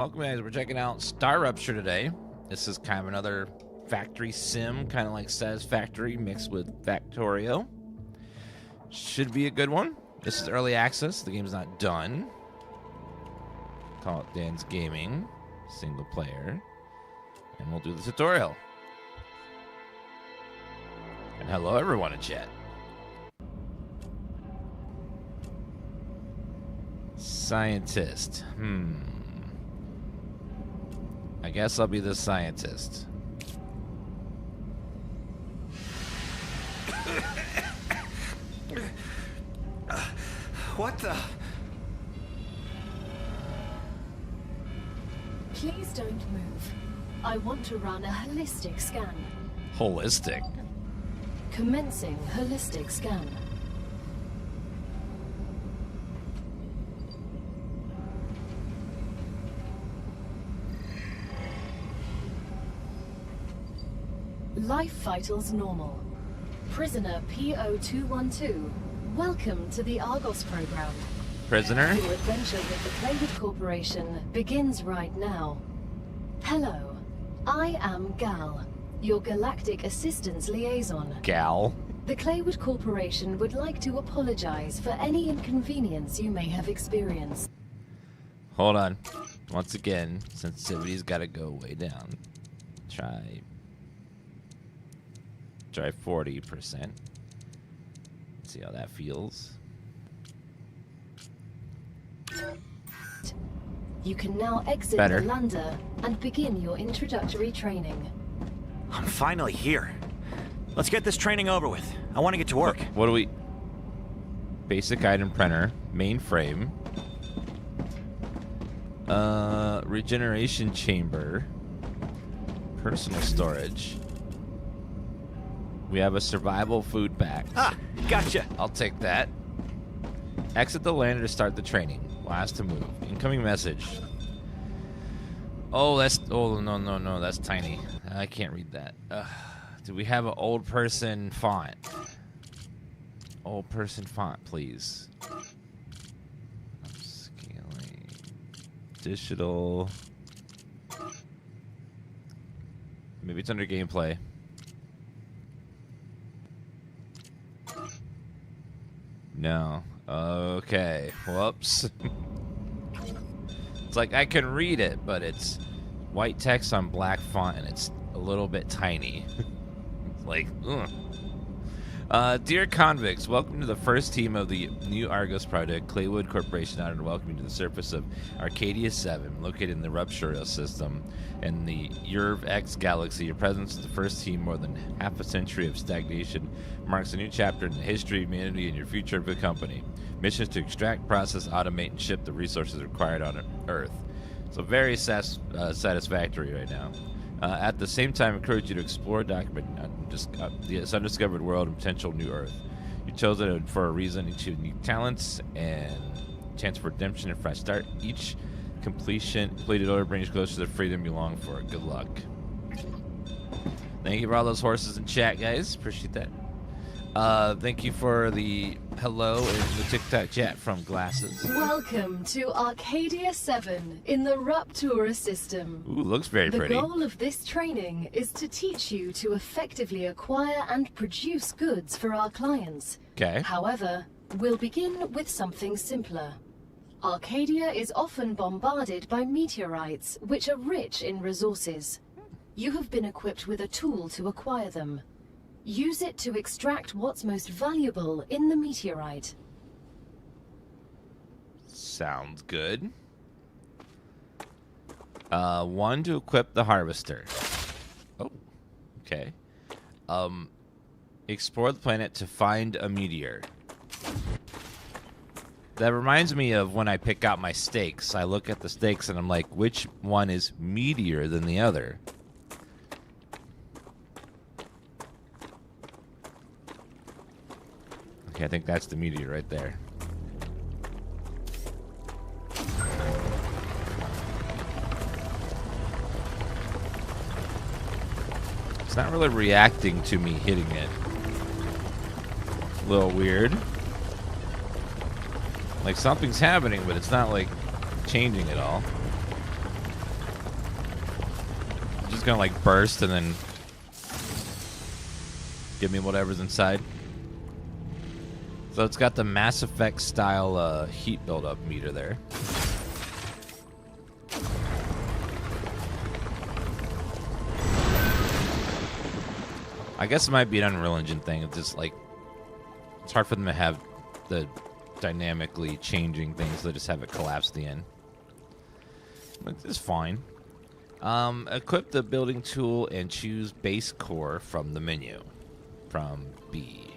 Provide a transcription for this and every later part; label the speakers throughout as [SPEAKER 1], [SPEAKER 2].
[SPEAKER 1] Welcome guys, we're checking out StarRupture today. This is kind of another factory sim, kind of like Satisfactory mixed with Factorio. Should be a good one. This is early access, the game's not done. Call it DansGaming, single player. And we'll do the tutorial. And hello everyone in chat. Scientist, I guess I'll be the scientist.
[SPEAKER 2] What the?
[SPEAKER 3] Please don't move. I want to run a holistic scan.
[SPEAKER 1] Holistic?
[SPEAKER 3] Commencing holistic scan. Life vitals normal. Prisoner PO212, welcome to the Argos program.
[SPEAKER 1] Prisoner?
[SPEAKER 3] Your adventure with the Claywood Corporation begins right now. Hello, I am Gal, your galactic assistance liaison.
[SPEAKER 1] Gal?
[SPEAKER 3] The Claywood Corporation would like to apologize for any inconvenience you may have experienced.
[SPEAKER 1] Hold on. Once again, sensitivity's gotta go way down. Try 40%. See how that feels.
[SPEAKER 3] You can now exit
[SPEAKER 1] Better.
[SPEAKER 3] the lander and begin your introductory training.
[SPEAKER 2] I'm finally here. Let's get this training over with. I want to get to work.
[SPEAKER 1] What do we... Basic item printer. Mainframe. Regeneration chamber. Personal storage. We have a survival food pack.
[SPEAKER 2] Ah, gotcha.
[SPEAKER 1] I'll take that. Exit the lander to start the training. Last to move. Incoming message. Oh, that's... Oh, no. That's tiny. I can't read that. Do we have an old person font? Old person font, please. Scaling. Digital. Maybe it's under gameplay. No. Okay. Whoops. It's like I can read it, but it's white text on black font, and it's a little bit tiny. It's like, ugh. Dear convicts, welcome to the first team of the new Argos project. Claywood Corporation honored to welcome you to the surface of Arcadia 7, located in the Rupture system in the Yerv X galaxy. Your presence as the first team, more than half a century of stagnation, marks a new chapter in the history of humanity and your future of the company. Missions to extract, process, automate, and ship the resources required on Earth. So very satisfactory right now. At the same time, encourage you to explore, document this undiscovered world and potential new Earth. You chose it for a reason. Each unique talents and chance for redemption and fresh start. Each completed order brings you closer to the freedom you long for. Good luck. Thank you for all those horses in chat, guys. Appreciate that. Thank you for the hello in the TikTok chat from Glasses.
[SPEAKER 3] Welcome to Arcadia 7 in the Rupture system.
[SPEAKER 1] Ooh, looks very pretty.
[SPEAKER 3] The goal of this training is to teach you to effectively acquire and produce goods for our clients.
[SPEAKER 1] Okay.
[SPEAKER 3] However, we'll begin with something simpler. Arcadia is often bombarded by meteorites, which are rich in resources. You have been equipped with a tool to acquire them. Use it to extract what's most valuable in the meteorite.
[SPEAKER 1] Sounds good. 1 to equip the harvester. Oh, okay. Explore the planet to find a meteor. That reminds me of when I pick out my stakes. I look at the stakes and I'm like, which one is meatier than the other? Okay, I think that's the meteor right there. It's not really reacting to me hitting it. A little weird. Like something's happening, but it's not like changing at all. just gonna like burst and then give me whatever's inside. So it's got the Mass Effect style heat buildup meter there. I guess it might be an Unreal Engine thing. It's just like it's hard for them to have the dynamically changing things. They just have it collapse at the end. It's fine. Equip the building tool and choose base core from the menu. From B.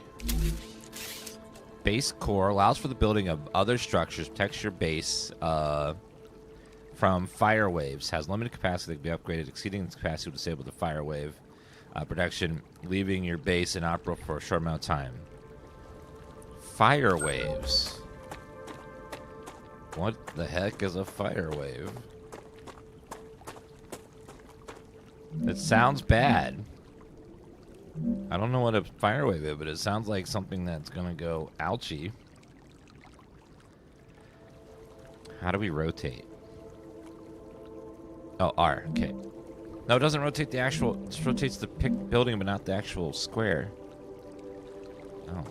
[SPEAKER 1] Base core allows for the building of other structures. Protects your base from fire waves. Has limited capacity to be upgraded. Exceeding its capacity will disable the fire wave protection, leaving your base inoperable for a short amount of time. Fire waves. What the heck is a fire wave? It sounds bad. I don't know what a fire wave is, but it sounds like something that's gonna go ouchie. How do we rotate? Oh, R. Okay. No, it doesn't rotate the actual. It just rotates the building, but not the actual square. Oh.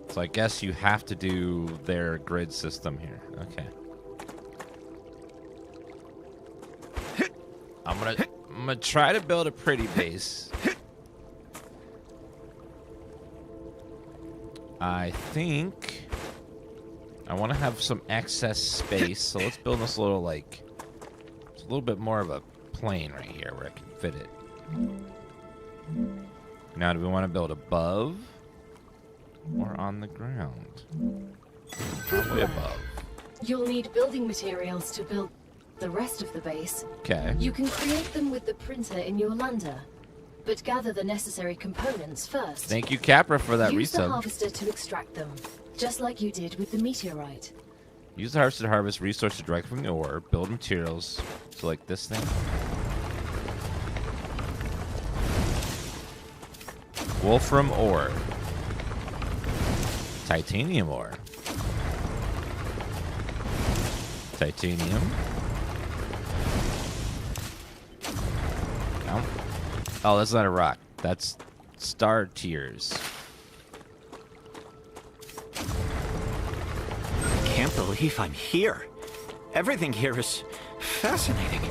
[SPEAKER 1] So I guess you have to do their grid system here. Okay. I'm gonna try to build a pretty base. I think I want to have some excess space, so let's build this little like it's a little bit more of a plane right here where I can fit it. Now, do we want to build above or on the ground? Probably above.
[SPEAKER 3] You'll need building materials to build the rest of the base.
[SPEAKER 1] Okay.
[SPEAKER 3] You can create them with the printer in your lander, but gather the necessary components first.
[SPEAKER 1] Thank you, Capra, for that
[SPEAKER 3] Use the
[SPEAKER 1] resub.
[SPEAKER 3] harvester to extract them, just like you did with the meteorite.
[SPEAKER 1] Use the harvester to harvest resources directly from the ore. Build materials. So like this thing. Wolfram ore. Titanium ore. Titanium. No. Oh, that's not a rock. That's star tears.
[SPEAKER 2] Can't believe I'm here. Everything here is fascinating.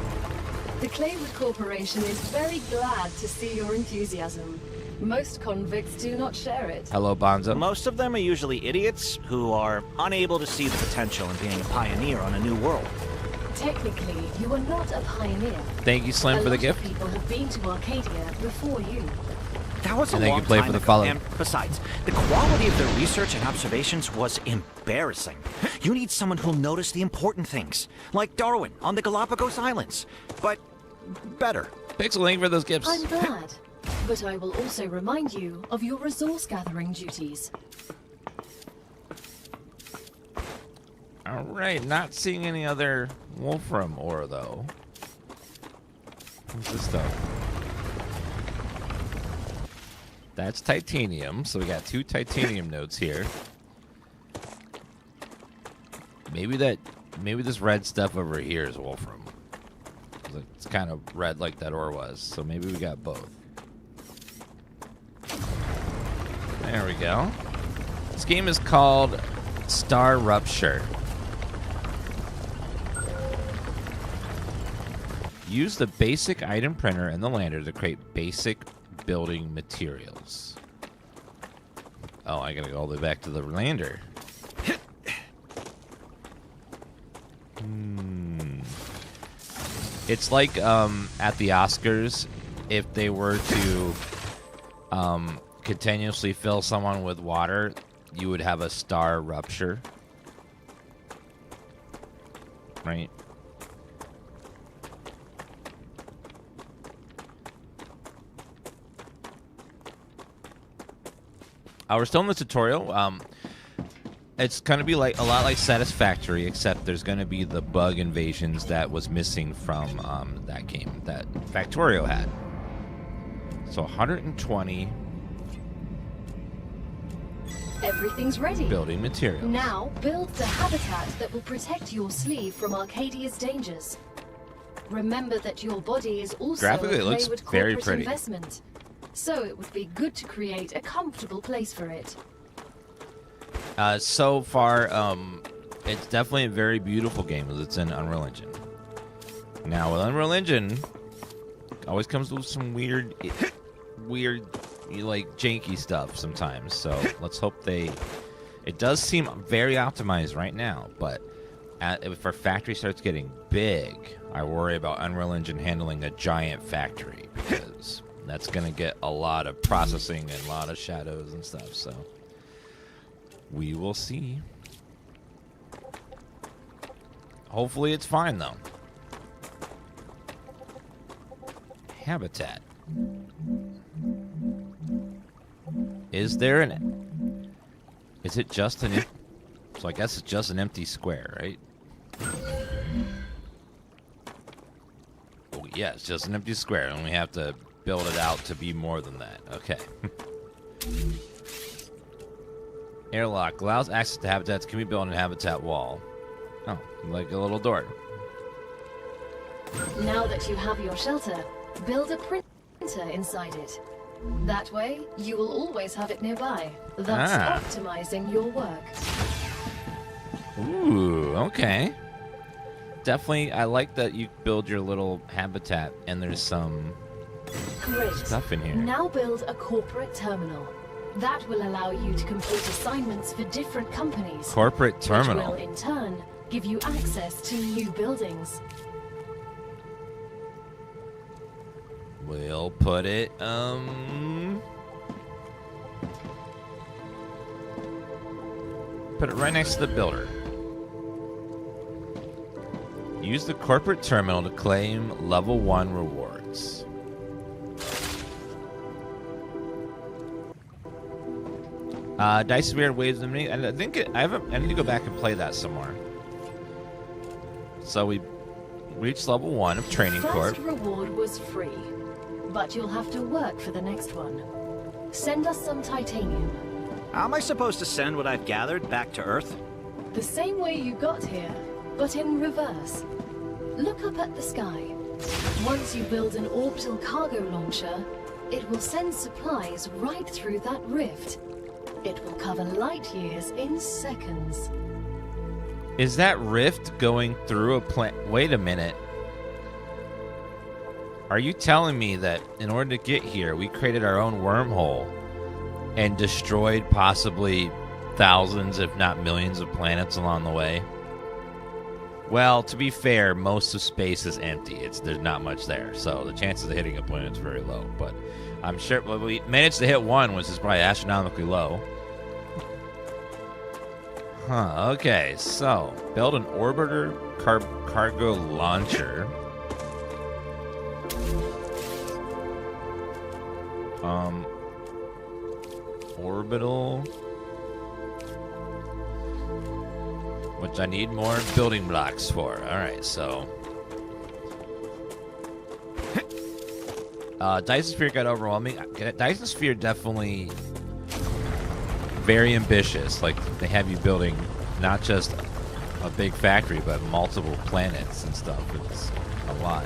[SPEAKER 3] The Claywood Corporation is very glad to see your enthusiasm. Most convicts do not share it.
[SPEAKER 1] Hello, Bonzo.
[SPEAKER 2] Most of them are usually idiots who are unable to see the potential in being a pioneer on a new world.
[SPEAKER 3] Technically, you are not a pioneer.
[SPEAKER 1] Thank you, Slim, for the gift.
[SPEAKER 3] A lot of people have been to Arcadia before you.
[SPEAKER 2] That was a
[SPEAKER 1] And they
[SPEAKER 2] long
[SPEAKER 1] can play
[SPEAKER 2] time
[SPEAKER 1] for the
[SPEAKER 2] ago,
[SPEAKER 1] follow.
[SPEAKER 2] and besides, the quality of their research and observations was embarrassing. You need someone who'll notice the important things, like Darwin on the Galapagos Islands, but better.
[SPEAKER 1] Pixel, thank you for those gifts.
[SPEAKER 3] I'm glad, but I will also remind you of your resource gathering duties.
[SPEAKER 1] All right, not seeing any other Wolfram ore, though. What's this stuff? That's titanium, so we got 2 titanium nodes here. Maybe this red stuff over here is Wolfram. It's kind of red like that ore was, so maybe we got both. There we go. This game is called StarRupture. Use the basic item printer and the lander to create basic building materials. Oh, I gotta go all the way back to the lander. It's like at the Oscars, if they were to continuously fill someone with water, you would have a star rupture. Right? We're still in the tutorial. It's going to be like a lot like Satisfactory, except there's going to be the bug invasions that was missing from that game that Factorio had. So 120
[SPEAKER 3] Everything's ready.
[SPEAKER 1] building materials.
[SPEAKER 3] Now, build the habitat that will protect your sleeve from Arcadia's dangers. Remember that your body is also
[SPEAKER 1] Graphically,
[SPEAKER 3] a
[SPEAKER 1] it looks
[SPEAKER 3] wayward
[SPEAKER 1] very
[SPEAKER 3] corporate
[SPEAKER 1] pretty.
[SPEAKER 3] investment. So it would be good to create a comfortable place for it.
[SPEAKER 1] So far, it's definitely a very beautiful game as it's in Unreal Engine. Now, with Unreal Engine, always comes with some weird, like, janky stuff sometimes. So let's hope they... It does seem very optimized right now, but if our factory starts getting big, I worry about Unreal Engine handling a giant factory, because that's going to get a lot of processing and a lot of shadows and stuff, so we will see. Hopefully it's fine, though. Habitat. Is there an... Is it just an... So I guess it's just an empty square, right? Oh, yeah, it's just an empty square, and we have to build it out to be more than that. Okay. Airlock allows access to habitats. Can we build a habitat wall? Oh, like a little door.
[SPEAKER 3] Now that you have your shelter, build a printer inside it. That way, you will always have it nearby, thus optimizing your work.
[SPEAKER 1] Ooh, okay. Definitely, I like that you build your little habitat and there's some stuff in here.
[SPEAKER 3] Now build a corporate terminal. That will allow you to complete assignments for different companies.
[SPEAKER 1] Corporate terminal.
[SPEAKER 3] Which will, in turn, give you access to new buildings.
[SPEAKER 1] We'll put it, put it right next to the builder. Use the corporate terminal to claim level 1 rewards. Dice Weird Waves of Me. And I think I need to go back and play that some more. So we reached level 1 of Training Corp.
[SPEAKER 3] First reward was free, but you'll have to work for the next one. Send us some titanium.
[SPEAKER 2] How am I supposed to send what I've gathered back to Earth?
[SPEAKER 3] The same way you got here, but in reverse. Look up at the sky. Once you build an orbital cargo launcher, it will send supplies right through that rift. It will cover light years in seconds.
[SPEAKER 1] Is that rift going through a planet? Wait a minute. Are you telling me that in order to get here, we created our own wormhole and destroyed possibly thousands, if not millions, of planets along the way? Well, to be fair, most of space is empty. There's not much there, so the chances of hitting a planet is very low. But I'm sure we managed to hit one, which is probably astronomically low. Huh, okay, so build an orbiter cargo launcher. Orbital, which I need more building blocks for. Alright, so Dyson Sphere got overwhelming. Dyson Sphere definitely very ambitious. Like, they have you building not just a big factory, but multiple planets and stuff. It's a lot.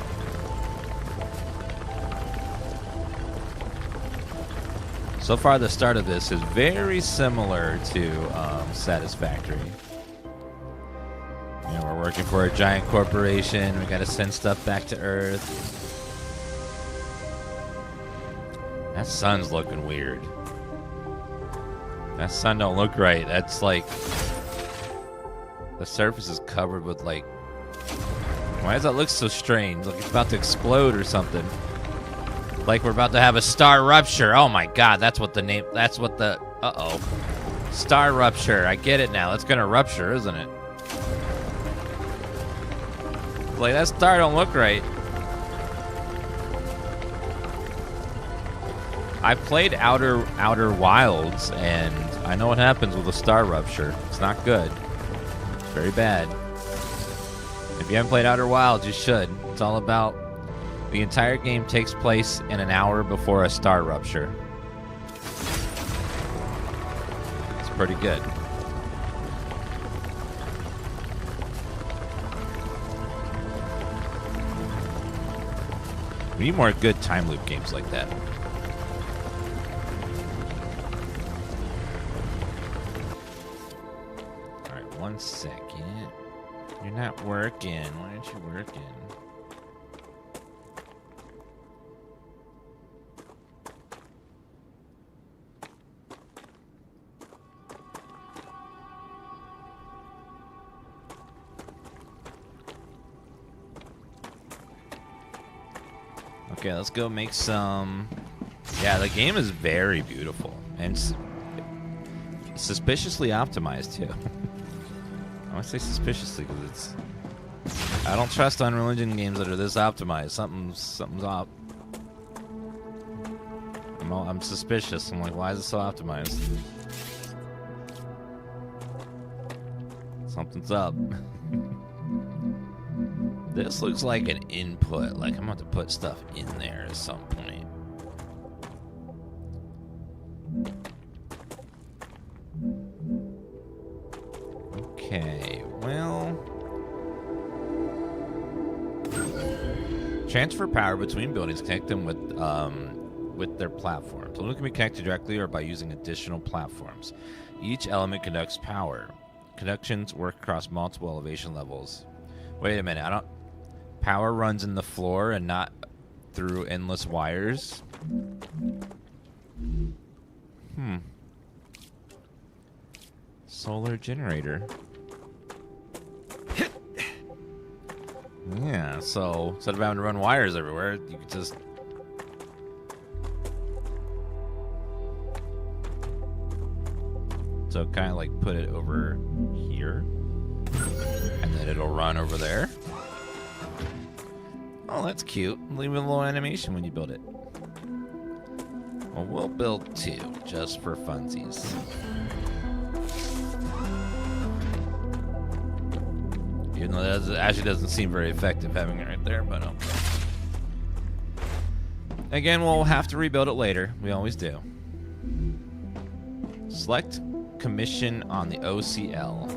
[SPEAKER 1] So far, the start of this is very similar to Satisfactory. You know, we're working for a giant corporation. We got to send stuff back to Earth. That sun's looking weird. That sun don't look right. That's like... The surface is covered with, like... Why does that look so strange? Like it's about to explode or something. Like we're about to have a StarRupture. Oh my god, that's what the name... That's what the... Uh-oh. StarRupture. I get it now. It's gonna rupture, isn't it? Like, that star don't look right. I played Outer Wilds, and I know what happens with a star rupture. It's not good. It's very bad. If you haven't played Outer Wilds, you should. It's all about... The entire game takes place in an hour before a star rupture. It's pretty good. We need more good time loop games like that. Alright, 1 second. You're not working. Why aren't you working? Okay, let's go make some... Yeah, the game is very beautiful. And suspiciously optimized, too. I want to say suspiciously because it's... I don't trust Unreal Engine games that are this optimized. Something's up. I'm suspicious. I'm like, why is it so optimized? Something's up. This looks like an input. Like I'm about to put stuff in there at some point. Okay, well... Transfer power between buildings. Connect them with their platforms. Buildings can be connected directly or by using additional platforms. Each element conducts power. Connections work across multiple elevation levels. Wait a minute, I don't... Power runs in the floor and not through endless wires? Solar generator. Yeah, so instead of having to run wires everywhere, you could just... So kind of like put it over here. And then it'll run over there. Oh, that's cute. Leave a little animation when you build it. Well, we'll build 2 just for funsies. Even though that actually doesn't seem very effective having it right there, but again, we'll have to rebuild it later. We always do. Select commission on the OCL.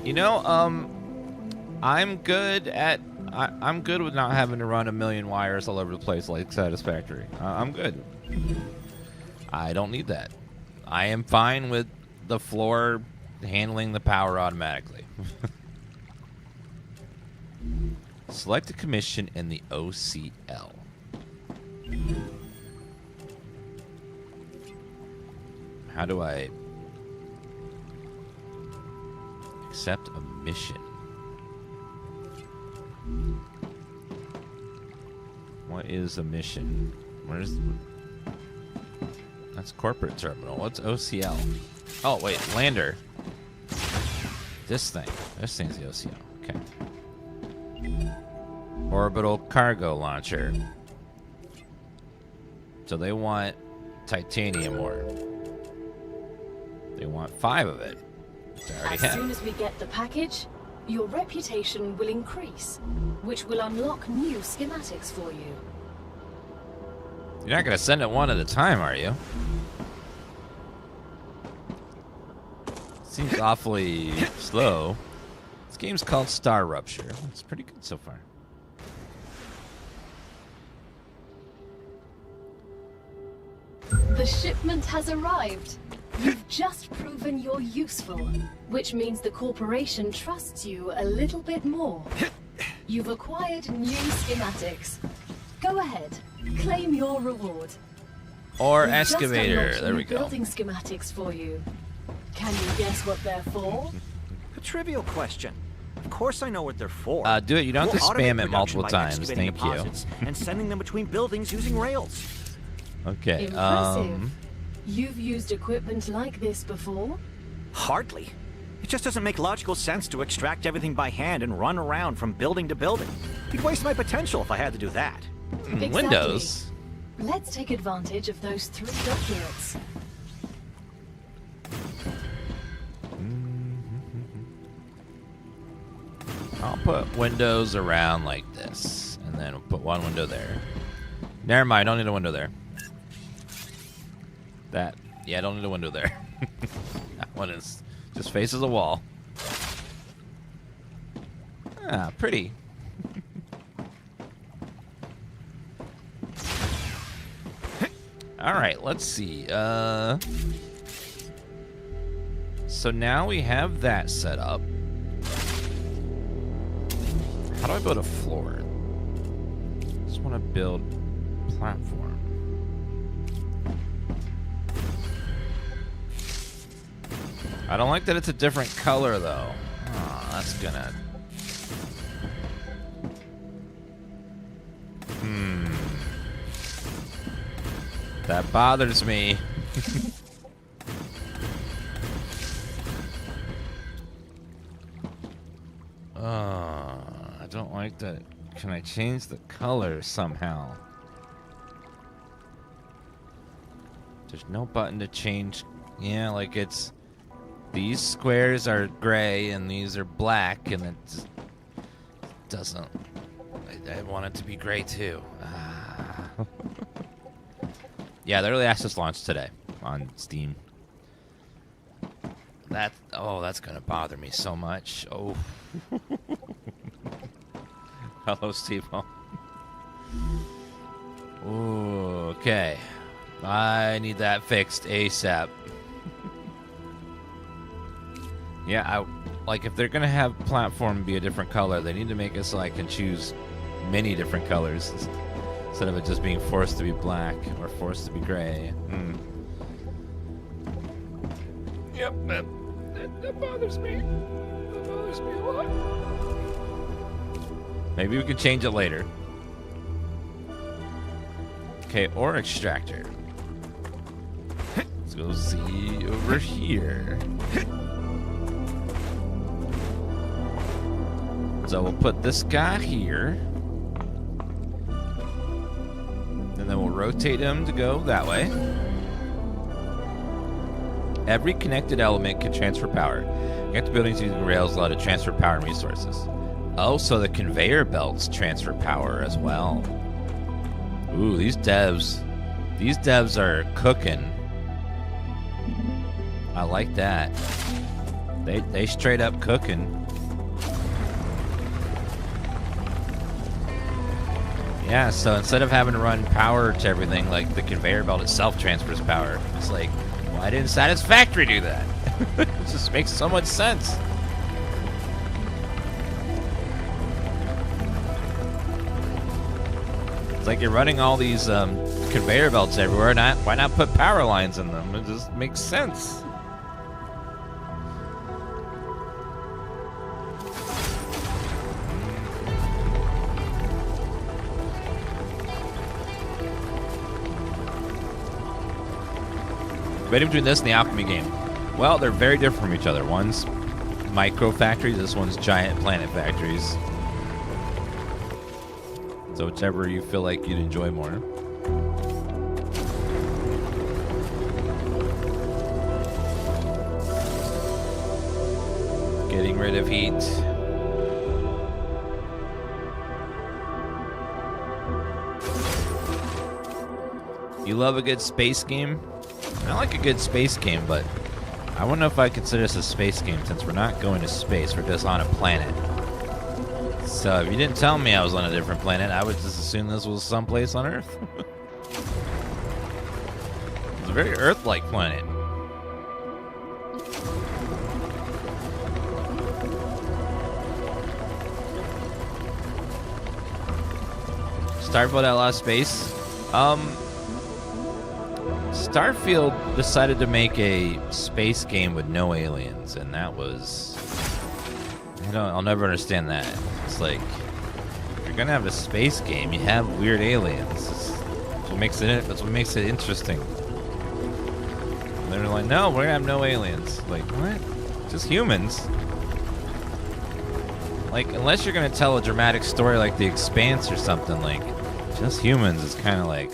[SPEAKER 1] You know, I'm good with not having to run a million wires all over the place like Satisfactory. I'm good. I don't need that. I am fine with the floor handling the power automatically. Select a commission in the OCL. How do I accept a mission? What is a mission? Where's... That's corporate terminal. What's OCL? Oh, wait. Lander. This thing. This thing's the OCL. Okay. Orbital cargo launcher. So they want titanium ore. They want 5 of it. Which I already have.
[SPEAKER 3] As soon as we get the package, your reputation will increase, which will unlock new schematics for you.
[SPEAKER 1] You're not going to send it one at a time, are you? Seems awfully slow. This game's called StarRupture. It's pretty good so far.
[SPEAKER 3] The shipment has arrived. You've just proven you're useful, which means the corporation trusts you a little bit more. You've acquired new schematics. Go ahead, claim your reward.
[SPEAKER 1] Or
[SPEAKER 3] We've
[SPEAKER 1] excavator.
[SPEAKER 3] Just
[SPEAKER 1] there we
[SPEAKER 3] new
[SPEAKER 1] go.
[SPEAKER 3] Building schematics for you. Can you guess what they're for?
[SPEAKER 2] A trivial question. Of course I know what they're for.
[SPEAKER 1] Do it. You don't have to
[SPEAKER 2] We'll
[SPEAKER 1] spam
[SPEAKER 2] automate
[SPEAKER 1] it multiple
[SPEAKER 2] production by
[SPEAKER 1] times.
[SPEAKER 2] excavating
[SPEAKER 1] Thank you.
[SPEAKER 2] deposits and sending them between buildings using rails.
[SPEAKER 1] Okay.
[SPEAKER 3] Impressive. You've used equipment like this before?
[SPEAKER 2] Hardly. It just doesn't make logical sense to extract everything by hand and run around from building to building. It'd waste my potential if I had to do that.
[SPEAKER 3] Exactly.
[SPEAKER 1] Windows.
[SPEAKER 3] Let's take advantage of those 3 documents.
[SPEAKER 1] I'll put windows around like this, and then we'll put 1 window there. Never mind, I don't need a window there. That, yeah, I don't need a window there. That one is just faces a wall. Ah, pretty. Alright, let's see. So now we have that set up. How do I build a floor? Just want to build platform. I don't like that it's a different color though. Oh, that's gonna... That bothers me. I don't like that. Can I change the color somehow? There's no button to change. Yeah, like it's... These squares are gray and these are black, and it just doesn't... I want it to be gray too. Yeah, the early access launched today on Steam. That's gonna bother me so much. Oh. Hello, Steve. Ooh, okay. I need that fixed ASAP. Yeah, like if they're gonna have platform be a different color, they need to make it so I can choose many different colors instead of it just being forced to be black or forced to be gray. Yep, that bothers me. That bothers me a lot. Maybe we can change it later. Okay, ore extractor. Let's go see over here. So we'll put this guy here. And then we'll rotate him to go that way. Every connected element can transfer power. Connect the buildings using rails allow to transfer power and resources. Oh, so the conveyor belts transfer power as well. Ooh, these devs are cooking. I like that. They straight up cooking. Yeah, so instead of having to run power to everything, like the conveyor belt itself transfers power. It's like, why didn't Satisfactory do that? It just makes so much sense. It's like you're running all these conveyor belts everywhere. Why not put power lines in them? It just makes sense. Between this and the alchemy game, well, they're very different from each other. One's micro factories, this one's giant planet factories. So whichever you feel like you'd enjoy more. Getting rid of heat. You love a good space game? I like a good space game, but I wouldn't know if I consider this a space game since we're not going to space, we're just on a planet. So if you didn't tell me I was on a different planet, I would just assume this was someplace on Earth. It's a very Earth-like planet. Starfield Outlaw Space. Starfield decided to make a space game with no aliens, and that was... I'll never understand that. It's like, if you're gonna have a space game, you have weird aliens. That's what makes it interesting. And they're like, no, we're gonna have no aliens. Like, what? Just humans. Like, unless you're gonna tell a dramatic story like The Expanse or something, like, just humans is kind of like...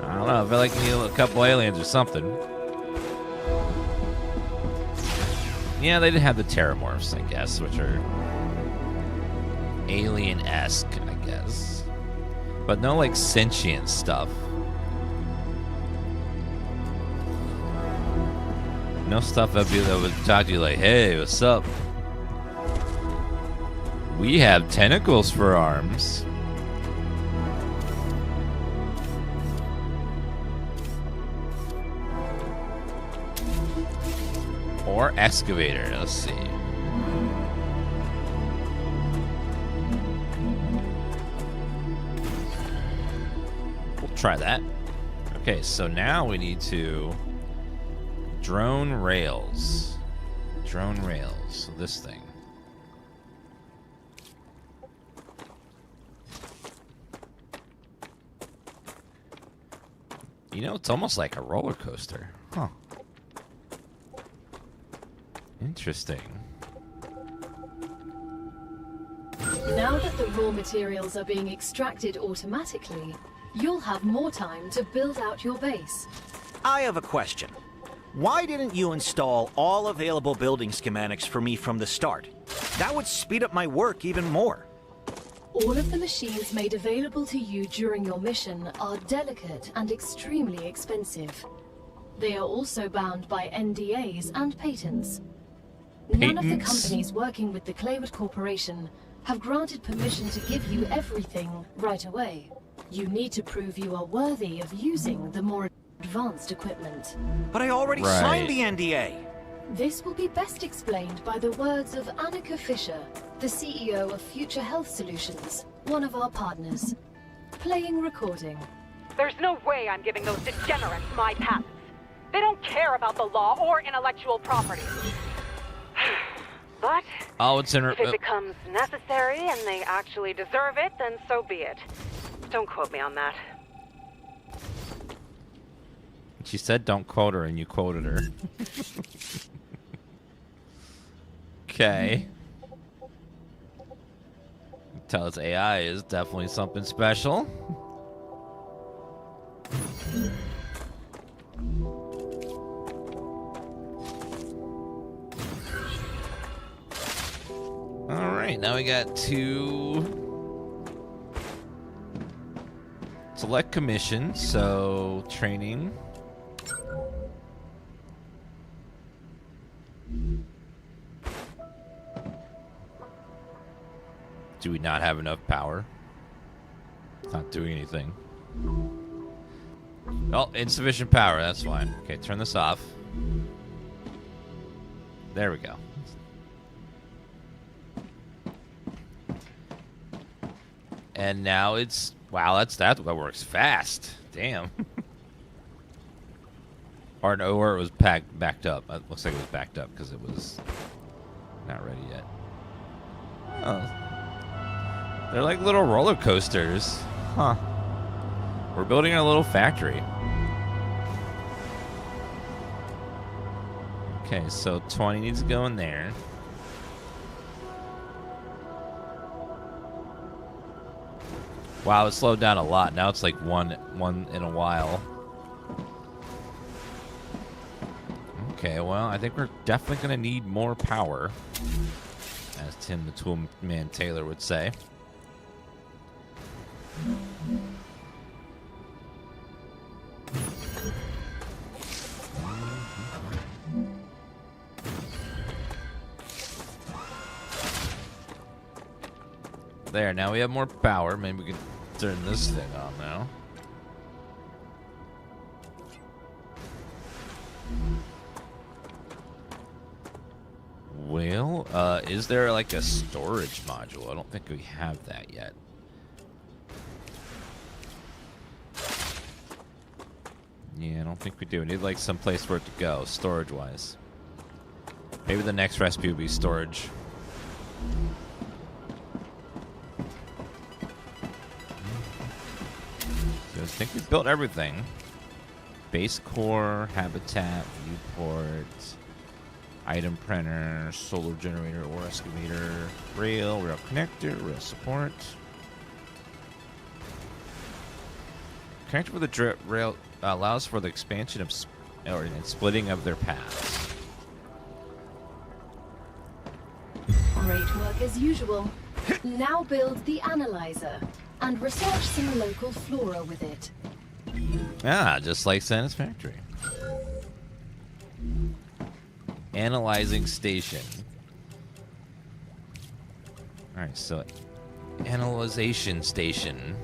[SPEAKER 1] I don't know, I feel like you need a couple aliens or something. Yeah, they did have the Terramorphs, I guess, which are alien-esque, I guess. But no, like, sentient stuff. No stuff that would talk to you like, hey, what's up? We have tentacles for arms. Or excavator. Let's see. We'll try that. Okay, so now we need to drone rails. Drone rails. So this thing. You know, it's almost like a roller coaster. Huh. Interesting.
[SPEAKER 3] Now that the raw materials are being extracted automatically, you'll have more time to build out your base.
[SPEAKER 2] I have a question. Why didn't you install all available building schematics for me from the start? That would speed up my work even more.
[SPEAKER 3] All of the machines made available to you during your mission are delicate and extremely expensive. They are also bound by NDAs and patents. None of the companies working with the Claywood Corporation have granted permission to give you everything right away. You need to prove you are worthy of using the more advanced equipment.
[SPEAKER 2] But I already signed the NDA.
[SPEAKER 3] This will be best explained by the words of Annika Fisher, the CEO of Future Health Solutions, one of our partners. Playing recording.
[SPEAKER 4] There's no way I'm giving those degenerates my patents. They don't care about the law or intellectual property. But if it becomes necessary and they actually deserve it, then so be it. Don't quote me on that.
[SPEAKER 1] She said don't quote her, and you quoted her. Okay. Tell us AI is definitely something special. Alright, now we got to select commission, so training. Do we not have enough power? It's not doing anything. Oh, insufficient power, that's fine. Okay, turn this off. There we go. And now it's... Wow, that works fast. Damn. Or no, or it was backed up. It looks like it was backed up because it was not ready yet. Oh. They're like little roller coasters. Huh. We're building our little factory. Okay, so 20 needs to go in there. Wow, it slowed down a lot. Now it's like one in a while. Okay, well, I think we're definitely going to need more power, as Tim the Toolman Taylor would say. There, now we have more power. Maybe we can turn this thing on now. Well, is there like a storage module? I don't think we have that yet. Yeah, I don't think we do. We need like some place for it to go, storage-wise. Maybe the next recipe will be storage. So I think we've built everything. Base core, habitat, viewport, item printer, solar generator or excavator, rail connector, rail support. Connector with the rail allows for the expansion of and splitting of their paths.
[SPEAKER 3] Great work as usual. Now build the analyzer and research some local flora with it.
[SPEAKER 1] Ah, just like Santa's factory. Analyzing station. Alright, so analyzation station.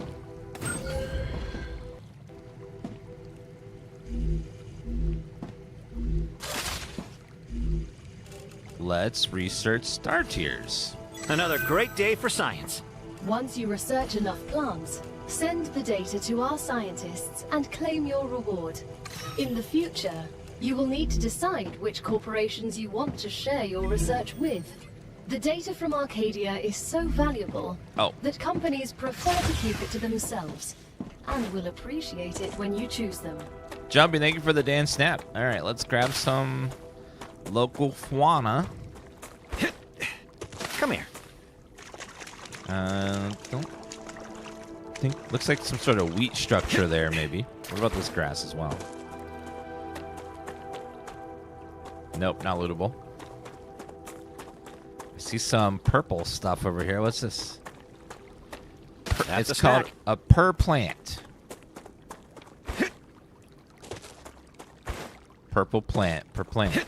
[SPEAKER 1] Let's research star tiers.
[SPEAKER 2] Another great day for science.
[SPEAKER 3] Once you research enough plants, send the data to our scientists and claim your reward. In the future, you will need to decide which corporations you want to share your research with. The data from Arcadia is so valuable that companies prefer to keep it to themselves and will appreciate it when you choose them.
[SPEAKER 1] Jumpy, thank you for the dance snap. Alright, let's grab some local fauna.
[SPEAKER 2] Come here.
[SPEAKER 1] Don't think. Looks like some sort of wheat structure there, maybe. What about this grass as well? Nope, not lootable. I see some purple stuff over here. What's this?
[SPEAKER 2] That's
[SPEAKER 1] it's
[SPEAKER 2] a
[SPEAKER 1] called
[SPEAKER 2] snack.
[SPEAKER 1] a per plant. Purple plant. Per plant.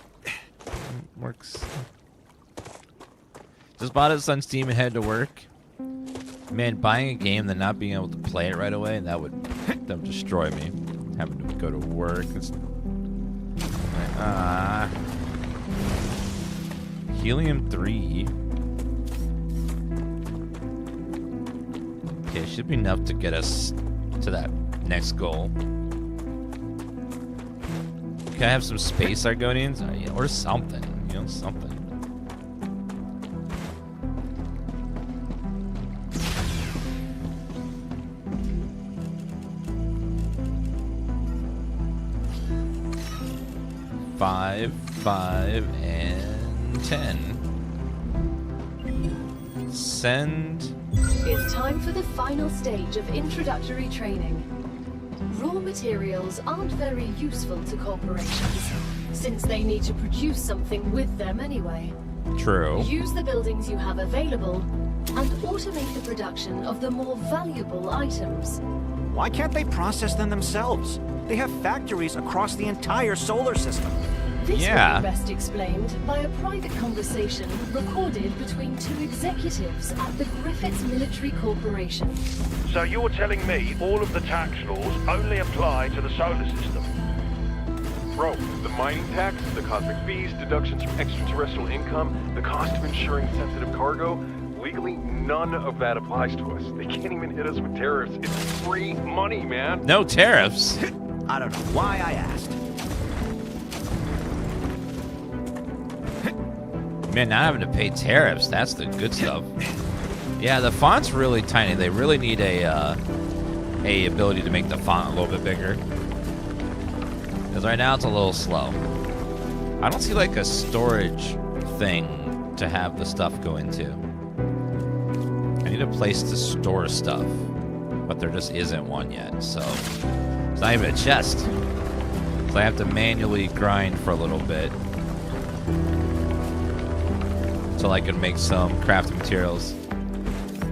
[SPEAKER 1] Works. Just bought it on Steam and head to work. Man, buying a game then not being able to play it right away, that would destroy me. Having to go to work. Helium-3. Okay, should be enough to get us to that next goal. Can I have some space Argonians? Or something. You know, something. Five, 5, and 10. Send.
[SPEAKER 3] It's time for the final stage of introductory training. Raw materials aren't very useful to corporations, since they need to produce something with them anyway.
[SPEAKER 1] True.
[SPEAKER 3] Use the buildings you have available, and automate the production of the more valuable items.
[SPEAKER 2] Why can't they process them themselves? They have factories across the entire solar system.
[SPEAKER 3] This will be best explained by a private conversation recorded between 2 executives at the Griffiths Military Corporation.
[SPEAKER 5] So you're telling me all of the tax laws only apply to the solar system?
[SPEAKER 6] Bro, the mining tax, the cosmic fees, deductions from extraterrestrial income, the cost of insuring sensitive cargo, legally none of that applies to us. They can't even hit us with tariffs. It's free money, man.
[SPEAKER 1] No tariffs.
[SPEAKER 2] I don't know why I asked.
[SPEAKER 1] Man, not having to pay tariffs, that's the good stuff. Yeah, the font's really tiny. They really need a ability to make the font a little bit bigger. Because right now it's a little slow. I don't see like a storage thing to have the stuff go into. I need a place to store stuff. But there just isn't one yet, so it's not even a chest. So I have to manually grind for a little bit. So I can make some crafting materials.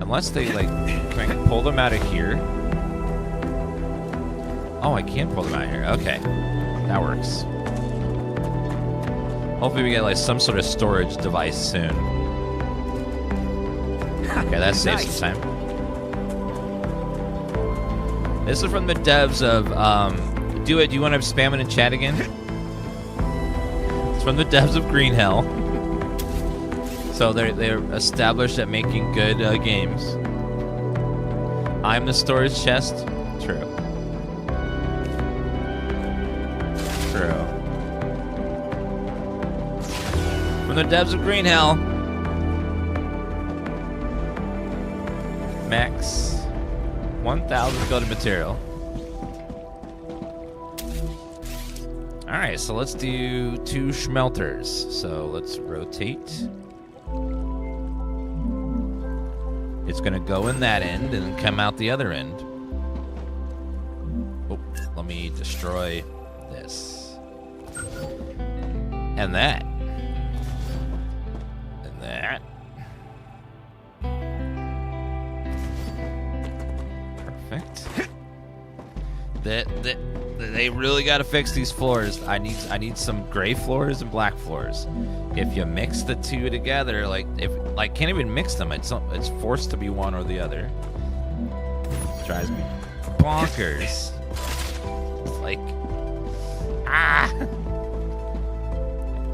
[SPEAKER 1] Unless they, like, can I pull them out of here? Oh, I can pull them out of here. Okay. That works. Hopefully we get, like, some sort of storage device soon. Okay, that saves some time. This is from the devs of, do you want to spam it in chat again? It's from the devs of Green Hell. So they're established at making good games. I'm the storage chest. True. True. From the devs of Green Hell. Max 1,000 building material. Alright, so let's do 2 smelters. So let's rotate. It's gonna go in that end and then come out the other end. Oh, let me destroy this. And that. And that. Perfect. That. They really got to fix these floors. I need some gray floors and black floors. If you mix the two together, can't even mix them. It's forced to be one or the other. Drives me bonkers.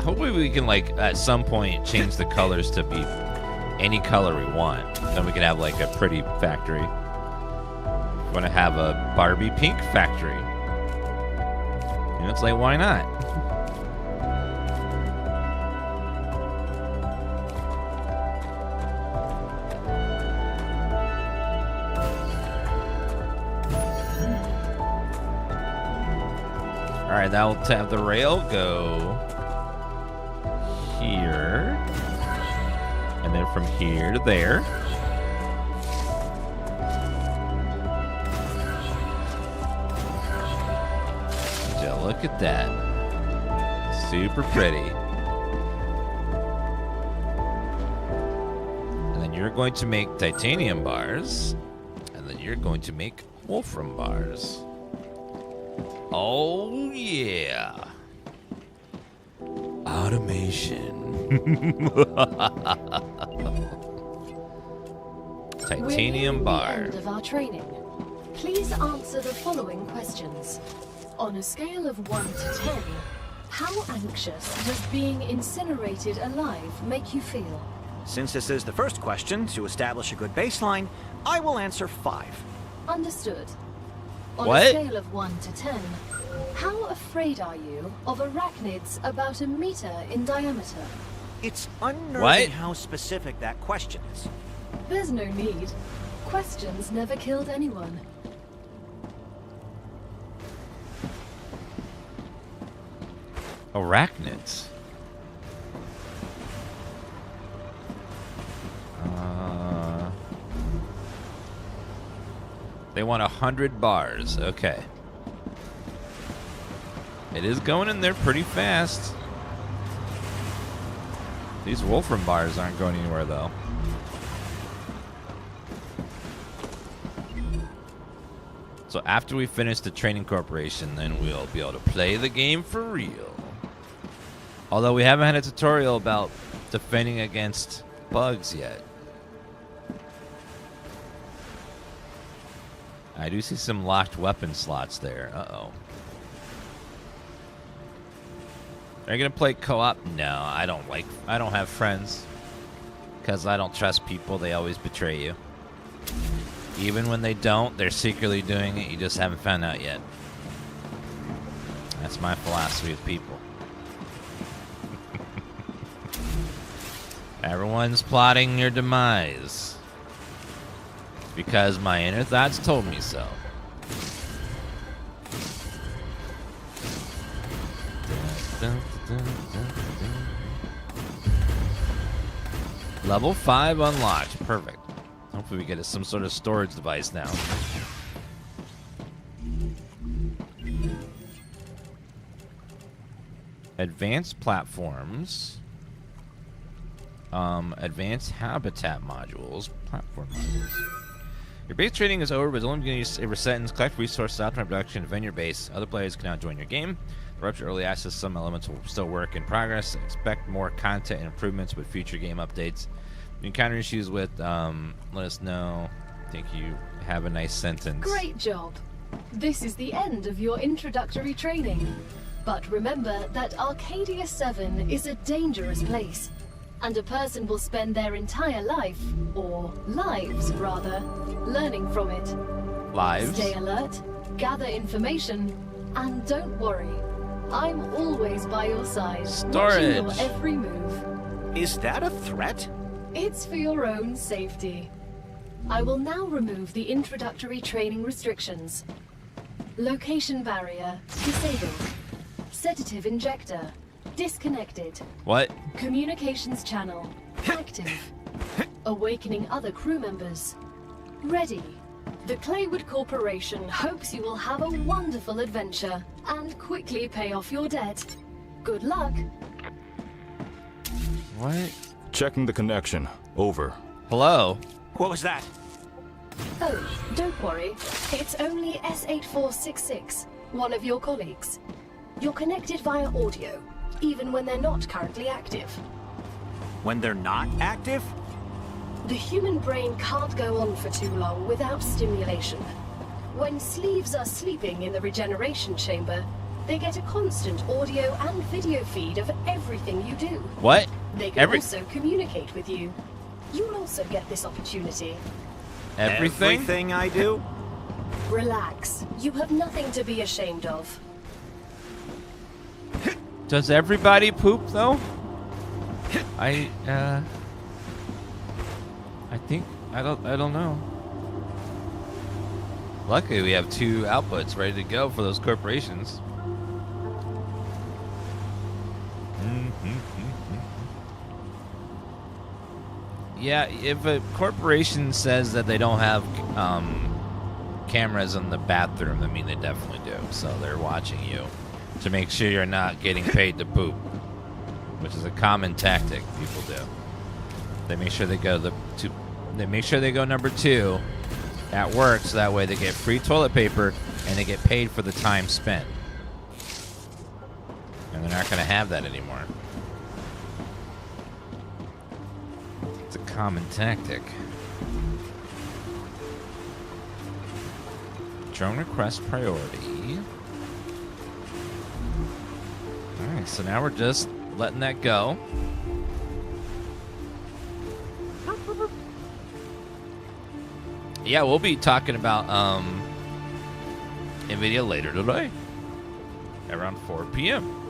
[SPEAKER 1] Hopefully we can at some point change the colors to be any color we want. Then we can have a pretty factory. Want to have a Barbie pink factory? It's why not? All right, that will have the rail go here, and then from here to there. Look at that. Super pretty. And then you're going to make titanium bars. And then you're going to make wolfram bars. Oh, yeah. Automation. Titanium bar.
[SPEAKER 3] We're nearing the end of our training. Please answer the following questions. On a scale of 1 to 10, how anxious does being incinerated alive make you feel?
[SPEAKER 2] Since this is the first question, to establish a good baseline, I will answer 5.
[SPEAKER 3] Understood. On
[SPEAKER 1] What?
[SPEAKER 3] a scale of 1 to 10, how afraid are you of arachnids about 1 meter in diameter?
[SPEAKER 2] It's unnerving
[SPEAKER 1] What?
[SPEAKER 2] how specific that question is.
[SPEAKER 3] There's no need. Questions never killed anyone.
[SPEAKER 1] Arachnids. They want 100 bars. Okay. It is going in there pretty fast. These wolfram bars aren't going anywhere, though. So after we finish the training corporation, then we'll be able to play the game for real. Although we haven't had a tutorial about defending against bugs yet. I do see some locked weapon slots there. Uh-oh. Are you gonna play co-op? No, I don't have friends. Because I don't trust people, they always betray you. Even when they don't, they're secretly doing it, you just haven't found out yet. That's my philosophy with people. Everyone's plotting your demise. Because my inner thoughts told me so. Level 5 unlocked. Perfect. Hopefully we get some sort of storage device now. Advanced platforms. Advanced habitat modules. Platform modules. Your base training is over, but it's only going to use a sentence. Collect resources, optimize production, defend your base. Other players can now join your game. The Rupture early access, some elements will still work in progress. Expect more content and improvements with future game updates. You encounter issues with, let us know. Thank you. Have a nice sentence.
[SPEAKER 3] Great job. This is the end of your introductory training. But remember that Arcadia 7 is a dangerous place. And a person will spend their entire life, or lives rather, learning from it.
[SPEAKER 1] Lives.
[SPEAKER 3] Stay alert, gather information, and don't worry. I'm always by your side,
[SPEAKER 1] Storage.
[SPEAKER 3] watching your every move.
[SPEAKER 2] Is that a threat?
[SPEAKER 3] It's for your own safety. I will now remove the introductory training restrictions. Location barrier disabled. Sedative injector disconnected.
[SPEAKER 1] What?
[SPEAKER 3] Communications channel active. Awakening other crew members. Ready. The Claywood Corporation hopes you will have a wonderful adventure and quickly pay off your debt. Good luck.
[SPEAKER 1] What?
[SPEAKER 7] Checking the connection. Over.
[SPEAKER 1] Hello?
[SPEAKER 2] What was that?
[SPEAKER 3] Oh, don't worry. It's only S8466. One of your colleagues. You're connected via audio, even when they're not currently active.
[SPEAKER 2] When they're not active?
[SPEAKER 3] The human brain can't go on for too long without stimulation. When sleeves are sleeping in the regeneration chamber, they get a constant audio and video feed of everything you do.
[SPEAKER 1] What?
[SPEAKER 3] They can also communicate with you. You'll also get this opportunity.
[SPEAKER 1] Everything?
[SPEAKER 2] Everything I do?
[SPEAKER 3] Relax. You have nothing to be ashamed of.
[SPEAKER 1] Does everybody poop though? I think I don't know. Luckily we have 2 outputs ready to go for those corporations. Yeah, if a corporation says that they don't have cameras in the bathroom, I mean they definitely do. So they're watching you to make sure you're not getting paid to poop, which is a common tactic people do. They make sure they go number 2 at work, so that way they get free toilet paper and they get paid for the time spent. And they're not going to have that anymore. It's a common tactic. Drone request priority. Alright, so now we're just letting that go. Yeah, we'll be talking about NVIDIA later today. Around 4 p.m.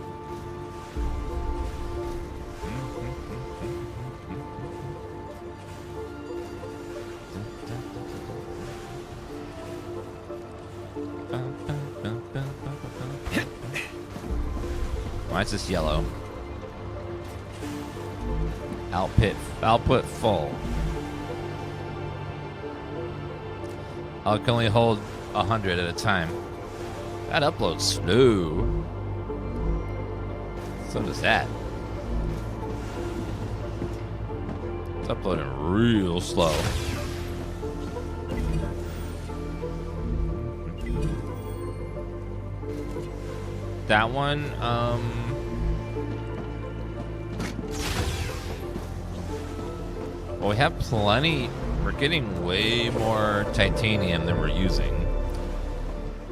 [SPEAKER 1] Why is this yellow? Output full. I can only hold 100 at a time. That upload's slow. So does that. It's uploading real slow. That one, well, we have plenty. We're getting way more titanium than we're using.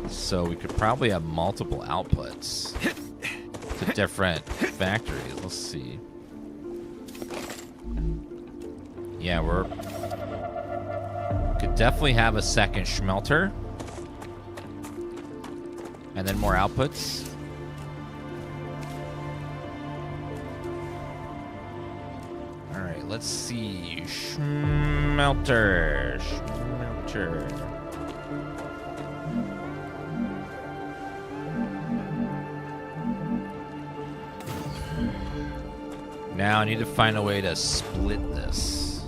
[SPEAKER 1] So we could probably have multiple outputs to different factories. Let's see. Yeah, could definitely have a second smelter. And then more outputs. Alright, let's see. Smelter. Now I need to find a way to split this.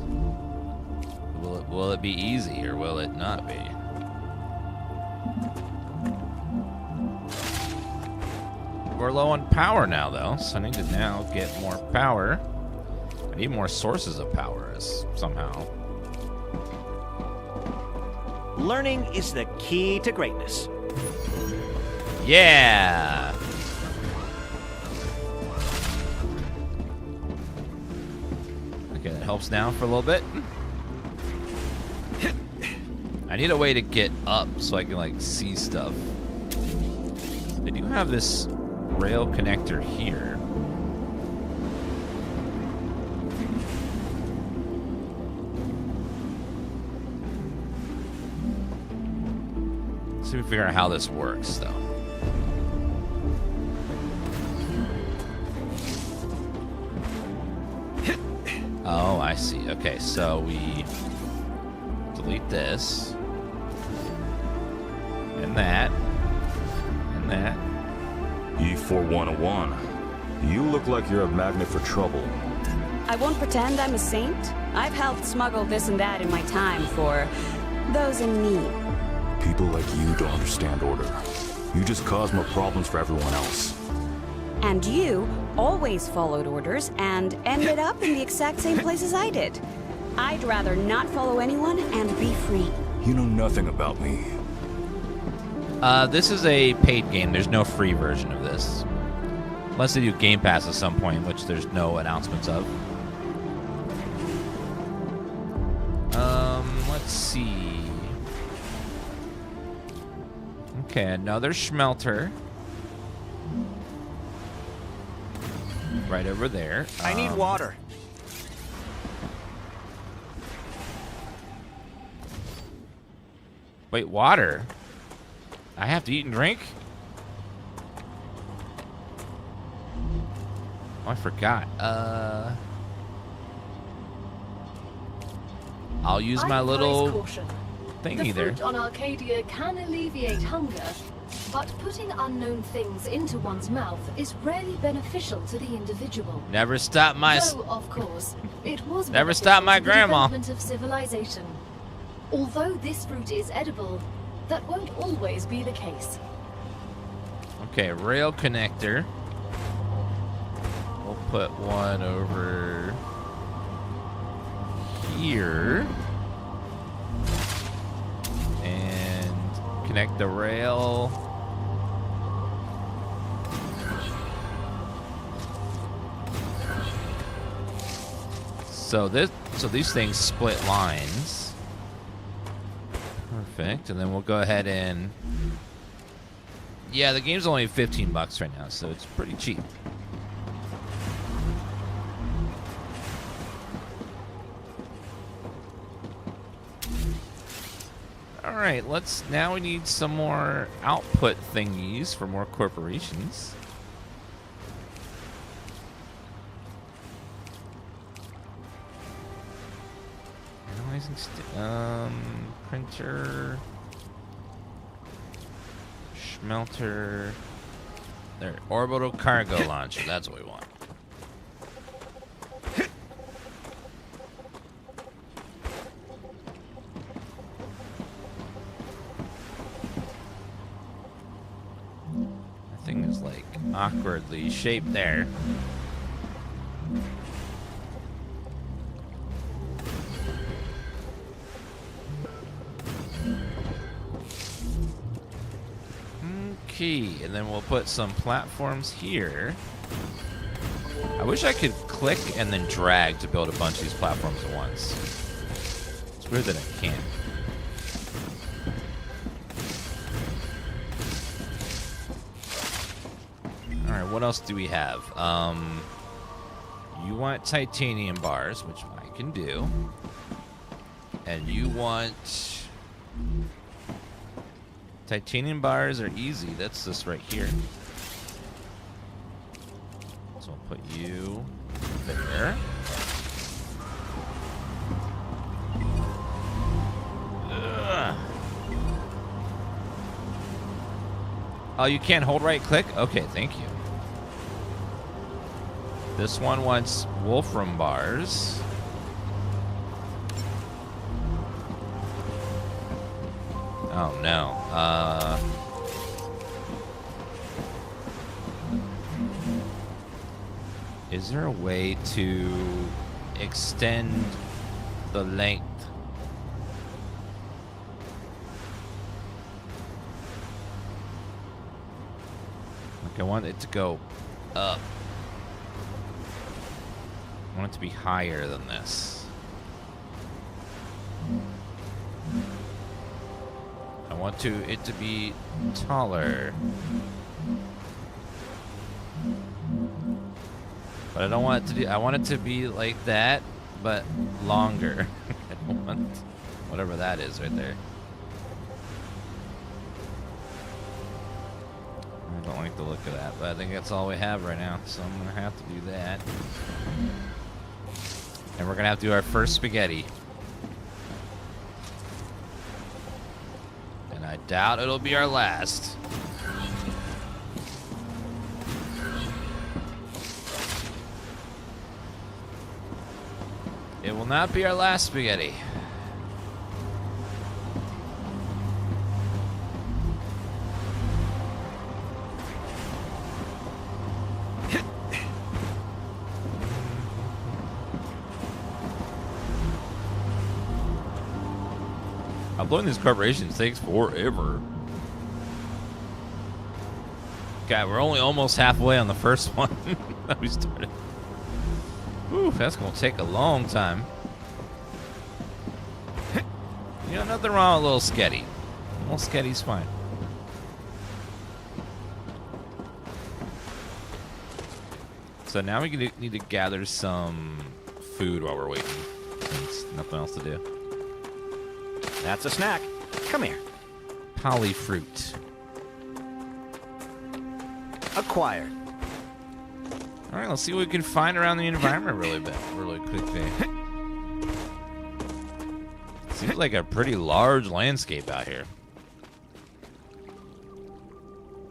[SPEAKER 1] Will it be easy or will it not be? We're low on power now, though, so I need to now get more power. I need more sources of power somehow.
[SPEAKER 2] Learning is the key to greatness.
[SPEAKER 1] Yeah! Okay, that helps now for a little bit. I need a way to get up so I can, like, see stuff. They do have this rail connector here. Let's see if we figure out how this works, though. Oh, I see. Okay, so we delete this. And that. And that.
[SPEAKER 7] E4101. You look like you're a magnet for trouble.
[SPEAKER 8] I won't pretend I'm a saint. I've helped smuggle this and that in my time for those in need.
[SPEAKER 7] People like you don't understand order. You just cause more problems for everyone else.
[SPEAKER 8] And you always followed orders and ended up in the exact same places I did. I'd rather not follow anyone and be free.
[SPEAKER 7] You know nothing about me.
[SPEAKER 1] This is a paid game. There's no free version of this. Unless they do Game Pass at some point, which there's no announcements of. Let's see. Okay, another smelter. Right over there.
[SPEAKER 2] I need water.
[SPEAKER 1] Wait, water? I have to eat and drink? Oh, I forgot. I'll use my little thingy there.
[SPEAKER 3] The fruit on Arcadia can alleviate hunger, but putting unknown things into one's mouth is rarely beneficial to the individual.
[SPEAKER 1] Never stop my...
[SPEAKER 3] Though, of course, it was
[SPEAKER 1] Never stop my
[SPEAKER 3] beneficial to the
[SPEAKER 1] grandma.
[SPEAKER 3] development of civilization. Although this fruit is edible, that won't always be the case.
[SPEAKER 1] Okay, rail connector. We'll put one over here. And connect the rail. So these things split lines. Perfect. And then we'll go ahead and... Yeah, the game's only $15 right now, so it's pretty cheap. Alright, now we need some more output thingies for more corporations. Analyzing printer, smelter, there, orbital cargo launcher, that's what we want. That thing is like awkwardly shaped there. Okay, and then we'll put some platforms here. I wish I could click and then drag to build a bunch of these platforms at once. It's weird that I can't. Alright, what else do we have? You want titanium bars, which I can do. And you want... Titanium bars are easy. That's this right here. So I'll put you there. Ugh. Oh, you can't hold right click? Okay, thank you. This one wants wolfram bars. Oh no. Is there a way to extend the length? Like I want it to go up. I want it to be higher than this. I want it to be taller. But I don't want it to do, I want it to be like that, but longer. I don't want whatever that is right there. I don't like the look of that, but I think that's all we have right now, so I'm gonna have to do that. And we're gonna have to do our first spaghetti. And I doubt it'll be our last. It will not be our last spaghetti. Uploading these corporations takes forever. God, we're only almost halfway on the first one that we started. Ooh, that's gonna take a long time. You know, nothing wrong with a little sketty. A little sketty's fine. So now we need to gather some food while we're waiting. Since nothing else to do.
[SPEAKER 2] That's a snack. Come here.
[SPEAKER 1] Polyfruit.
[SPEAKER 2] Acquired.
[SPEAKER 1] All right, let's see what we can find around the environment really quickly. Seems like a pretty large landscape out here.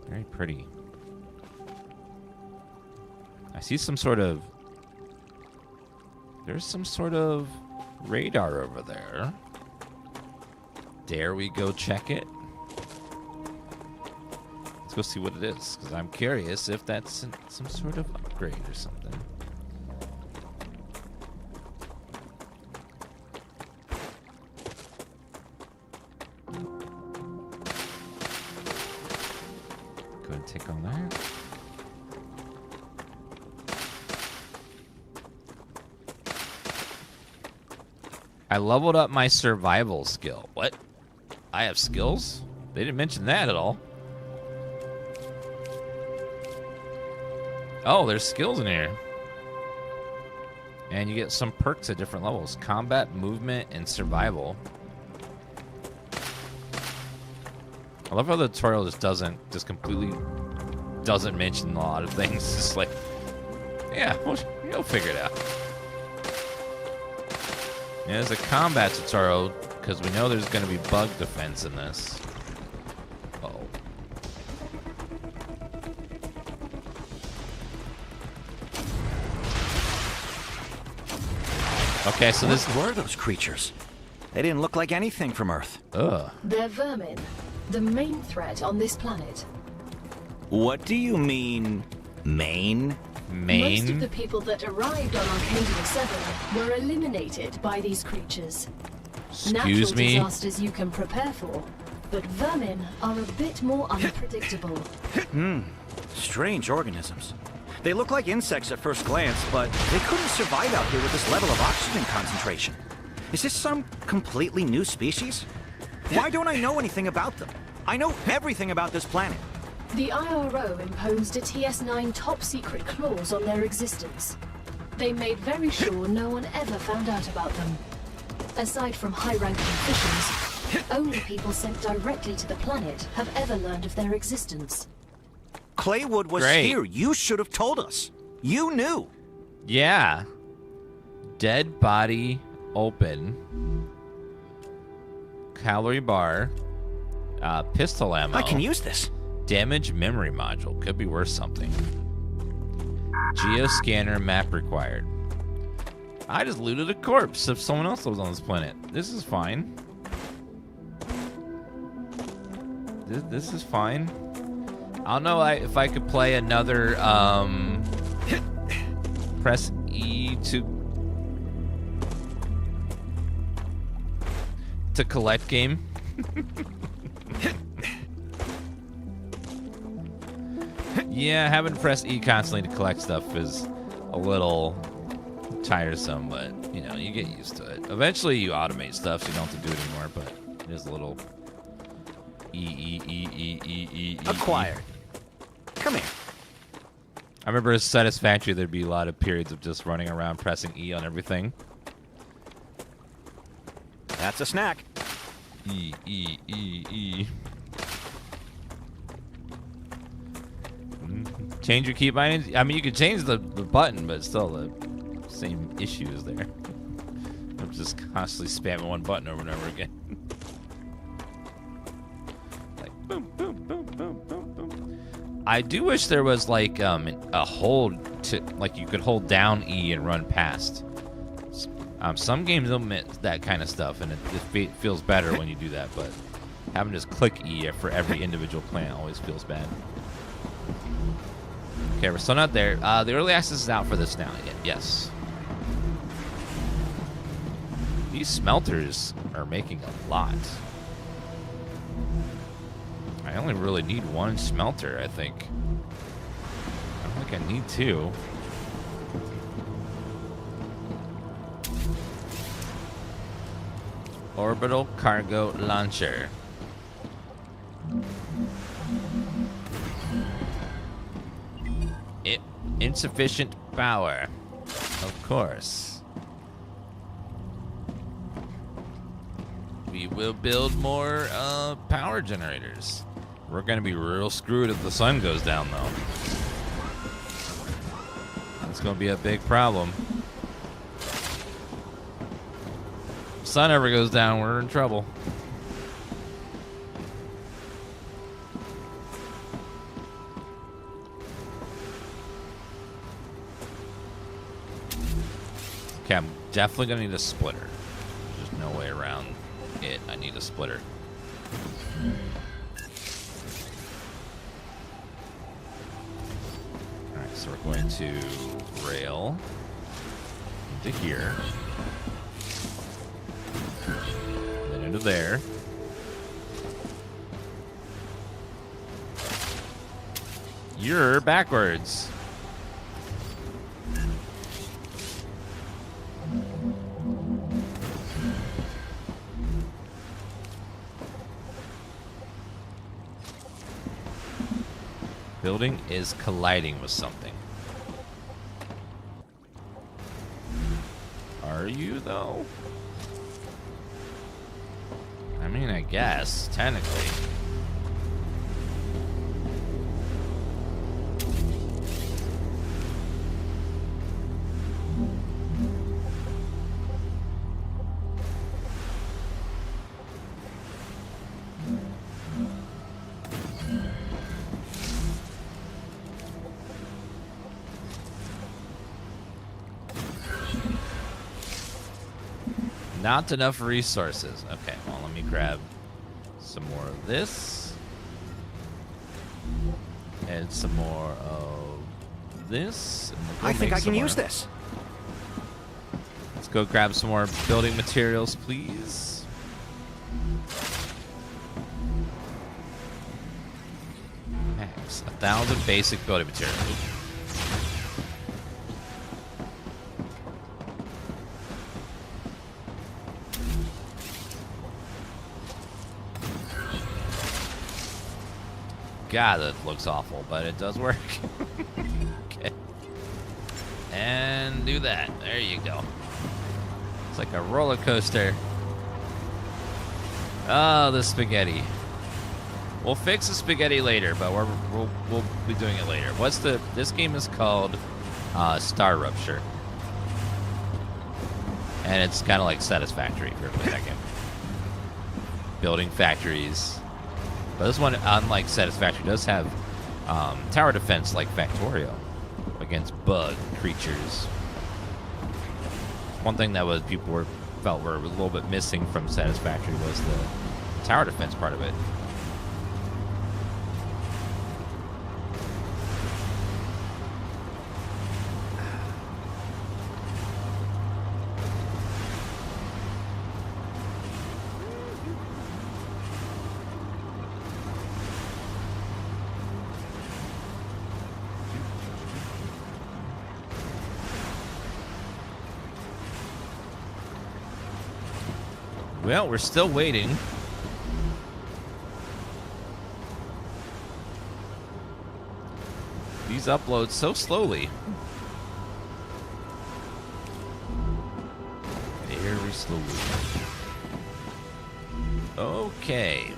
[SPEAKER 1] Very pretty. I see some sort of... There's some sort of radar over there. Dare we go check it? Let's go see what it is, because I'm curious if that's some sort of upgrade or something. Go ahead and tick on that. I leveled up my survival skill. What? I have skills? They didn't mention that at all. Oh, there's skills in here. And you get some perks at different levels. Combat, movement, and survival. I love how the tutorial just completely doesn't mention a lot of things. It's just like, yeah, you'll figure it out. And there's a combat tutorial, because we know there's going to be bug defense in this. Uh-oh. Okay, so this...
[SPEAKER 2] What were those creatures? They didn't look like anything from Earth.
[SPEAKER 1] Ugh.
[SPEAKER 3] They're vermin, the main threat on this planet.
[SPEAKER 2] What do you mean, main?
[SPEAKER 3] Most of the people that arrived on Arcadia 7 were eliminated by these creatures.
[SPEAKER 1] Excuse me?
[SPEAKER 3] Natural disasters you can prepare for, but vermin are a bit more unpredictable.
[SPEAKER 2] Strange organisms. They look like insects at first glance, but they couldn't survive out here with this level of oxygen concentration. Is this some completely new species? Why don't I know anything about them? I know everything about this planet.
[SPEAKER 3] The IRO imposed a TS9 top-secret clause on their existence. They made very sure no one ever found out about them. Aside from high-ranking officials, only people sent directly to the planet have ever learned of their existence.
[SPEAKER 2] Claywood was here. You should have told us. You knew.
[SPEAKER 1] Yeah. Dead body open. Calorie bar. Pistol ammo.
[SPEAKER 2] I can use this.
[SPEAKER 1] Damage memory module. Could be worth something. Geoscanner map required. I just looted a corpse of someone else that was on this planet. This is fine. This is fine. I don't know if I could play another press E to collect game. Yeah, having to press E constantly to collect stuff is a little tiresome, but you know, you get used to it. Eventually you automate stuff so you don't have to do it anymore, but it is a little E.
[SPEAKER 2] Acquired. Come here.
[SPEAKER 1] I remember as Satisfactory there'd be a lot of periods of just running around pressing E on everything.
[SPEAKER 2] That's a snack.
[SPEAKER 1] E. Change your keybindings? I mean, you could change the button, but still the same issue is there. I'm just constantly spamming one button over and over again. Like, boom, boom, boom, boom, boom, boom. I do wish there was, like, a hold to, like, you could hold down E and run past. Some games omit that kind of stuff, and it feels better when you do that, but having to just click E for every individual planet always feels bad. Okay, we're still not there. The early access is out for this now. Yes. These smelters are making a lot. I only really need one smelter, I think. I need to. Orbital cargo launcher. Insufficient power. Of course. We will build more power generators. We're going to be real screwed if the sun goes down, though. That's going to be a big problem. If the sun ever goes down, we're in trouble. Okay, I'm definitely going to need a splitter. There's no way around it. I need a splitter. Alright, so we're going to rail into here. Then into there. You're backwards. Building is colliding with something. Are you, though? I mean, I guess, technically. Not enough resources. Okay, well, let me grab some more of this. And some more of this. And we'll
[SPEAKER 2] I think I can use this.
[SPEAKER 1] Let's go grab some more building materials, please. Max, 1,000 basic building materials. God, that looks awful, but it does work. Okay. And do that. There you go. It's like a roller coaster. Oh, the spaghetti. We'll fix the spaghetti later, but we'll be doing it later. This game is called StarRupture. And it's kind of like Satisfactory for a second. Building factories. But this one, unlike Satisfactory, does have tower defense like Factorio against bug creatures. One thing that was felt were a little bit missing from Satisfactory was the tower defense part of it. Well, we're still waiting. These upload so slowly. Very slowly. Okay.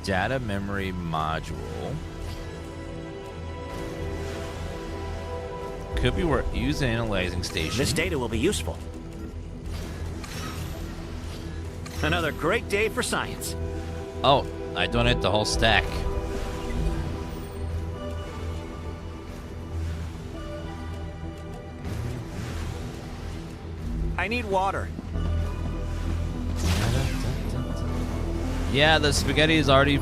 [SPEAKER 1] Data memory module. Could be used in analyzing station.
[SPEAKER 2] This data will be useful. Another great day for science.
[SPEAKER 1] Oh, I donate the whole stack.
[SPEAKER 2] I need water.
[SPEAKER 1] Yeah, the spaghetti is already...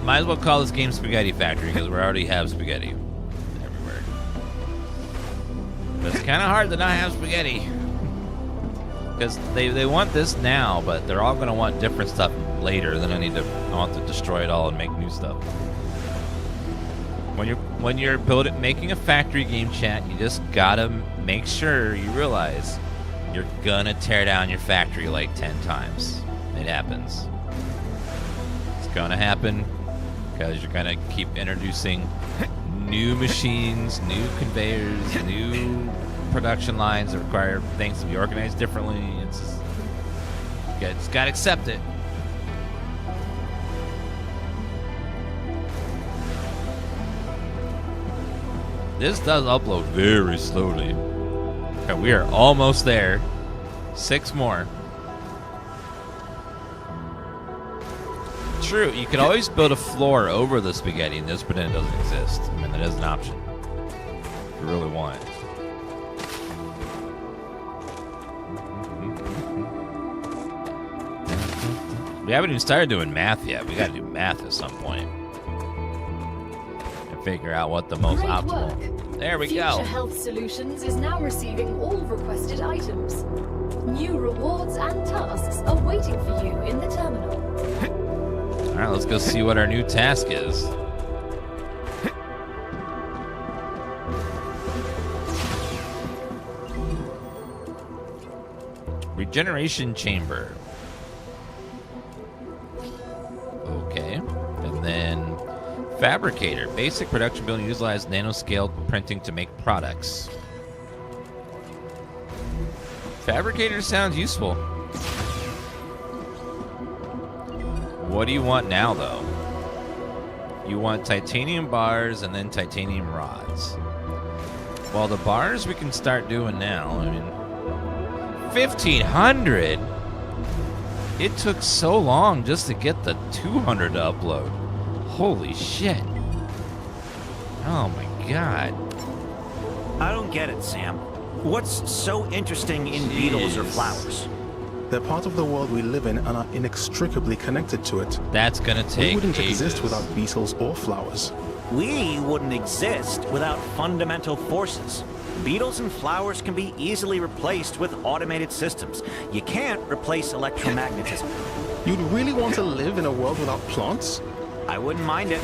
[SPEAKER 1] Might as well call this game Spaghetti Factory, because we already have spaghetti everywhere. But it's kind of hard to not have spaghetti. Because they want this now, but they're all going to want different stuff later. Then I want to destroy it all and make new stuff. When you're making a factory game, chat, you just gotta make sure you realize you're gonna tear down your factory like 10 times. It happens. It's gonna happen because you're gonna keep introducing new machines, new conveyors, new production lines that require things to be organized differently. It's gotta accept it. This does upload very slowly. Okay, we are almost there. 6 more. True, you could always build a floor over the spaghetti and just pretend it doesn't exist. I mean, that is an option. If you really want it. We haven't even started doing math yet. We gotta do math at some point. Figure out what the most
[SPEAKER 3] Great
[SPEAKER 1] optimal.
[SPEAKER 3] Work.
[SPEAKER 1] There we
[SPEAKER 3] Future
[SPEAKER 1] go.
[SPEAKER 3] Health Solutions is now receiving all requested items. New rewards and tasks are waiting for you in the terminal.
[SPEAKER 1] All right, let's go see what our new task is. Regeneration chamber. Okay, and then fabricator. Basic production building utilizes nanoscale printing to make products. Fabricator sounds useful. What do you want now, though? You want titanium bars and then titanium rods. Well, the bars we can start doing now. I mean, 1,500? It took so long just to get the 200 to upload. Holy shit. Oh my god.
[SPEAKER 2] I don't get it, Sam. What's so interesting in beetles or flowers?
[SPEAKER 9] They're part of the world we live in and are inextricably connected to it.
[SPEAKER 1] That's gonna take
[SPEAKER 9] We wouldn't
[SPEAKER 1] ages.
[SPEAKER 9] exist without beetles or flowers.
[SPEAKER 2] We wouldn't exist without fundamental forces. Beetles and flowers can be easily replaced with automated systems. You can't replace electromagnetism.
[SPEAKER 9] You'd really want to live in a world without plants?
[SPEAKER 2] I wouldn't mind it.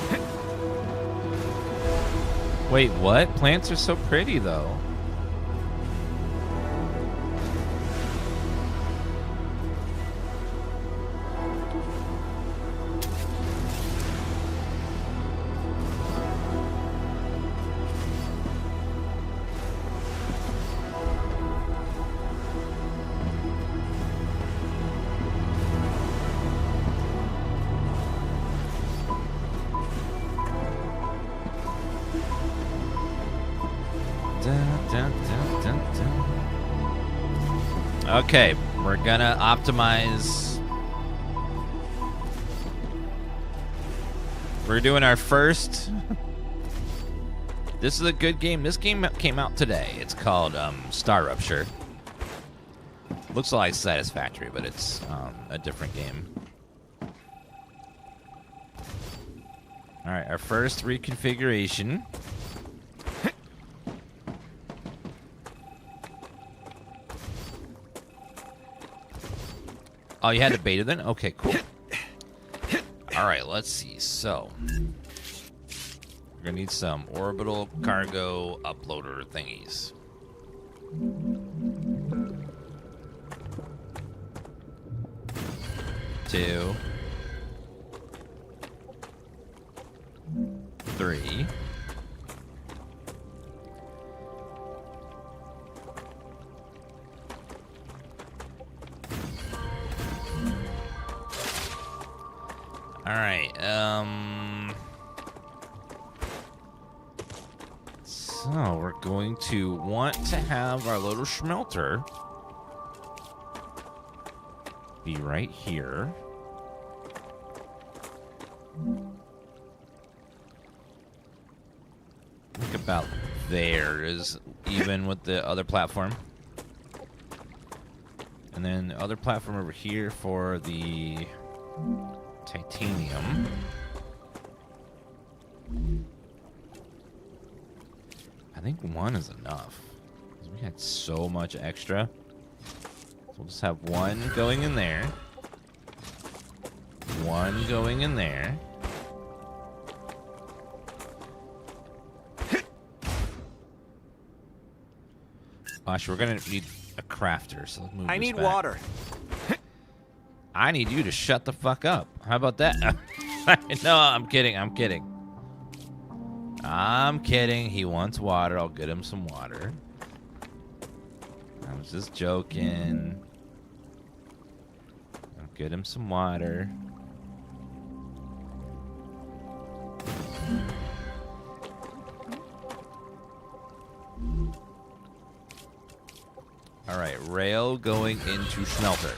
[SPEAKER 1] Wait, what? Plants are so pretty, though. Okay, we're gonna optimize. We're doing our first. This is a good game. This game came out today. It's called StarRupture. Looks like Satisfactory, but it's a different game. All right, our first reconfiguration. Oh, you had the beta then? Okay, cool. All right, let's see. So, we're gonna need some orbital cargo uploader thingies. Two. 3. All right. So we're going to want to have our little smelter be right here. Think about there is even with the other platform. And then the other platform over here for the titanium. I think one is enough. We had so much extra. So we'll just have one going in there. One going in there. Actually, we're gonna need a crafter, so let's move
[SPEAKER 2] I
[SPEAKER 1] this
[SPEAKER 2] need
[SPEAKER 1] back.
[SPEAKER 2] water.
[SPEAKER 1] I need you to shut the fuck up. How about that? No, I'm kidding. I'm kidding. I'm kidding. He wants water. I'll get him some water. I was just joking. I'll get him some water. All right, rail going into smelter.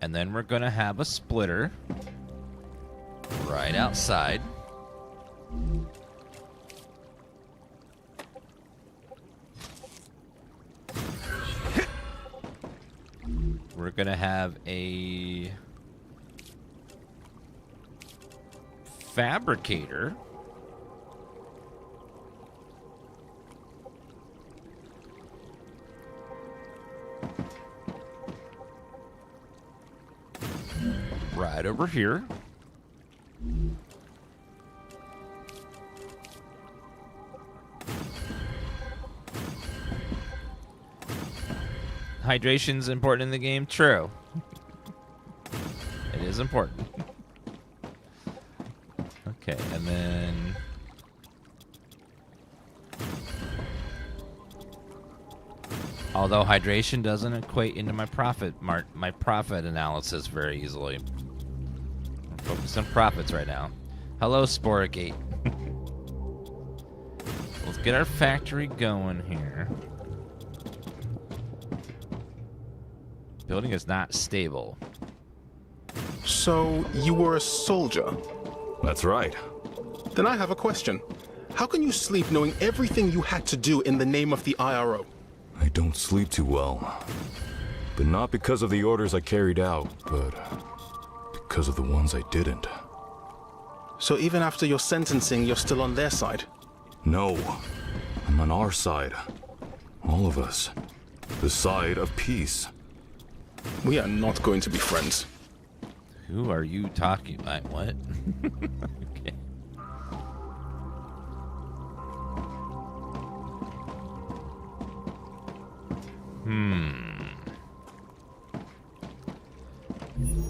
[SPEAKER 1] And then we're gonna have a splitter right outside. We're gonna have a fabricator. Right over here. Hydration's important in the game. True. It is important. Okay, and then although hydration doesn't equate into my profit analysis very easily. I'm focused on profits right now. Hello, Sporigate. Let's get our factory going here. Building is not stable.
[SPEAKER 9] So, you were a soldier?
[SPEAKER 7] That's right.
[SPEAKER 9] Then I have a question. How can you sleep knowing everything you had to do in the name of the IRO?
[SPEAKER 7] I don't sleep too well. But not because of the orders I carried out, but because of the ones I didn't.
[SPEAKER 9] So even after your sentencing, you're still on their side?
[SPEAKER 7] No. I'm on our side. All of us. The side of peace.
[SPEAKER 9] We are not going to be friends.
[SPEAKER 1] Who are you talking about? What? Okay.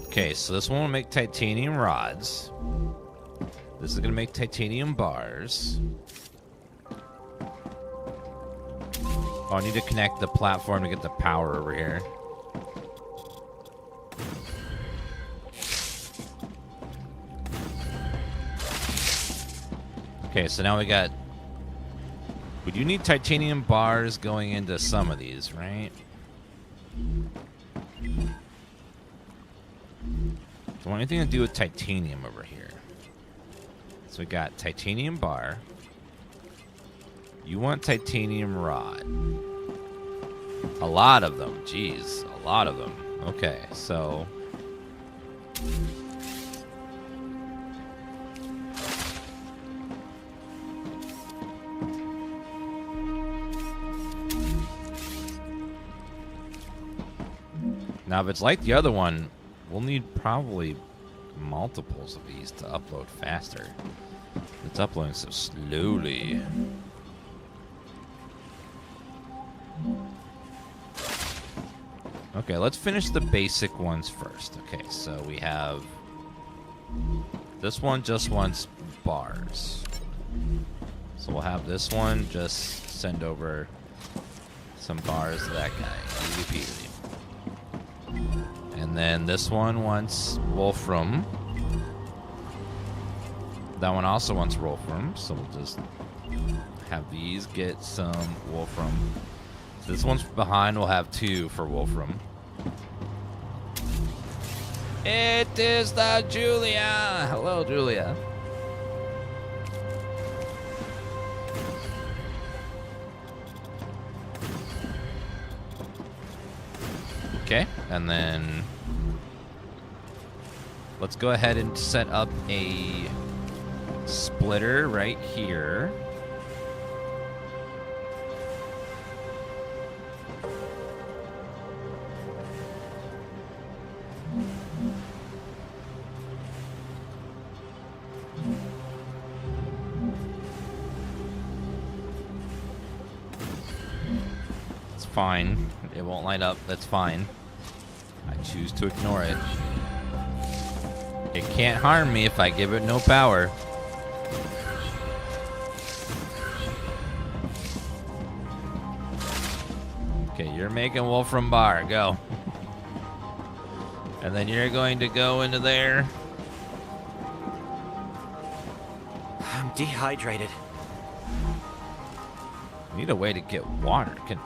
[SPEAKER 1] Okay, so this one will make titanium rods. This is going to make titanium bars. Oh, I need to connect the platform to get the power over here. Okay, so now we got... We do need titanium bars going into some of these, right? Don't want anything to do with titanium over here. So we got titanium bar. You want titanium rod. A lot of them. Jeez, a lot of them. Okay, so... Now, if it's like the other one, we'll need probably multiples of these to upload faster. It's uploading so slowly. Okay, let's finish the basic ones first. Okay, so we have... This one just wants bars. So we'll have this one just send over some bars to that guy. Easy peasy. And then this one wants wolfram. That one also wants wolfram, so we'll just have these get some wolfram. So this one's behind, we'll have 2 for wolfram. It is the Julia! Hello, Julia. Okay, and then let's go ahead and set up a splitter right here. fine. It won't light up. That's fine. I choose to ignore it. It can't harm me if I give it no power. Okay, you're making Wolfram Bar. Go. And then you're going to go into there.
[SPEAKER 2] I'm dehydrated.
[SPEAKER 1] I need a way to get water. Can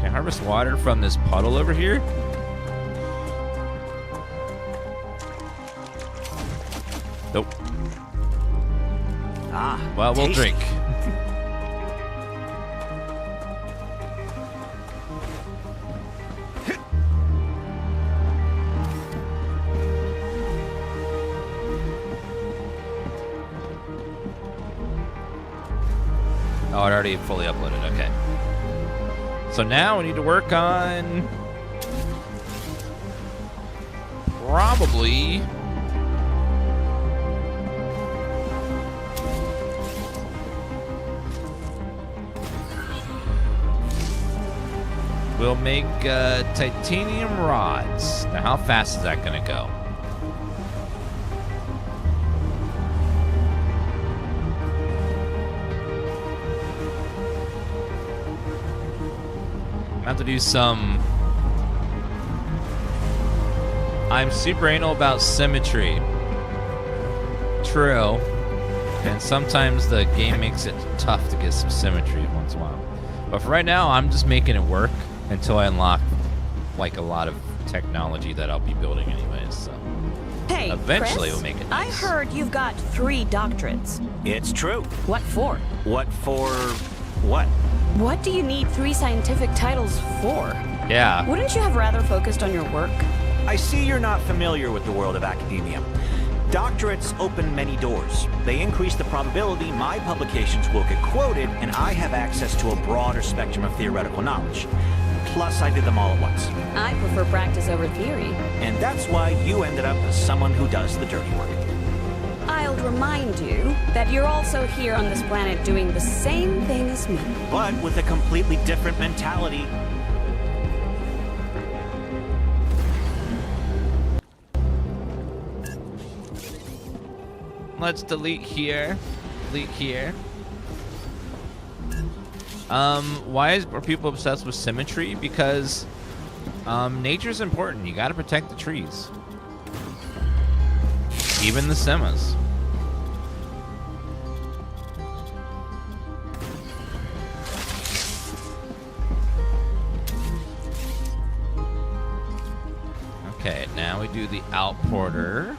[SPEAKER 1] I harvest water from this puddle over here? Nope.
[SPEAKER 2] Ah,
[SPEAKER 1] well, we'll
[SPEAKER 2] tasty.
[SPEAKER 1] drink. Oh, it already fully uploaded. Okay. So now we need to work on probably we'll make titanium rods. Now, how fast is that going to go? I have to do some. I'm super anal about symmetry. True. And sometimes the game makes it tough to get some symmetry once in a while. But for right now, I'm just making it work until I unlock like a lot of technology that I'll be building anyways. So
[SPEAKER 8] Hey,
[SPEAKER 1] eventually
[SPEAKER 8] Chris,
[SPEAKER 1] we'll make it nice.
[SPEAKER 8] I heard you've got 3 doctorates.
[SPEAKER 2] It's true.
[SPEAKER 8] What for?
[SPEAKER 2] What for what?
[SPEAKER 8] What do you need 3 scientific titles for?
[SPEAKER 1] Yeah.
[SPEAKER 8] Wouldn't you have rather focused on your work?
[SPEAKER 2] I see you're not familiar with the world of academia. Doctorates open many doors. They increase the probability my publications will get quoted, and I have access to a broader spectrum of theoretical knowledge. Plus, I did them all at once.
[SPEAKER 8] I prefer practice over theory.
[SPEAKER 2] And that's why you ended up as someone who does the dirty work.
[SPEAKER 8] I'll remind you that you're also here on this planet doing the same thing as me.
[SPEAKER 2] But with a completely different mentality.
[SPEAKER 1] Let's delete here. Delete here. Why are people obsessed with symmetry? Because nature's important. You gotta protect the trees. Even the semas. Okay, now we do the outporter.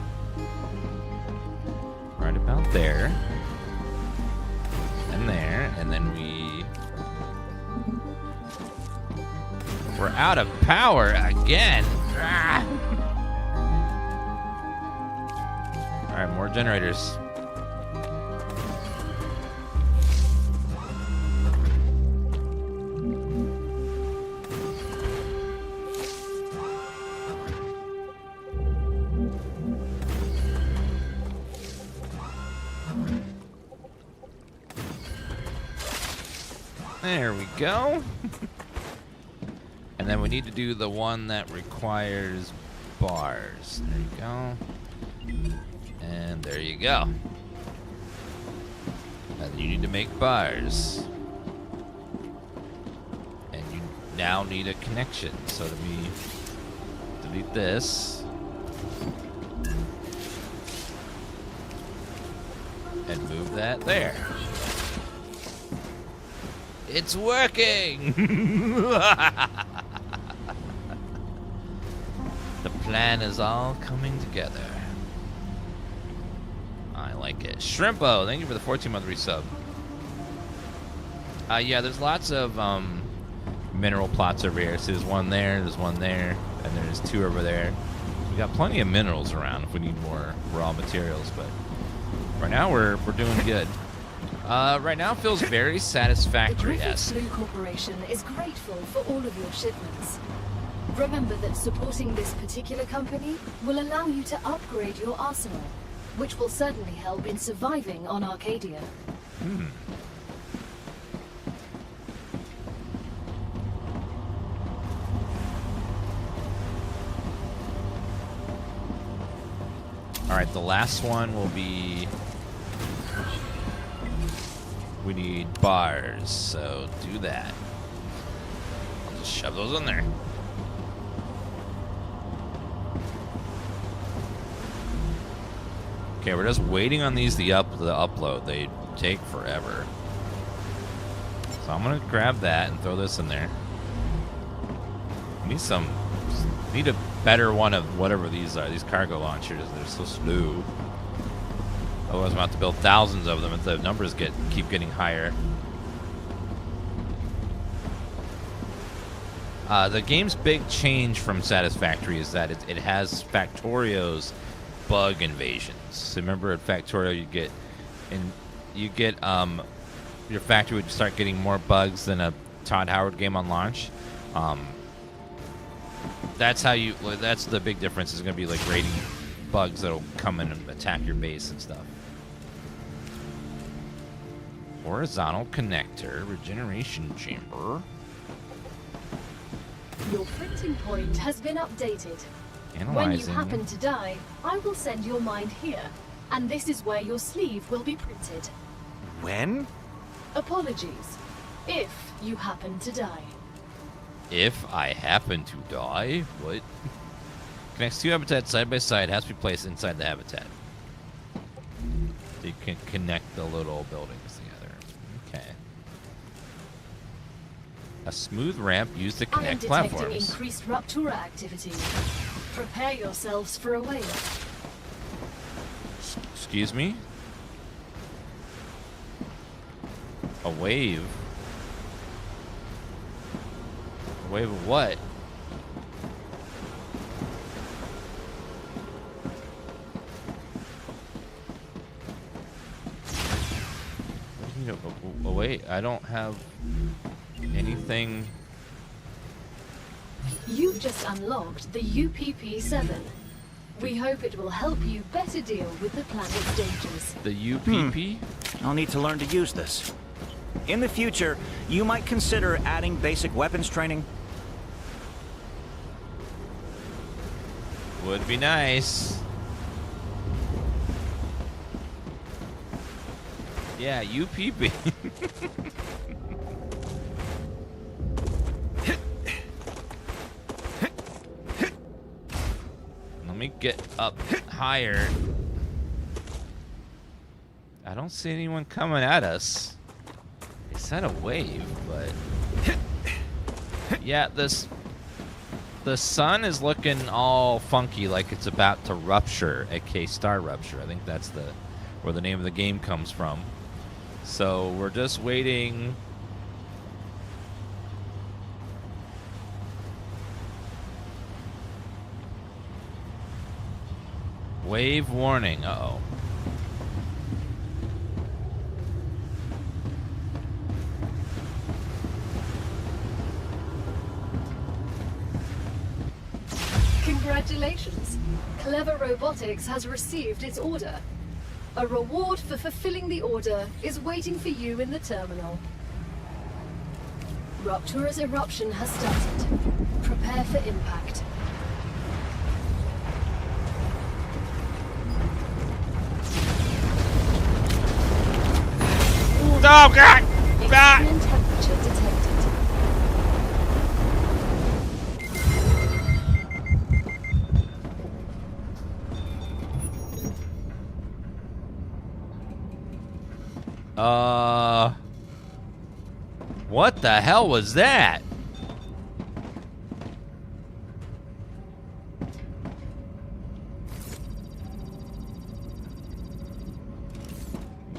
[SPEAKER 1] Right about there. And there. And then we're out of power again. Ah. Alright, more generators. There we go. And then we need to do the one that requires bars. There you go. And there you go. And you need to make bars. And you now need a connection. So let me delete this. And move that there. It's working! The plan is all coming together. I like it. Shrimpo, thank you for the 14-month resub. Yeah, there's lots of mineral plots over here. So there's one there, and there's 2 over there. We got plenty of minerals around if we need more raw materials, but right now we're doing good. Right now feels very satisfactory.
[SPEAKER 3] The Griffith Blue Corporation is grateful for all of your shipments. Remember that supporting this particular company will allow you to upgrade your arsenal, which will certainly help in surviving on Arcadia.
[SPEAKER 1] Alright, the last one will be... We need bars, so do that. I'll just shove those in there. Okay, we're just waiting on these to upload. They take forever. So I'm gonna grab that and throw this in there. Need a better one of whatever these are. These cargo launchers, they're so slow. Otherwise I'm about to build thousands of them if the numbers keep getting higher. The game's big change from Satisfactory is that it has Factorio's bug invasions. So remember at Factorio your factory would start getting more bugs than a Todd Howard game on launch. That's the big difference is going to be like raiding bugs that'll come in and attack your base and stuff. Horizontal connector, regeneration chamber.
[SPEAKER 3] Your printing point has been updated.
[SPEAKER 1] Analyzing.
[SPEAKER 3] When you happen to die, I will send your mind here, and this is where your sleeve will be printed.
[SPEAKER 2] When?
[SPEAKER 3] Apologies. If you happen to die.
[SPEAKER 1] If I happen to die? What? Connects two habitats side by side, has to be placed inside the habitat. So you can connect the little buildings together. Okay. A smooth ramp used to connect platforms.
[SPEAKER 3] I am detecting increased rupture activity. Prepare yourselves for a wave.
[SPEAKER 1] Excuse me? A wave? A wave of what? Oh, wait, I don't have anything.
[SPEAKER 3] You've just unlocked the UPP-7. We hope it will help you better deal with the planet's dangers.
[SPEAKER 1] The UPP?
[SPEAKER 2] I'll need to learn to use this. In the future, you might consider adding basic weapons training.
[SPEAKER 1] Would be nice. Yeah, UPP. Let me get up higher. I don't see anyone coming at us. They said a wave, but yeah, the sun is looking all funky, like it's about to rupture, aka StarRupture. I think that's where the name of the game comes from. So we're just waiting. Wave warning. Uh-oh.
[SPEAKER 3] Congratulations. Clever Robotics has received its order. A reward for fulfilling the order is waiting for you in the terminal. Rupture's eruption has started. Prepare for impact.
[SPEAKER 1] Oh, God!
[SPEAKER 3] Extreme temperature detected.
[SPEAKER 1] What the hell was that?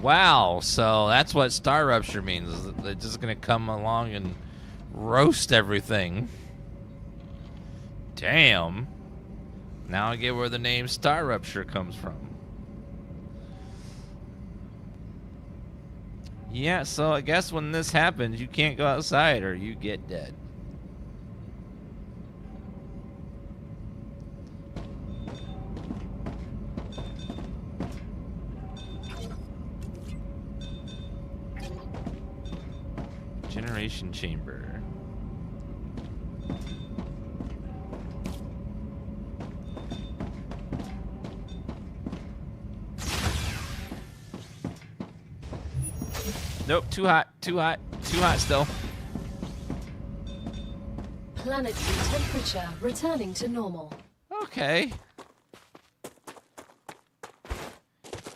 [SPEAKER 1] Wow, so that's what StarRupture means. Is they're just gonna come along and roast everything. Damn. Now I get where the name StarRupture comes from. Yeah, so I guess when this happens, you can't go outside or you get dead. Generation chamber. Nope, too hot, too hot, too hot still.
[SPEAKER 3] Planetary temperature returning to normal.
[SPEAKER 1] Okay.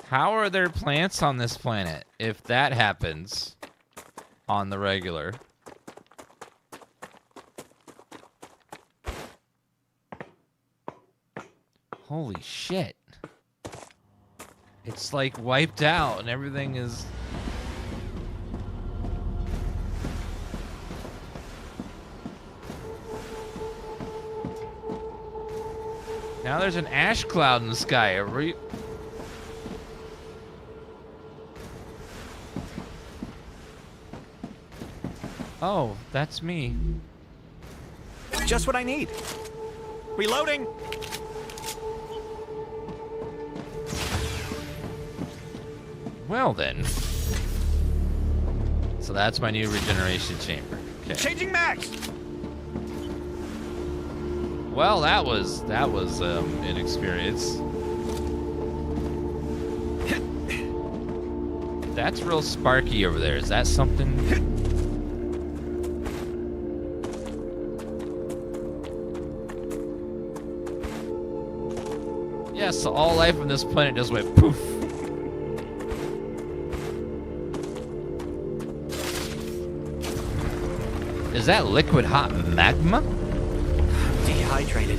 [SPEAKER 1] How are there plants on this planet if that happens on the regular? Holy shit. It's like wiped out and everything is... Now there's an ash cloud in the sky. Oh, that's me.
[SPEAKER 2] Just what I need. Reloading.
[SPEAKER 1] Well then. So that's my new regeneration chamber. Okay.
[SPEAKER 2] Changing max.
[SPEAKER 1] Well, that was an experience. That's real sparky over there. Is that something? Yeah, so all life on this planet just went poof. Is that liquid hot magma?
[SPEAKER 2] Dehydrated.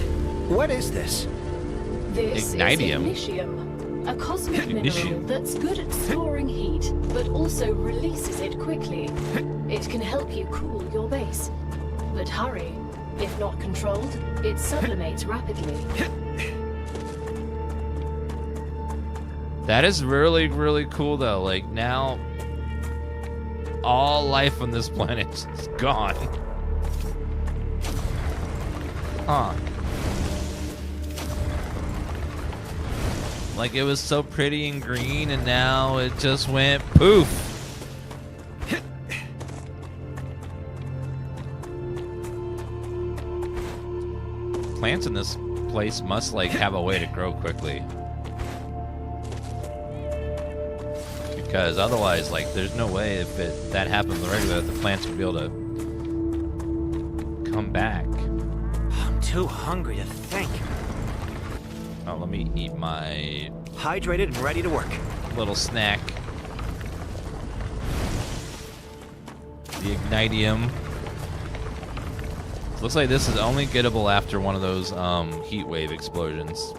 [SPEAKER 2] What is this?
[SPEAKER 3] This
[SPEAKER 1] Ignitium.
[SPEAKER 3] is ignitium, a cosmic mineral
[SPEAKER 1] Ignitium.
[SPEAKER 3] that's good at storing heat, but also releases it quickly. It can help you cool your base. But hurry. If not controlled, it sublimates rapidly.
[SPEAKER 1] That is really, really cool, though. Like, now, all life on this planet is gone. Huh. Like, it was so pretty and green, and now it just went poof. Plants in this place must, like, have a way to grow quickly. Because otherwise, like, there's no way if that happens regularly that the plants would be able to come back.
[SPEAKER 2] I'm too hungry to think.
[SPEAKER 1] Oh, let me eat my
[SPEAKER 2] Hydrated and ready to work.
[SPEAKER 1] little snack. The Ignitium. Looks like this is only gettable after one of those heat wave explosions.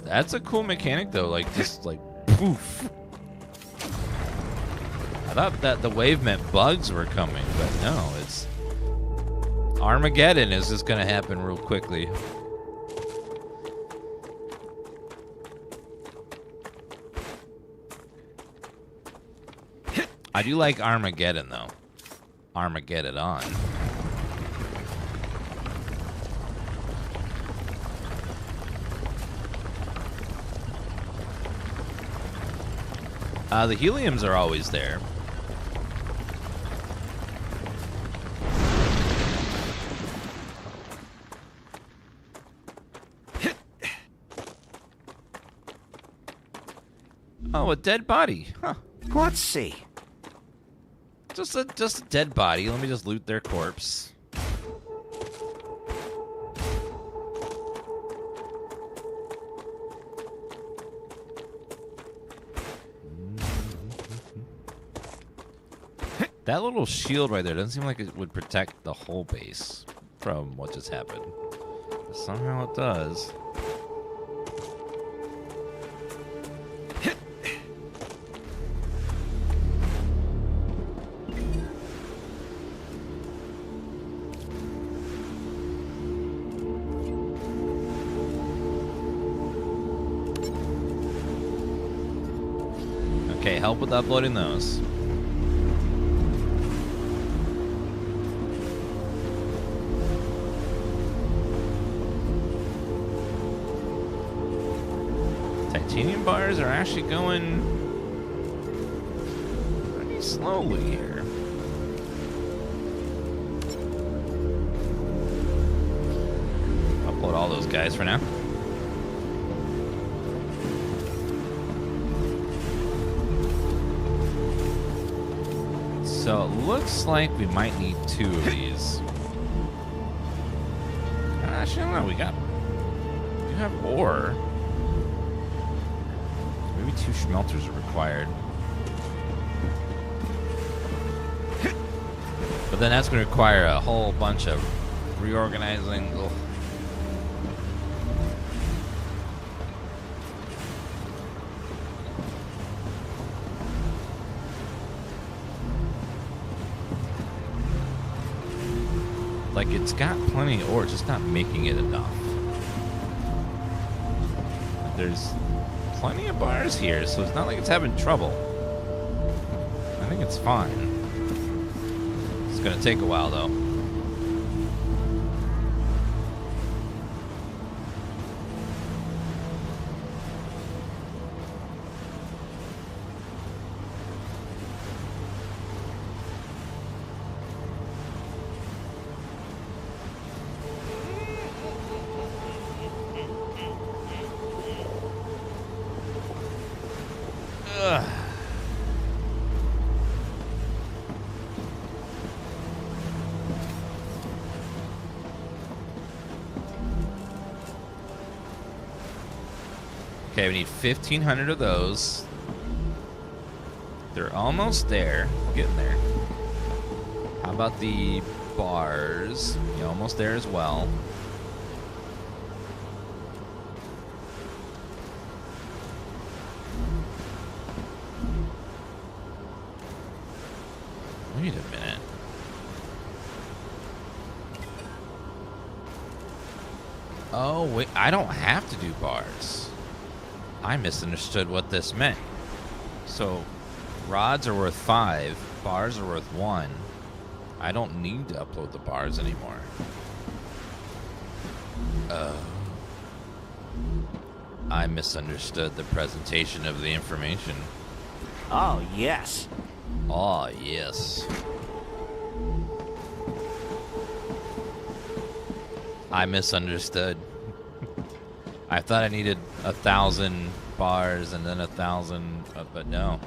[SPEAKER 1] That's a cool mechanic though, like just like poof. I thought that the wave meant bugs were coming, but no, it's Armageddon is just gonna happen real quickly. I do like Armageddon though. Armageddon on. The heliums are always there. Oh, a dead body. Huh.
[SPEAKER 2] Let's see.
[SPEAKER 1] Just a dead body. Let me just loot their corpse. That little shield right there doesn't seem like it would protect the whole base from what just happened. But somehow it does. Okay, help with uploading those. Titanium bars are actually going pretty slowly here. explode all those guys for now. So it looks like we might need 2 of these. Actually, I don't know. We have ore. Maybe 2 smelters are required. But then that's going to require a whole bunch of reorganizing. Ugh. Like, it's got plenty of ore, just not making it enough. There's plenty of bars here, so it's not like it's having trouble. I think it's fine. It's gonna take a while, though. Okay, we need 1,500 of those. They're almost there. Getting there. How about the bars? Yeah, almost there as well. Wait a minute. Oh, wait. I don't have to do bars. I misunderstood what this meant. So, rods are worth 5, bars are worth 1. I don't need to upload the bars anymore. I misunderstood the presentation of the information.
[SPEAKER 2] Oh, yes.
[SPEAKER 1] Oh, yes. I misunderstood. I thought I needed 1,000 bars and then 1,000, but no.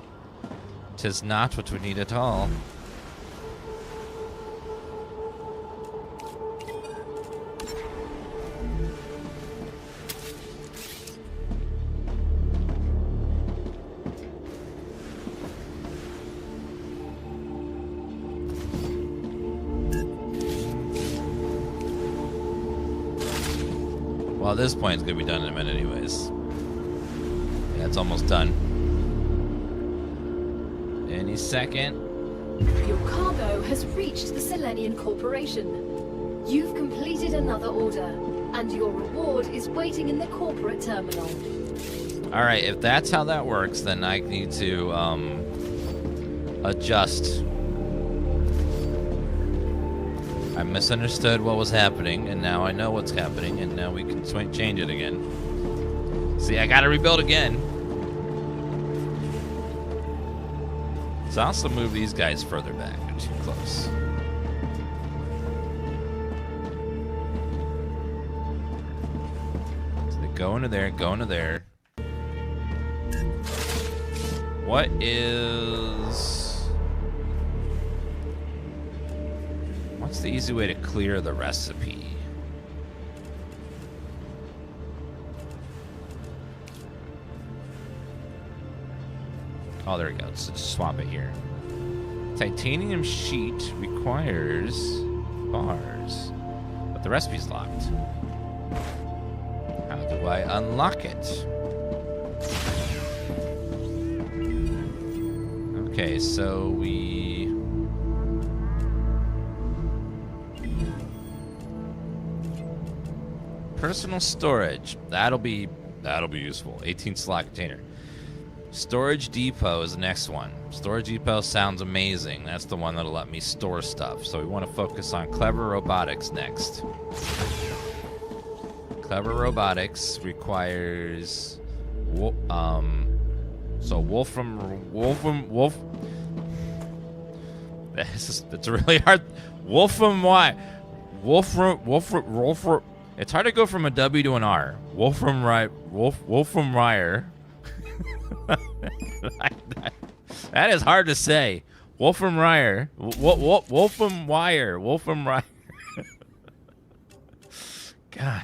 [SPEAKER 1] 'Tis not what we need at all. Well, at this point, it's going to be done in a minute anyways. Yeah, it's almost done. Any second.
[SPEAKER 3] Your cargo has reached the Selenian Corporation. You've completed another order, and your reward is waiting in the corporate terminal.
[SPEAKER 1] Alright, if that's how that works, then I need to adjust. I misunderstood what was happening, and now I know what's happening, and now we can change it again. See, I gotta rebuild again. So I'll also move these guys further back. They're too close. So they go into there, go into there. What is... What's the easy way to clear the recipe? Oh, there we go. Let's just swap it here. Titanium sheet requires bars, but the recipe's locked. How do I unlock it? Okay, so we... Personal storage. That'll be useful. 18 slot container. Storage depot is the next one. Storage depot sounds amazing. That's the one that'll let me store stuff. So we want to focus on clever robotics next. Clever robotics requires so Wolfram. That's really hard. Wolfram. It's hard to go from a W to an R. Wolfram Ryer. That is hard to say. Wolfram Ryer. Wolfram Wire. Wolfram Ryer. God.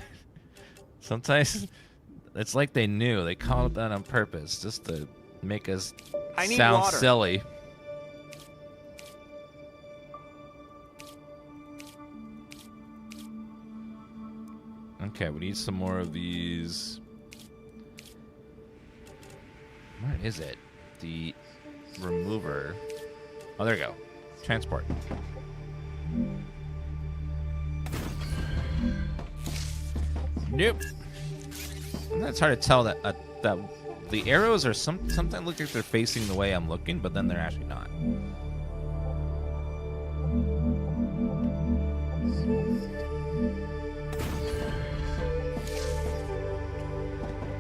[SPEAKER 1] Sometimes it's like they knew. They called it that on purpose just to make us sound silly. Okay, we need some more of these. Where is it? The remover. Oh, there we go. Transport. Nope. It's hard to tell that that the arrows are sometimes look like they're facing the way I'm looking, but then they're actually not.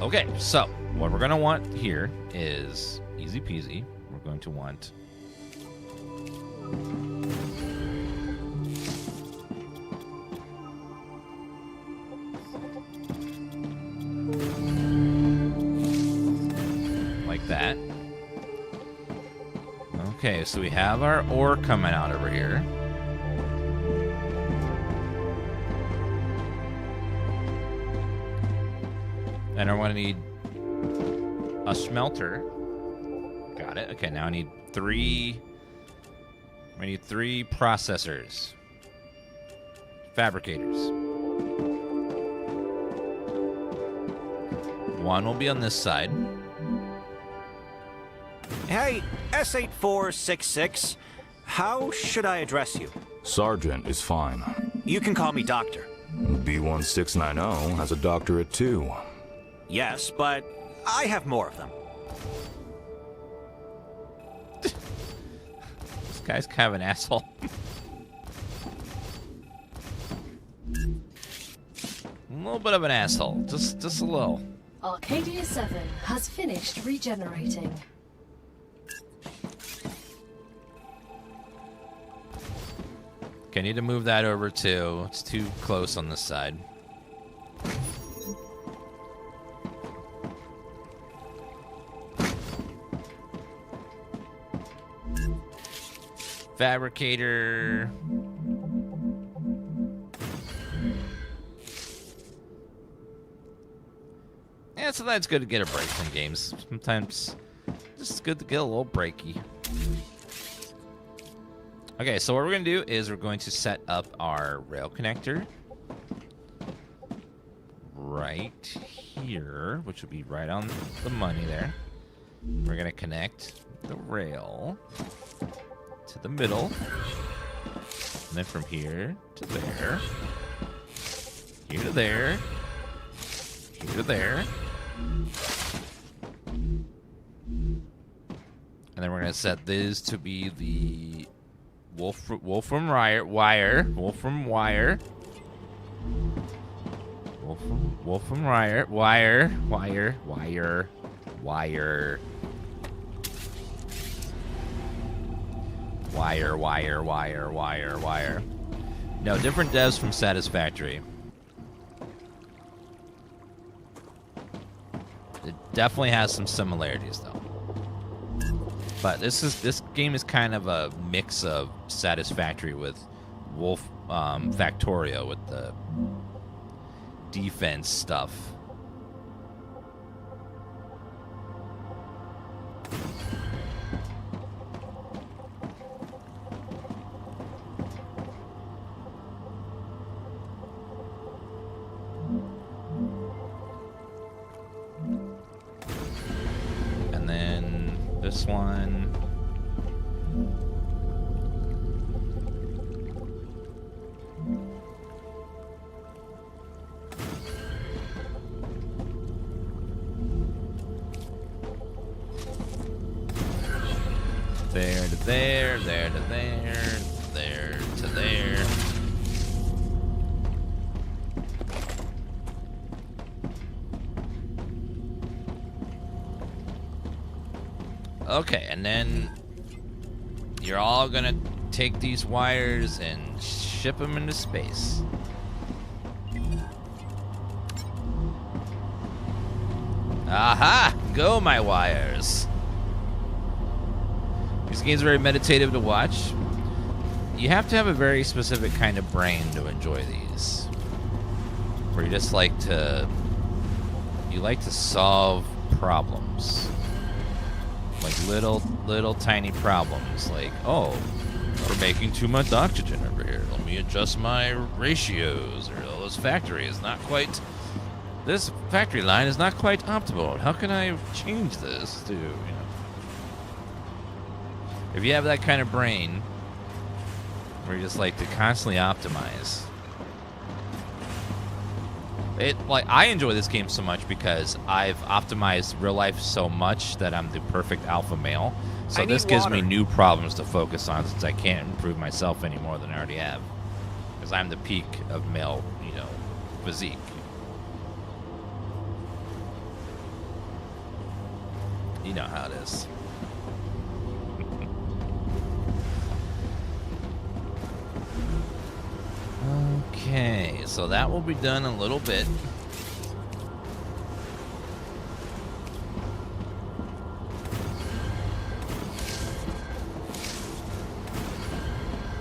[SPEAKER 1] Okay, so what we're going to want here is easy peasy. We're going to want like that. Okay, so we have our ore coming out over here. And I want to need a smelter. Got it. Okay, now I need three processors. Fabricators. One will be on this side.
[SPEAKER 2] Hey, S8466. How should I address you?
[SPEAKER 7] Sergeant is fine.
[SPEAKER 2] You can call me Doctor.
[SPEAKER 7] B1690 has a doctorate too.
[SPEAKER 2] Yes, but I have more of them.
[SPEAKER 1] This guy's kind of an asshole. A little bit of an asshole. Just a little.
[SPEAKER 3] Arcadia 7 has finished regenerating.
[SPEAKER 1] Okay, I need to move that over too. It's too close on this side. Fabricator. Yeah, sometimes it's good to get a break from games. Sometimes it's just good to get a little breaky. Okay, so what we're going to do is we're going to set up our rail connector right here, which would be right on the money there. We're going to connect the rail to the middle, and then from here to there, here to there, here to there, and then we're gonna set this to be the Wolfram wire, Wolfram wire, Wolfram wire, wire. No, different devs from Satisfactory. It definitely has some similarities, though. But this game is kind of a mix of Satisfactory with Wolf Factorio with the defense stuff. This one. There to there, there to there, there to there. Okay, and then you're all gonna take these wires and ship them into space. Aha! Go, my wires. This game's very meditative to watch. You have to have a very specific kind of brain to enjoy these. Where you just like to... You like to solve problems. Like little tiny problems. Like, oh, we're making too much oxygen over here. Let me adjust my ratios. Or oh, this factory is not quite... This factory line is not quite optimal. How can I change this to, you know? If you have that kind of brain, where you just like to constantly optimize. I enjoy this game so much because I've optimized real life so much that I'm the perfect alpha male. So this gives me new problems to focus on since I can't improve myself any more than I already have. Because I'm the peak of male, you know, physique. You know how it is. Okay, so that will be done in a little bit.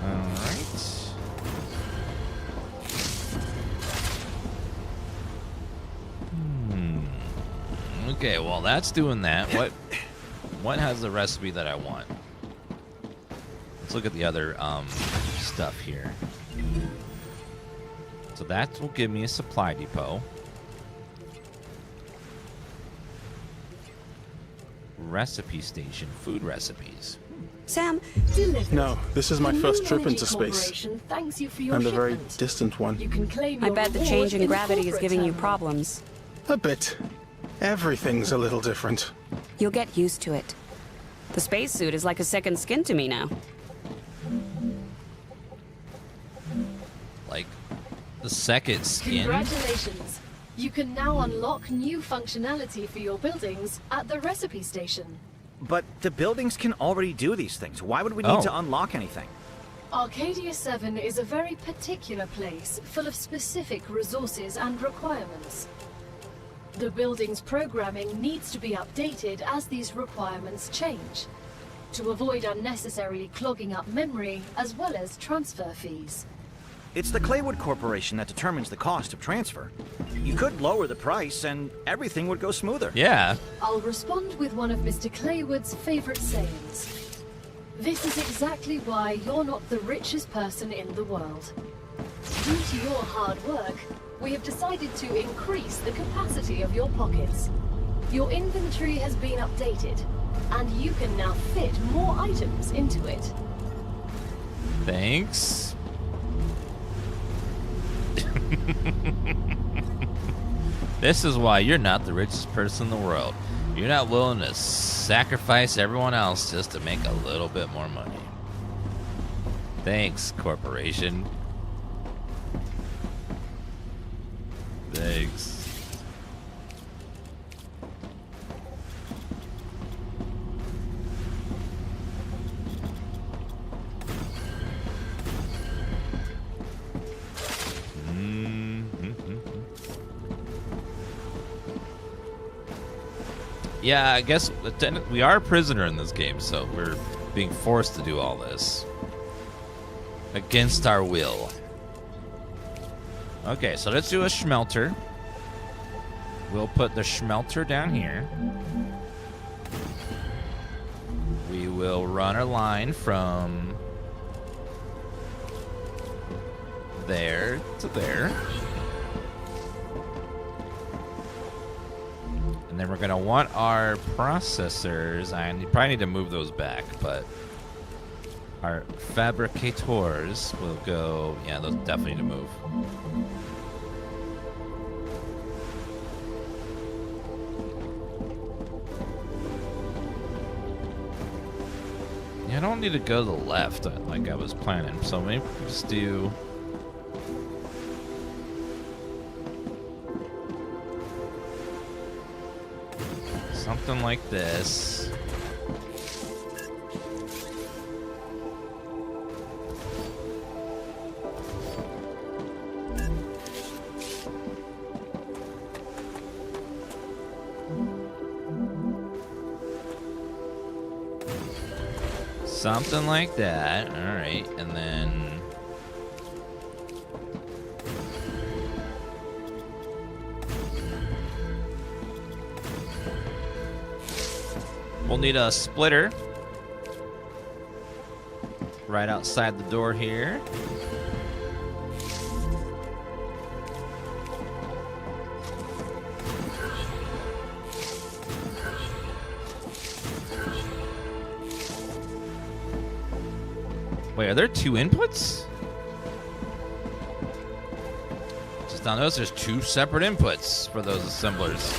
[SPEAKER 1] Alright. Okay, well that's doing that. What has the recipe that I want? Let's look at the other stuff here. So that will give me a supply depot. Recipe station, food recipes.
[SPEAKER 8] Sam?
[SPEAKER 9] No, this is my
[SPEAKER 3] The
[SPEAKER 9] first
[SPEAKER 3] New
[SPEAKER 9] trip
[SPEAKER 3] Energy
[SPEAKER 9] into space.
[SPEAKER 3] Corporation thanks you for your
[SPEAKER 9] And a very
[SPEAKER 3] shipment.
[SPEAKER 9] distant one.
[SPEAKER 3] You can claim
[SPEAKER 8] I
[SPEAKER 3] your
[SPEAKER 8] bet the
[SPEAKER 3] reward
[SPEAKER 8] change in
[SPEAKER 3] the
[SPEAKER 8] gravity is
[SPEAKER 3] corporate
[SPEAKER 8] giving you
[SPEAKER 3] terminal.
[SPEAKER 8] problems.
[SPEAKER 9] A bit. Everything's a little different.
[SPEAKER 8] You'll get used to it. The spacesuit is like a second skin to me now.
[SPEAKER 1] Like the second skin.
[SPEAKER 3] Congratulations. You can now unlock new functionality for your buildings at the recipe station.
[SPEAKER 2] But the buildings can already do these things. Why would we need to unlock anything?
[SPEAKER 3] Arcadia 7 is a very particular place, full of specific resources and requirements. The building's programming needs to be updated as these requirements change, to avoid unnecessarily clogging up memory as well as transfer fees.
[SPEAKER 2] It's the Claywood Corporation that determines the cost of transfer. You could lower the price and everything would go smoother.
[SPEAKER 1] Yeah.
[SPEAKER 3] I'll respond with one of Mr. Claywood's favorite sayings. This is exactly why you're not the richest person in the world. Due to your hard work, we have decided to increase the capacity of your pockets. Your inventory has been updated, and you can now fit more items into it.
[SPEAKER 1] Thanks. This is why you're not the richest person in the world. You're not willing to sacrifice everyone else just to make a little bit more money. Thanks, corporation. Thanks. Yeah, I guess we are a prisoner in this game, so we're being forced to do all this. Against our will. Okay, so let's do a schmelter. We'll put the schmelter down here. We will run a line from there to there. And then we're going to want our processors. I probably need to move those back, but our fabricators will go. Yeah, those definitely need to move. Yeah, I don't need to go to the left like I was planning, so maybe we just do. Something like this. Something like that. All right, and then we'll need a splitter right outside the door here. Wait, are there 2 inputs? Just now notice there's 2 separate inputs for those assemblers.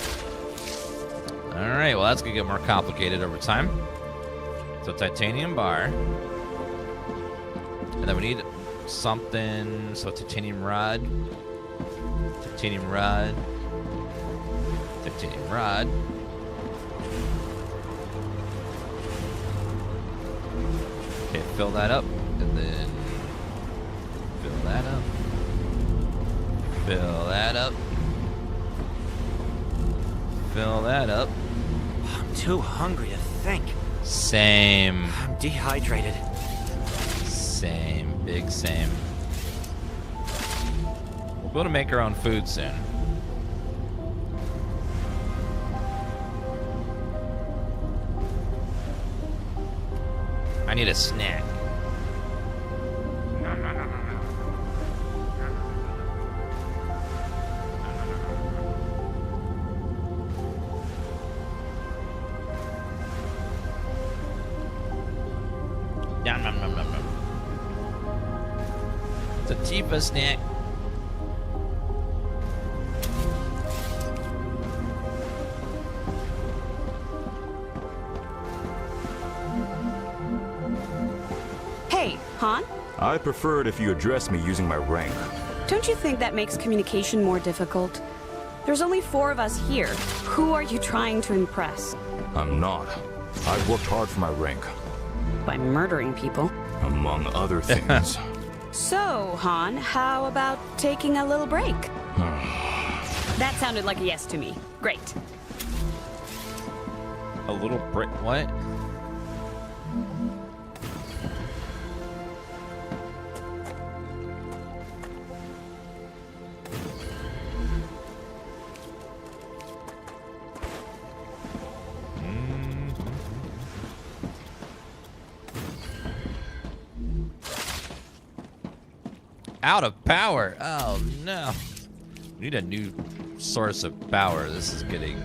[SPEAKER 1] Alright, well that's gonna get more complicated over time. So titanium bar. And then we need something, so titanium rod. Titanium rod. Titanium rod. Okay, fill that up. And then fill that up. Fill that up. Fill that up.
[SPEAKER 2] I'm too hungry to think.
[SPEAKER 1] Same.
[SPEAKER 2] I'm dehydrated.
[SPEAKER 1] Same. Big same. We'll be able to make our own food soon. I need a snack. Nom, nom, nom, nom, nom. It's a Tifa snack.
[SPEAKER 8] Hey, Han?
[SPEAKER 7] I prefer it if you address me using my rank.
[SPEAKER 8] Don't you think that makes communication more difficult? There's only 4 of us here. Who are you trying to impress?
[SPEAKER 7] I'm not. I've worked hard for my rank,
[SPEAKER 8] By murdering people.
[SPEAKER 7] among other things.
[SPEAKER 8] So, Han, how about taking a little break? That sounded like a yes to me. Great.
[SPEAKER 1] A little brick. What? Out of power. Oh no. We need a new source of power. This is getting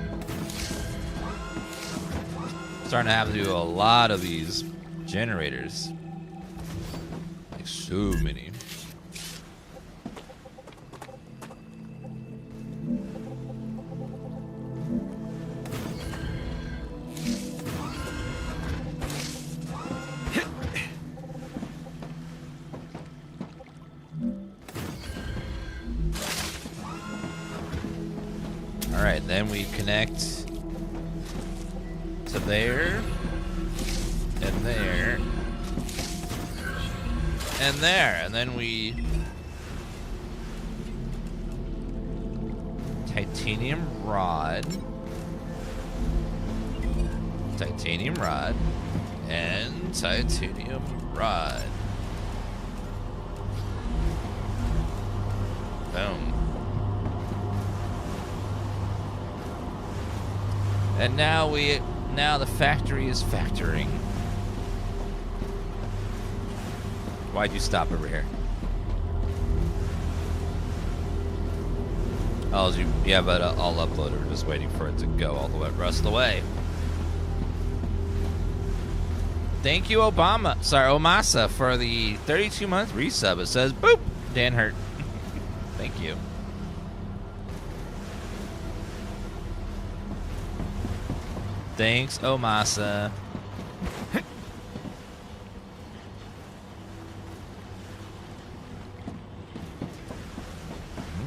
[SPEAKER 1] starting to have to do a lot of these generators. Like so many. Alright, then we connect to there, and there, and there, and then we titanium rod, and titanium rod. Boom. And now the factory is factoring. Why'd you stop over here? Oh, yeah, but I'll upload it. We're just waiting for it to go all the rest of the way. Thank you, Omasa, for the 32-month resub. It says, boop, Dan Hurt. Thank you. Thanks, Omasa.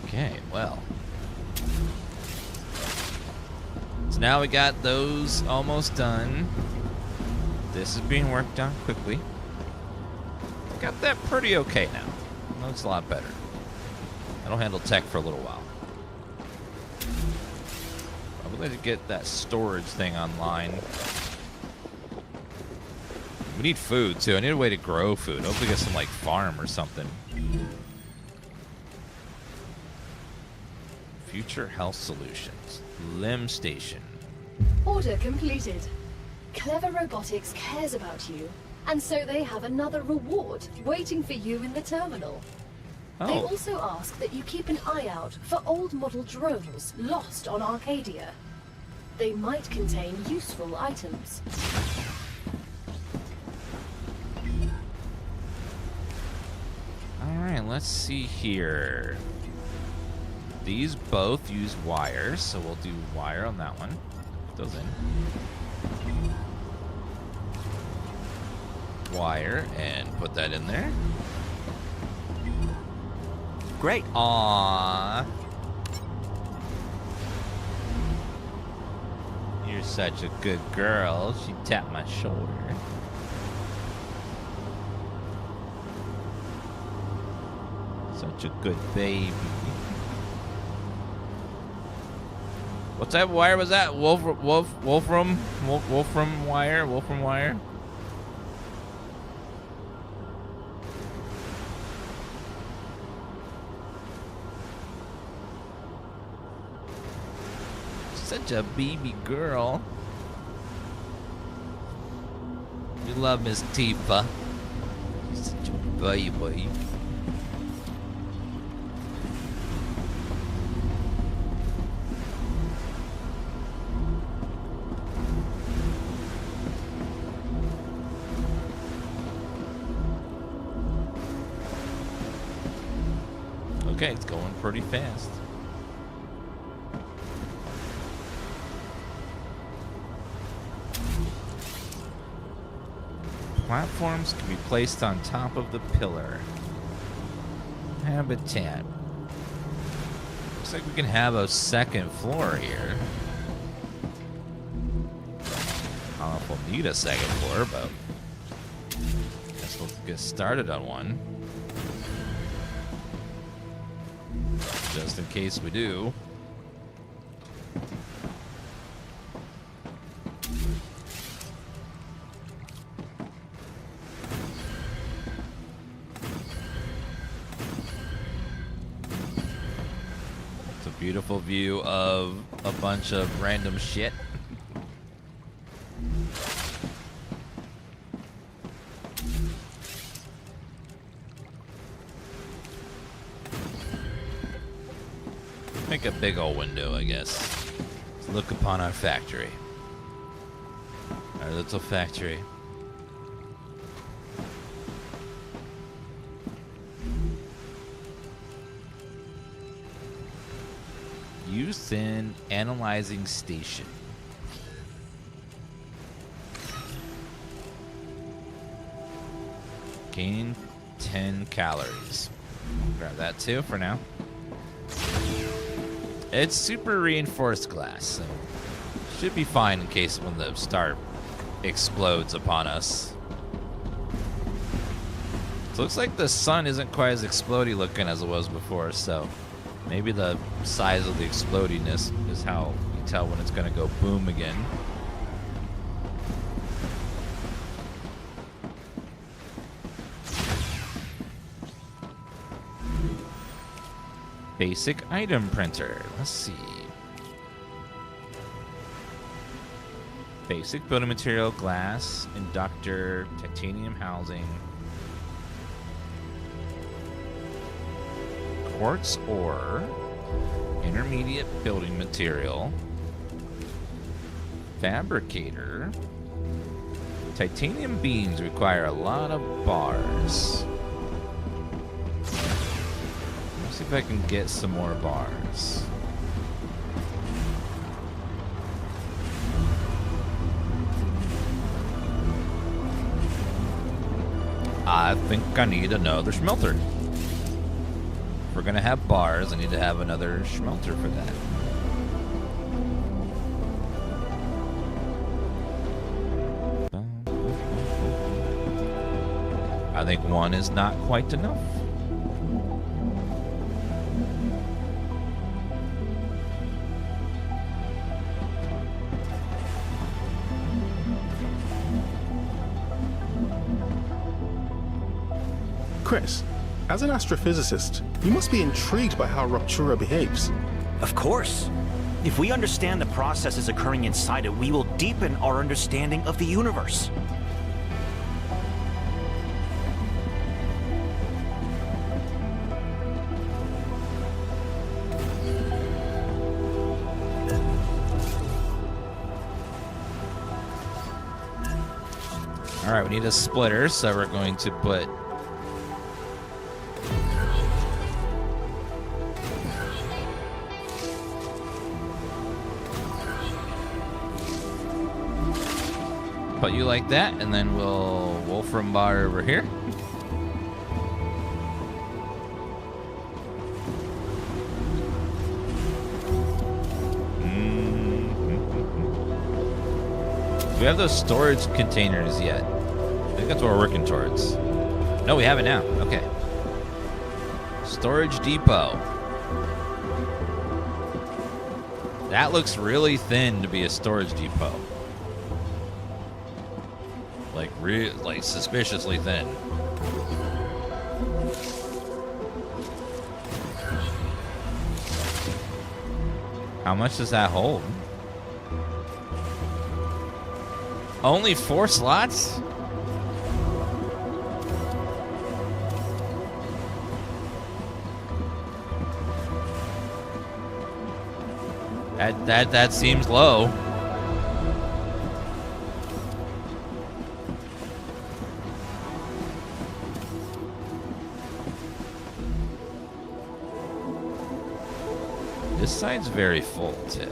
[SPEAKER 1] Okay, well. So now we got those almost done. This is being worked on quickly. Got that pretty okay now. Looks a lot better. That'll handle tech for a little while. I'm going to get that storage thing online. We need food, too. I need a way to grow food. Hopefully get some, like, farm or something. Future health solutions. Limb station.
[SPEAKER 3] Order completed. Clever Robotics cares about you, and so they have another reward waiting for you in the terminal. They
[SPEAKER 1] Oh.
[SPEAKER 3] also ask that you keep an eye out for old model drones lost on Arcadia. They might contain useful items.
[SPEAKER 1] Alright, let's see here. These both use wires, so we'll do wire on that one. Put those in. Wire, and put that in there.
[SPEAKER 2] Great.
[SPEAKER 1] Aww. You're such a good girl. She tapped my shoulder. Such a good baby. What type of wire was that? Wolfram wire? Wolfram wire? Such a baby girl. You love Miss Tifa. She's such a baby. Okay, it's going pretty fast. Platforms can be placed on top of the pillar. Habitat. Looks like we can have a second floor here. I don't know if we'll need a second floor, but I guess we'll get started on one. Just in case we do. It's a beautiful view of a bunch of random shit. Make a big old window, I guess. Let's look upon our factory. Our little factory. Youth in analyzing station. Gain 10 calories. Grab that too for now. It's super reinforced glass, so should be fine in case when the star explodes upon us. So it looks like the sun isn't quite as explodey looking as it was before, so maybe the size of the explodiness is how you tell when it's gonna go boom again. Basic item printer. Let's see. Basic building material, glass, inductor, titanium housing, quartz ore, intermediate building material, fabricator. Titanium beams require a lot of bars. See if I can get some more bars. I think I need another smelter. If we're gonna have bars, I need to have another smelter for that. I think one is not quite enough.
[SPEAKER 9] Chris, as an astrophysicist, you must be intrigued by how Ruptura behaves.
[SPEAKER 2] Of course. If we understand the processes occurring inside it, we will deepen our understanding of the universe.
[SPEAKER 1] All right, we need a splitter, so we're going to put you like that, and then we'll Wolfram bar over here. Do we have those storage containers yet? I think that's what we're working towards. No, we have it now. Okay. Storage depot. That looks really thin to be a storage depot. Like suspiciously thin. How much does that hold? Only 4 slots? That seems low. This side's very full too.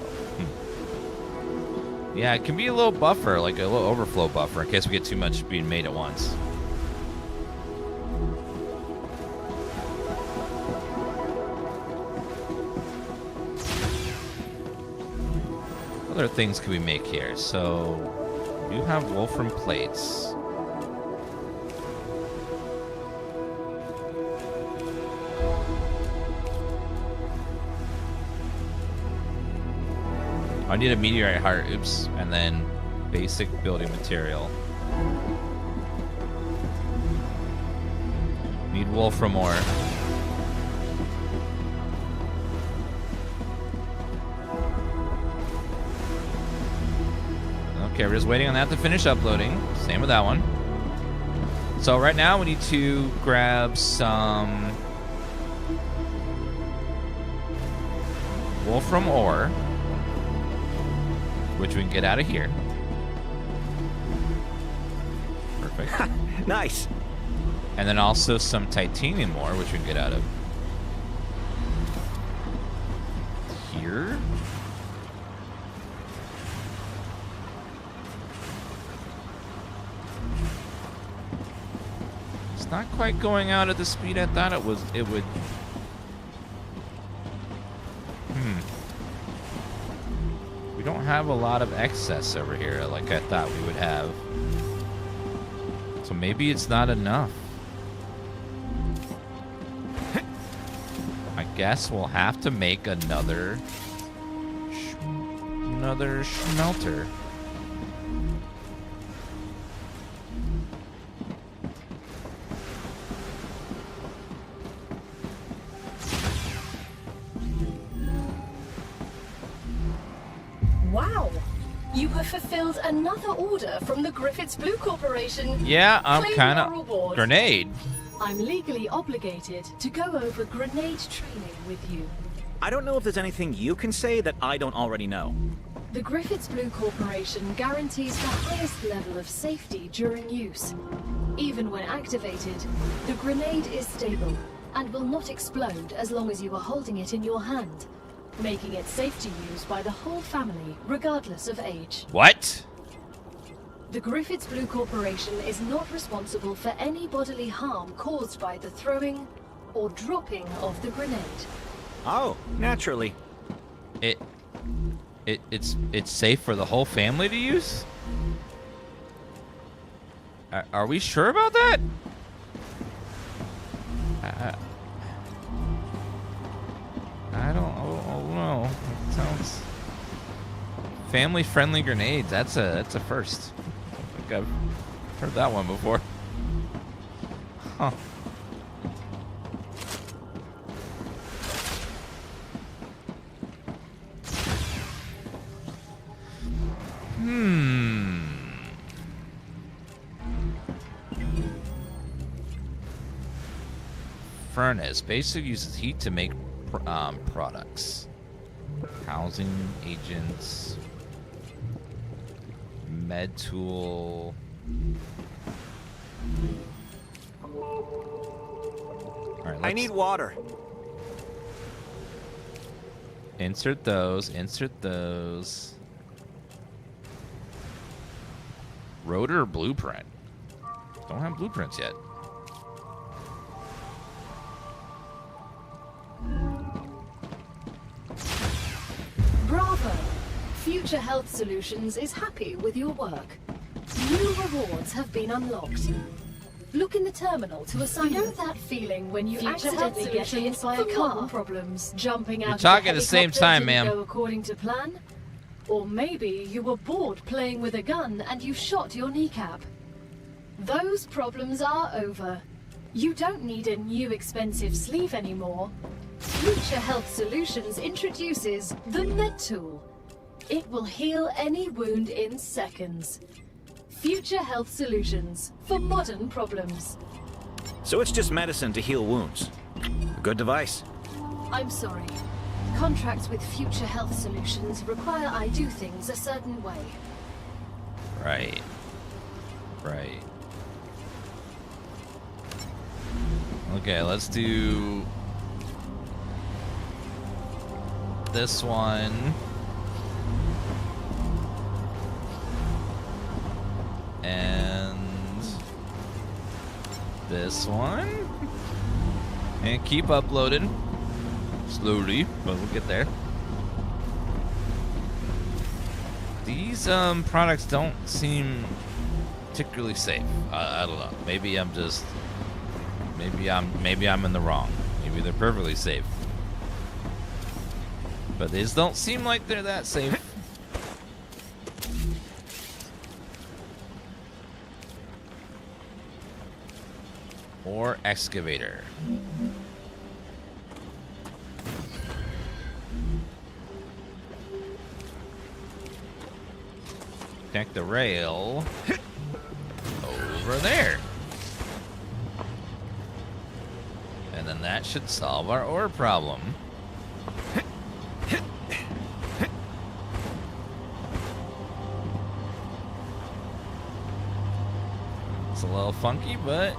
[SPEAKER 1] Yeah, it can be a little buffer, like a little overflow buffer, in case we get too much being made at once. Other things can we make here? So, you have Wolfram plates. I need a meteorite heart, oops, and then basic building material. Need Wolfram ore. Okay, we're just waiting on that to finish uploading. Same with that one. So right now we need to grab some Wolfram ore, which we can get out of here. Perfect.
[SPEAKER 2] Nice.
[SPEAKER 1] And then also some titanium ore, which we can get out of here. It's not quite going out at the speed I thought it would. We don't have a lot of excess over here like I thought we would have. So maybe it's not enough. I guess we'll have to make another smelter.
[SPEAKER 3] Wow! You have fulfilled another order from the Griffiths Blue Corporation.
[SPEAKER 1] Yeah, I'm
[SPEAKER 3] Claim
[SPEAKER 1] kind
[SPEAKER 3] your
[SPEAKER 1] of
[SPEAKER 3] reward.
[SPEAKER 1] grenade.
[SPEAKER 3] I'm legally obligated to go over grenade training with you.
[SPEAKER 2] I don't know if there's anything you can say that I don't already know.
[SPEAKER 3] The Griffiths Blue Corporation guarantees the highest level of safety during use. Even when activated, the grenade is stable and will not explode as long as you are holding it in your hand, making it safe to use by the whole family, regardless of age.
[SPEAKER 1] What?
[SPEAKER 3] The Griffiths Blue Corporation is not responsible for any bodily harm caused by the throwing or dropping of the grenade.
[SPEAKER 2] Oh, naturally.
[SPEAKER 1] It's safe for the whole family to use? Are we sure about that? I don't know. It sounds family-friendly grenades. That's a first. I think I've heard that one before. Huh. Furnace basically uses heat to make products. Housing agents. Med tool. All right,
[SPEAKER 2] I need water.
[SPEAKER 1] Insert those. Insert those. Rotor blueprint. Don't have blueprints yet.
[SPEAKER 3] Bravo! Future Health Solutions is happy with your work. New rewards have been unlocked. Look in the terminal to assign. You know that feeling when you accidentally get hit by a car? Problems jumping out.
[SPEAKER 1] You're talking at the same time, ma'am.
[SPEAKER 3] Go according to plan. Or maybe you were bored playing with a gun and you shot your kneecap. Those problems are over. You don't need a new expensive sleeve anymore. Future Health Solutions introduces the Med Tool. It will heal any wound in seconds. Future Health Solutions for modern problems.
[SPEAKER 2] So it's just medicine to heal wounds. A good device.
[SPEAKER 3] I'm sorry. Contracts with Future Health Solutions require I do things a certain way.
[SPEAKER 1] Right. Right. Okay, let's do this one. And this one. And keep uploading. Slowly, but we'll get there. These products don't seem particularly safe. I don't know. Maybe I'm just maybe I'm in the wrong. Maybe they're perfectly safe. But these don't seem like they're that safe. Or excavator. Connect the rail over there. And then that should solve our ore problem. It's a little funky, but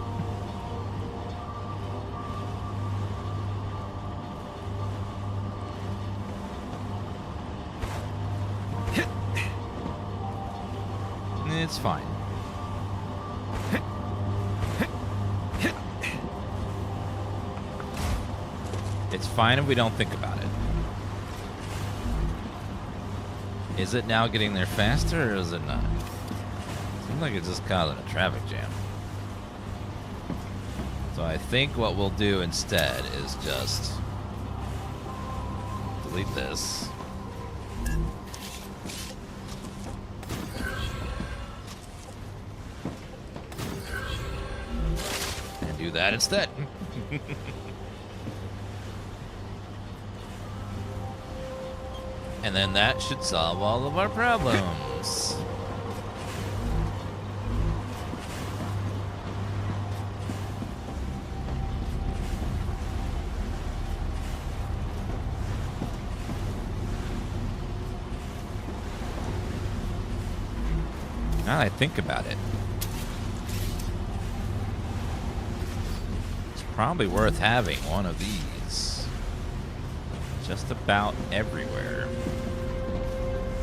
[SPEAKER 1] it's fine. It's fine if we don't think about it. Is it now getting there faster or is it not? Seems like it's just causing a traffic jam. So I think what we'll do instead is just delete this. And do that instead. And then that should solve all of our problems. Now that I think about it, it's probably worth having one of these just about everywhere.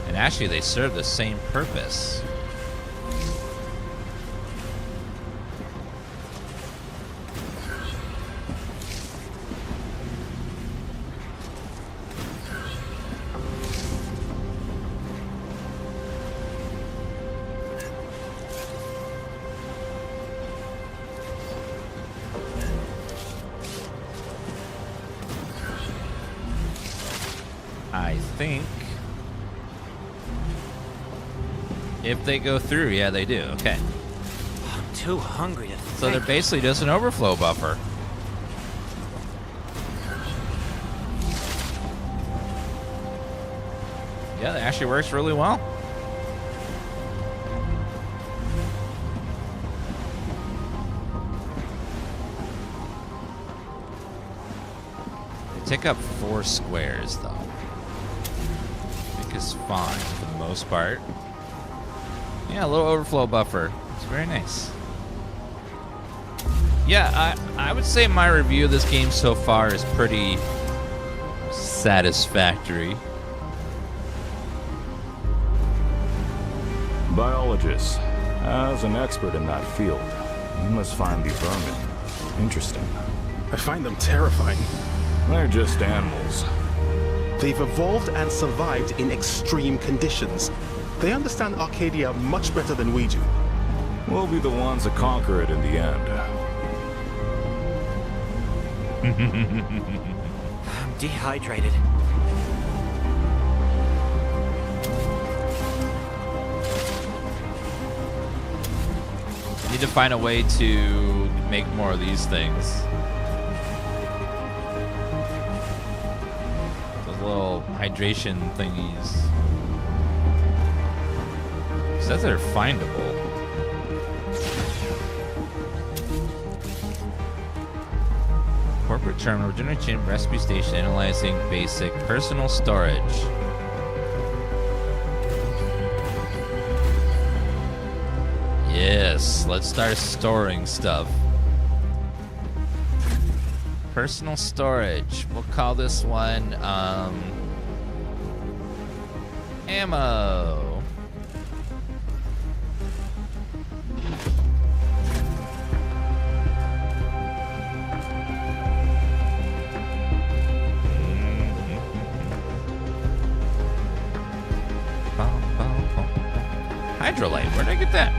[SPEAKER 1] And actually, they serve the same purpose. I think if they go through, yeah, they do. Okay.
[SPEAKER 2] I'm too hungry to think.
[SPEAKER 1] So they're basically just an overflow buffer. Yeah, that actually works really well. take up 4 squares, though. I think it's fine for the most part. Yeah, a little overflow buffer. It's very nice. Yeah, I would say my review of this game so far is pretty satisfactory.
[SPEAKER 7] Biologist, as an expert in that field, you must find the vermin interesting.
[SPEAKER 9] I find them terrifying.
[SPEAKER 7] They're just animals.
[SPEAKER 9] They've evolved and survived in extreme conditions. They understand Arcadia much better than we do.
[SPEAKER 7] We'll be the ones that conquer it in the end.
[SPEAKER 2] I'm dehydrated.
[SPEAKER 1] I need to find a way to make more of these things. Those little hydration thingies. It says they're findable. Corporate terminal, regeneration recipe station, analyzing basic personal storage. Yes, let's start storing stuff. Personal storage. We'll call this one ammo. Hydrolite, where did I get that?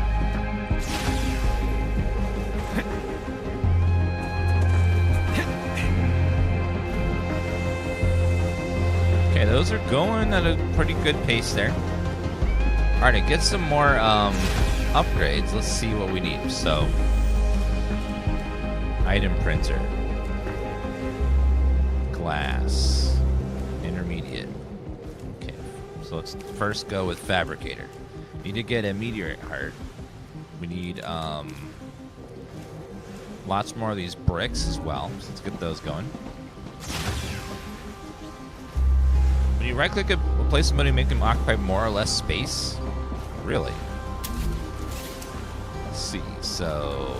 [SPEAKER 1] Okay, those are going at a pretty good pace there. Alright, to get some more upgrades, let's see what we need. So, item printer. Glass. Intermediate. Okay, so let's first go with fabricator. Need to get a meteorite heart. We need lots more of these bricks as well. So let's get those going. When you right click a place somebody, make them occupy more or less space. Really? Let's see. So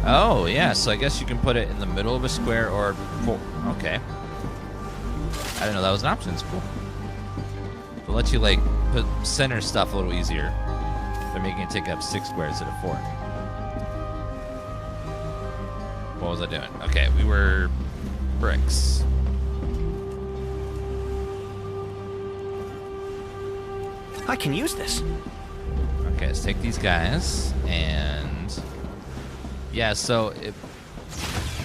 [SPEAKER 1] oh, yeah, so I guess you can put it in the middle of a square or... Okay. I didn't know that was an option. It's cool. It'll let you, like, put center stuff a little easier. They're making it take up 6 squares instead of 4. What was I doing? Okay, we were... bricks.
[SPEAKER 2] I can use this.
[SPEAKER 1] Okay, let's take these guys, and... Yeah, so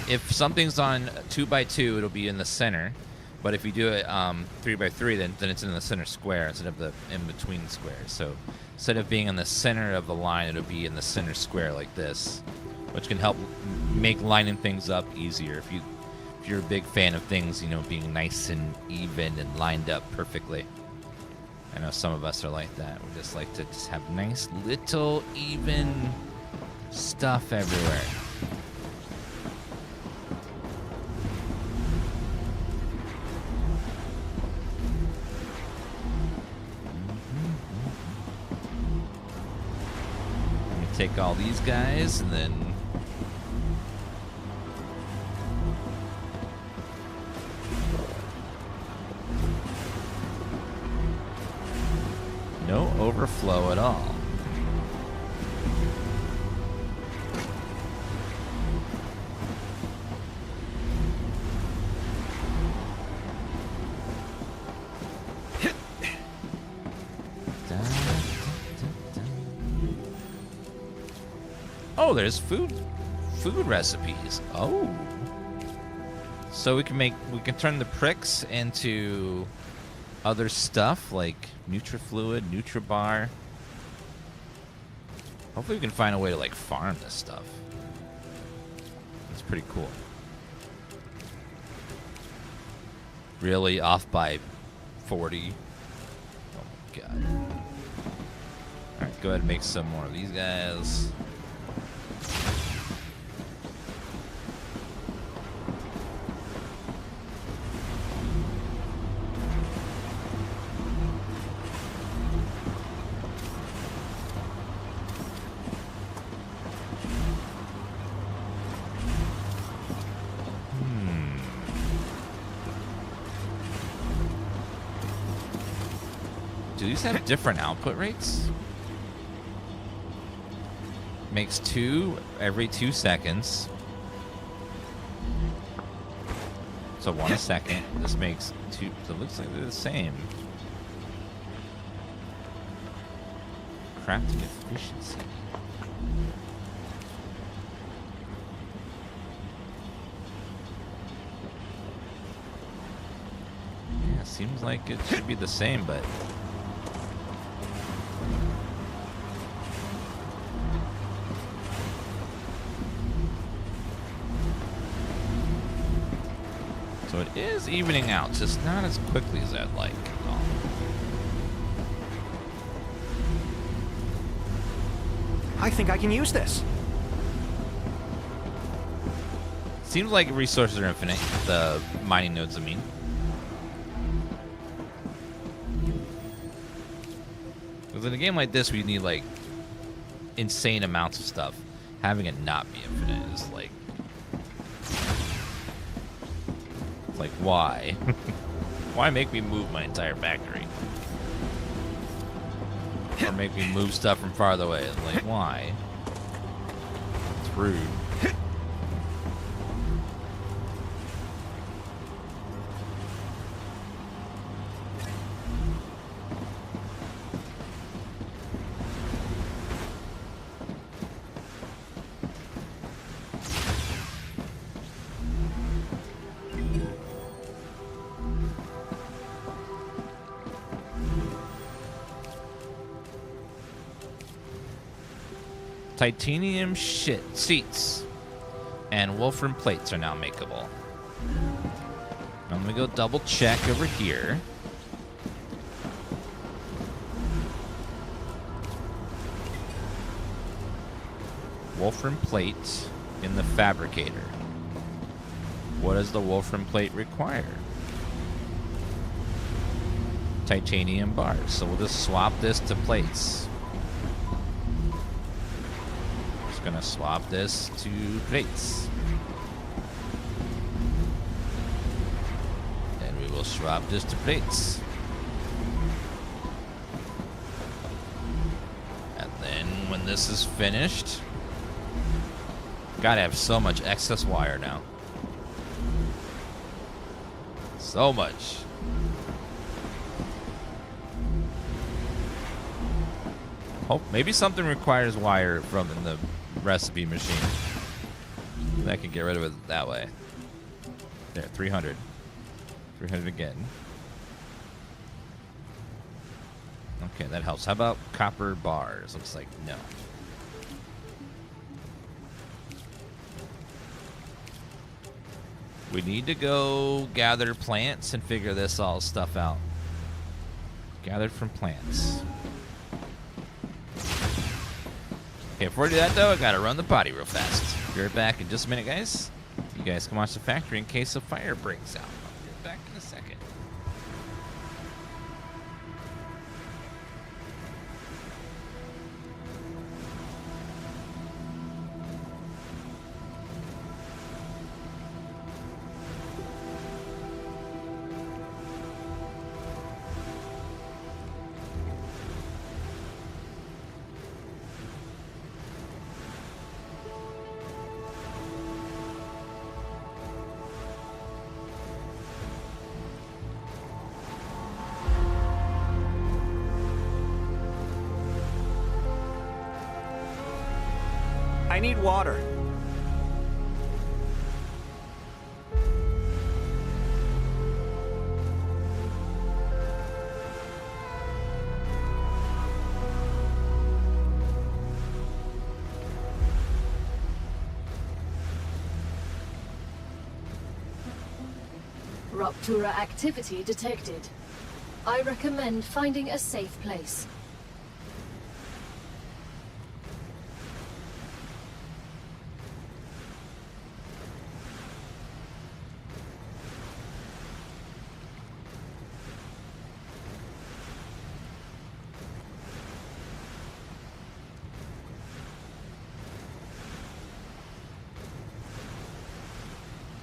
[SPEAKER 1] if something's on 2x2, it'll be in the center. But if you do it 3x3, then it's in the center square instead of the in-between squares. So instead of being in the center of the line, it'll be in the center square like this, which can help make lining things up easier. If you're a big fan of things, you know, being nice and even and lined up perfectly. I know some of us are like that. We just like to just have nice little even stuff everywhere. Let me take all these guys and then no overflow at all. Oh, there's food recipes. Oh. So we can turn the pricks into other stuff like NutriFluid, NutriBar. Hopefully we can find a way to like farm this stuff. It's pretty cool. Really off by 40. Oh my god. go ahead and make some more of these guys. Do these have different output rates? Makes 2 every 2 seconds. So 1 a second. This makes 2. So it looks like they're the same. Crafting efficiency. Yeah, seems like it should be the same, but. So it is evening out, just not as quickly as I'd like.
[SPEAKER 2] I think I can use this.
[SPEAKER 1] Seems like resources are infinite, the mining nodes, I mean. Because in a game like this, we need, like, insane amounts of stuff. Having it not be infinite is, like... Like, why? Why make me move my entire factory? Or make me move stuff from farther away? Like, why? It's rude. Titanium seats and wolfram plates are now makeable. I'm gonna go double check over here. Wolfram plate in the fabricator. What does the wolfram plate require? Titanium bars. So we'll just swap this to plates. Gonna swap this to plates, and we will swap this to plates, and then when this is finished, gotta have so much excess wire now, so much. Hope maybe something requires wire from in the recipe machine. That can get rid of it that way. There, 300. 300 again. Okay, that helps. How about copper bars? Looks like no. We need to go gather plants and figure this all stuff out. Gathered from plants. Okay, before I do that, though, I gotta run the potty real fast. Be right back in just a minute, guys. You guys can watch the factory in case a fire breaks out. I'll be back in a second.
[SPEAKER 2] I need water.
[SPEAKER 3] Rupture activity detected. I recommend finding a safe place.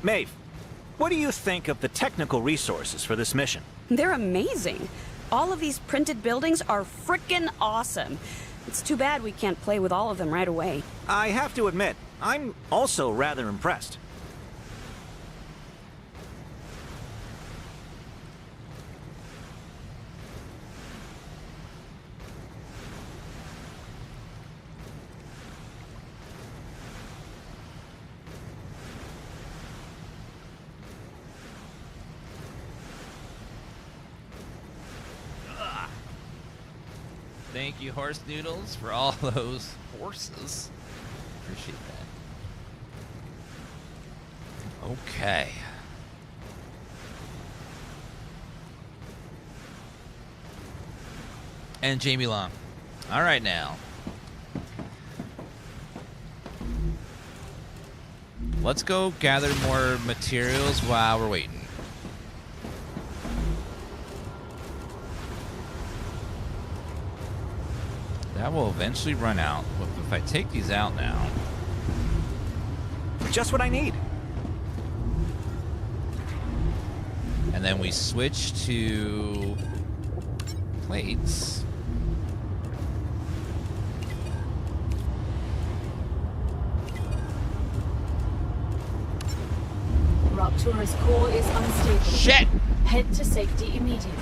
[SPEAKER 2] Maeve, what do you think of the technical resources for this mission?
[SPEAKER 8] They're amazing. All of these printed buildings are frickin' awesome. It's too bad we can't play with all of them right away.
[SPEAKER 2] I have to admit, I'm also rather impressed.
[SPEAKER 1] Thank you, Horse Noodles, for all those horses. Appreciate that. Okay. And Jamie Long. All right, now. Let's go gather more materials while we're waiting. That will eventually run out. But if I take these out now...
[SPEAKER 2] Just what I need.
[SPEAKER 1] And then we switch to... plates.
[SPEAKER 3] Rupture's core is unstable.
[SPEAKER 1] Shit!
[SPEAKER 3] Head to safety immediately.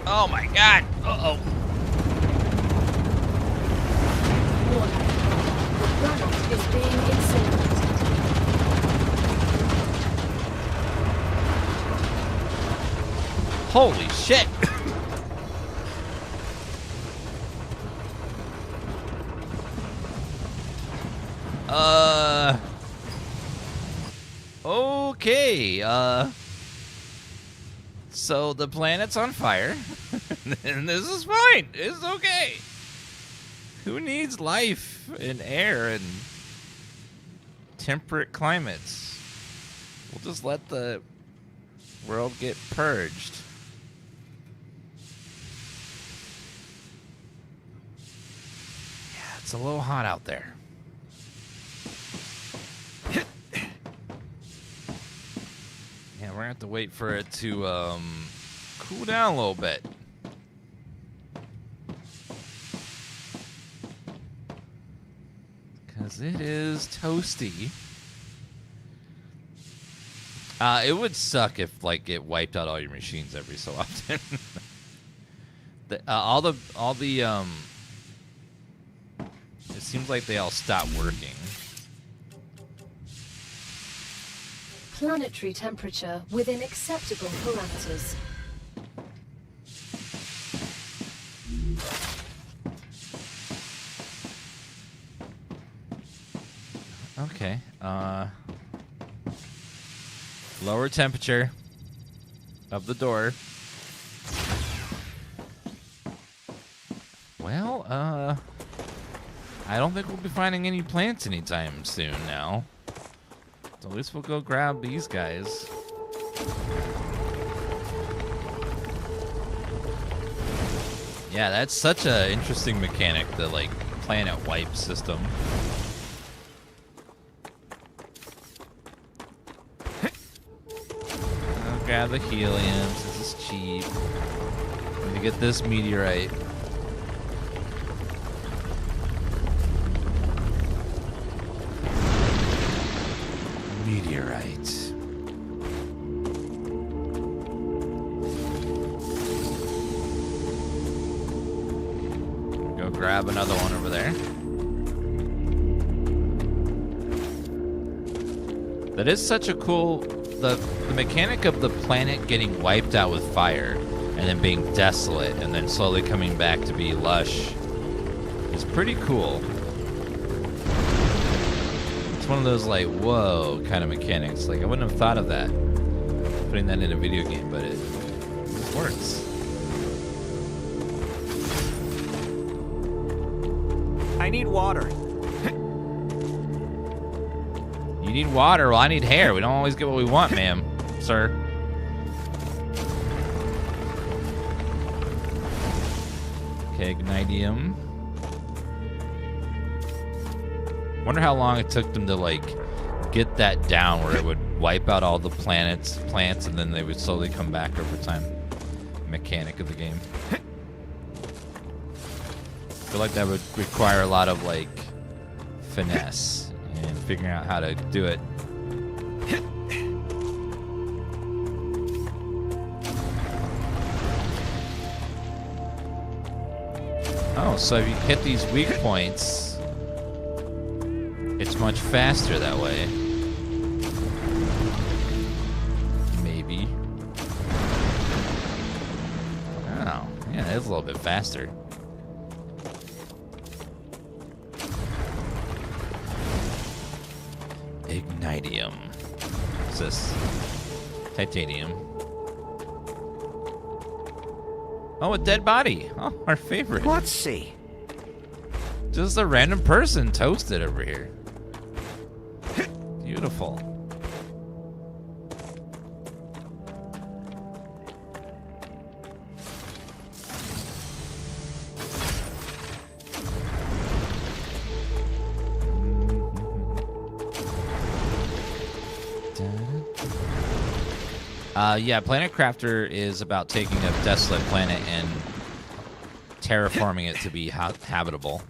[SPEAKER 1] Oh my god! Uh-oh.
[SPEAKER 3] Warning. The planet is being incinerated.
[SPEAKER 1] Holy shit! Okay, so the planet's on fire, and this is fine. It's okay. Who needs life and air and temperate climates? We'll just let the world get purged. Yeah, it's a little hot out there. Yeah, we're gonna have to wait for it to cool down a little bit. Because it is toasty. It would suck if, like, it wiped out all your machines every so often. It seems like they all stopped working.
[SPEAKER 3] Planetary temperature within acceptable parameters.
[SPEAKER 1] Okay. Lower temperature of the door. Well, I don't think we'll be finding any plants anytime soon now. So at least we'll go grab these guys. Yeah, that's such a interesting mechanic, the, like, planet wipe system. I'll grab the helium, this is cheap. Let me get this meteorite. Meteorite. Go grab another one over there. That is such a cool... The mechanic of the planet getting wiped out with fire and then being desolate and then slowly coming back to be lush is pretty cool. One of those, like, whoa kind of mechanics. Like, I wouldn't have thought of that, putting that in a video game, but it works.
[SPEAKER 2] I need water.
[SPEAKER 1] You need water? Well, I need hair. We don't always get what we want, ma'am, sir. Okay, ignitium. Wonder how long it took them to like get that down where it would wipe out all the plants, and then they would slowly come back over time. Mechanic of the game. I feel like that would require a lot of like finesse and figuring out how to do it. Oh, so if you hit these weak points, it's much faster that way. Maybe. Oh, yeah, it is a little bit faster. Ignitium. What's this? Titanium. Oh, a dead body. Oh, our favorite.
[SPEAKER 2] Let's see.
[SPEAKER 1] Just a random person toasted over here. Beautiful. Yeah, Planet Crafter is about taking a desolate planet and terraforming it to be habitable.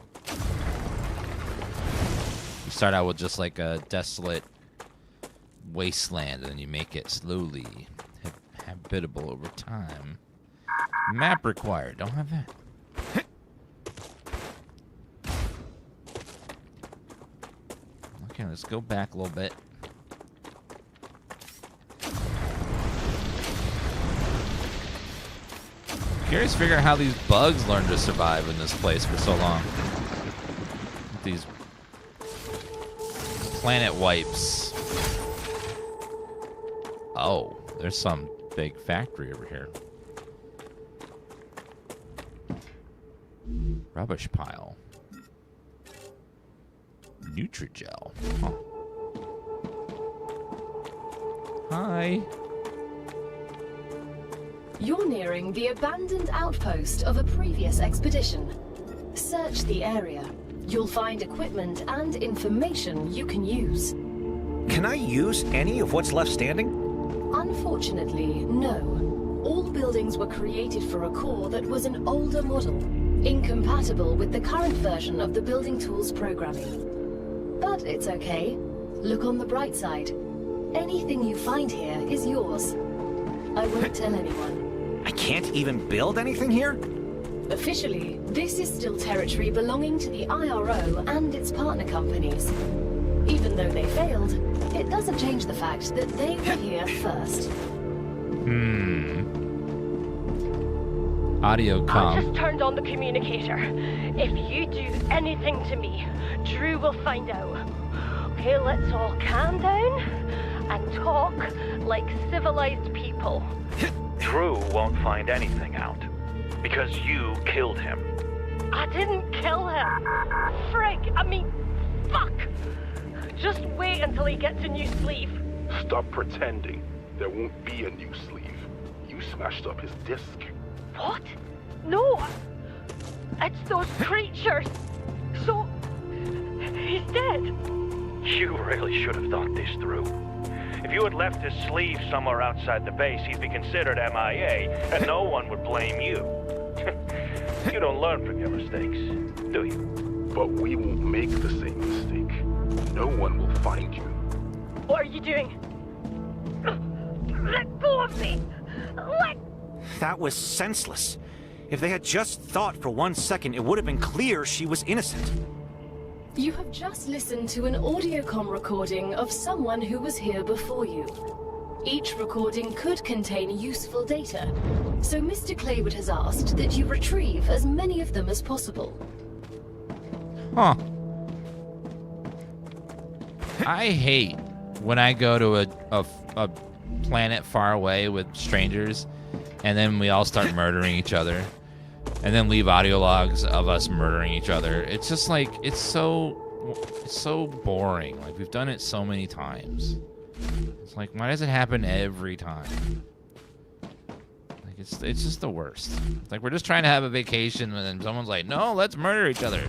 [SPEAKER 1] You start out with just like a desolate wasteland, and then you make it slowly habitable over time. Map required. Don't have that. Okay, let's go back a little bit. Curious to figure out how these bugs learned to survive in this place for so long. These planet wipes. Oh, there's some big factory over here. Rubbish pile. Nutrigel. Huh. Hi.
[SPEAKER 3] You're nearing the abandoned outpost of a previous expedition. Search the area. You'll find equipment and information you can use.
[SPEAKER 2] Can I use any of what's left standing?
[SPEAKER 3] Unfortunately, no. All buildings were created for a core that was an older model, incompatible with the current version of the building tools programming. But it's okay. Look on the bright side. Anything you find here is yours. I won't tell anyone.
[SPEAKER 2] I can't even build anything here?
[SPEAKER 3] Officially, this is still territory belonging to the IRO and its partner companies. Even though they failed, it doesn't change the fact that they were here first.
[SPEAKER 1] Audio comm.
[SPEAKER 10] I just turned on the communicator. If you do anything to me, Drew will find out. Okay, let's all calm down and talk like civilized people.
[SPEAKER 11] Drew won't find anything out. Because you killed him.
[SPEAKER 10] I didn't kill him. Frig, I mean, fuck. Just wait until he gets a new sleeve.
[SPEAKER 5] Stop pretending. There won't be a new sleeve. You smashed up his disc.
[SPEAKER 10] What? No. It's those creatures. So, he's dead.
[SPEAKER 11] You really should have thought this through. If you had left his sleeve somewhere outside the base, he'd be considered MIA, and no one would blame you. You don't learn from your mistakes, do you?
[SPEAKER 5] But we won't make the same mistake. No one will find you.
[SPEAKER 10] What are you doing? Let go of me!
[SPEAKER 2] That was senseless. If they had just thought for 1 second, it would have been clear she was innocent.
[SPEAKER 3] You have just listened to an audiocom recording of someone who was here before you. Each recording could contain useful data, so Mr. Claywood has asked that you retrieve as many of them as possible.
[SPEAKER 1] Huh. I hate when I go to a planet far away with strangers, and then we all start murdering each other, and then leave audio logs of us murdering each other. It's just like, it's so boring. Like, we've done it so many times. It's like, why does it happen every time? Like, it's just the worst. It's like, we're just trying to have a vacation, and then someone's like, no, let's murder each other.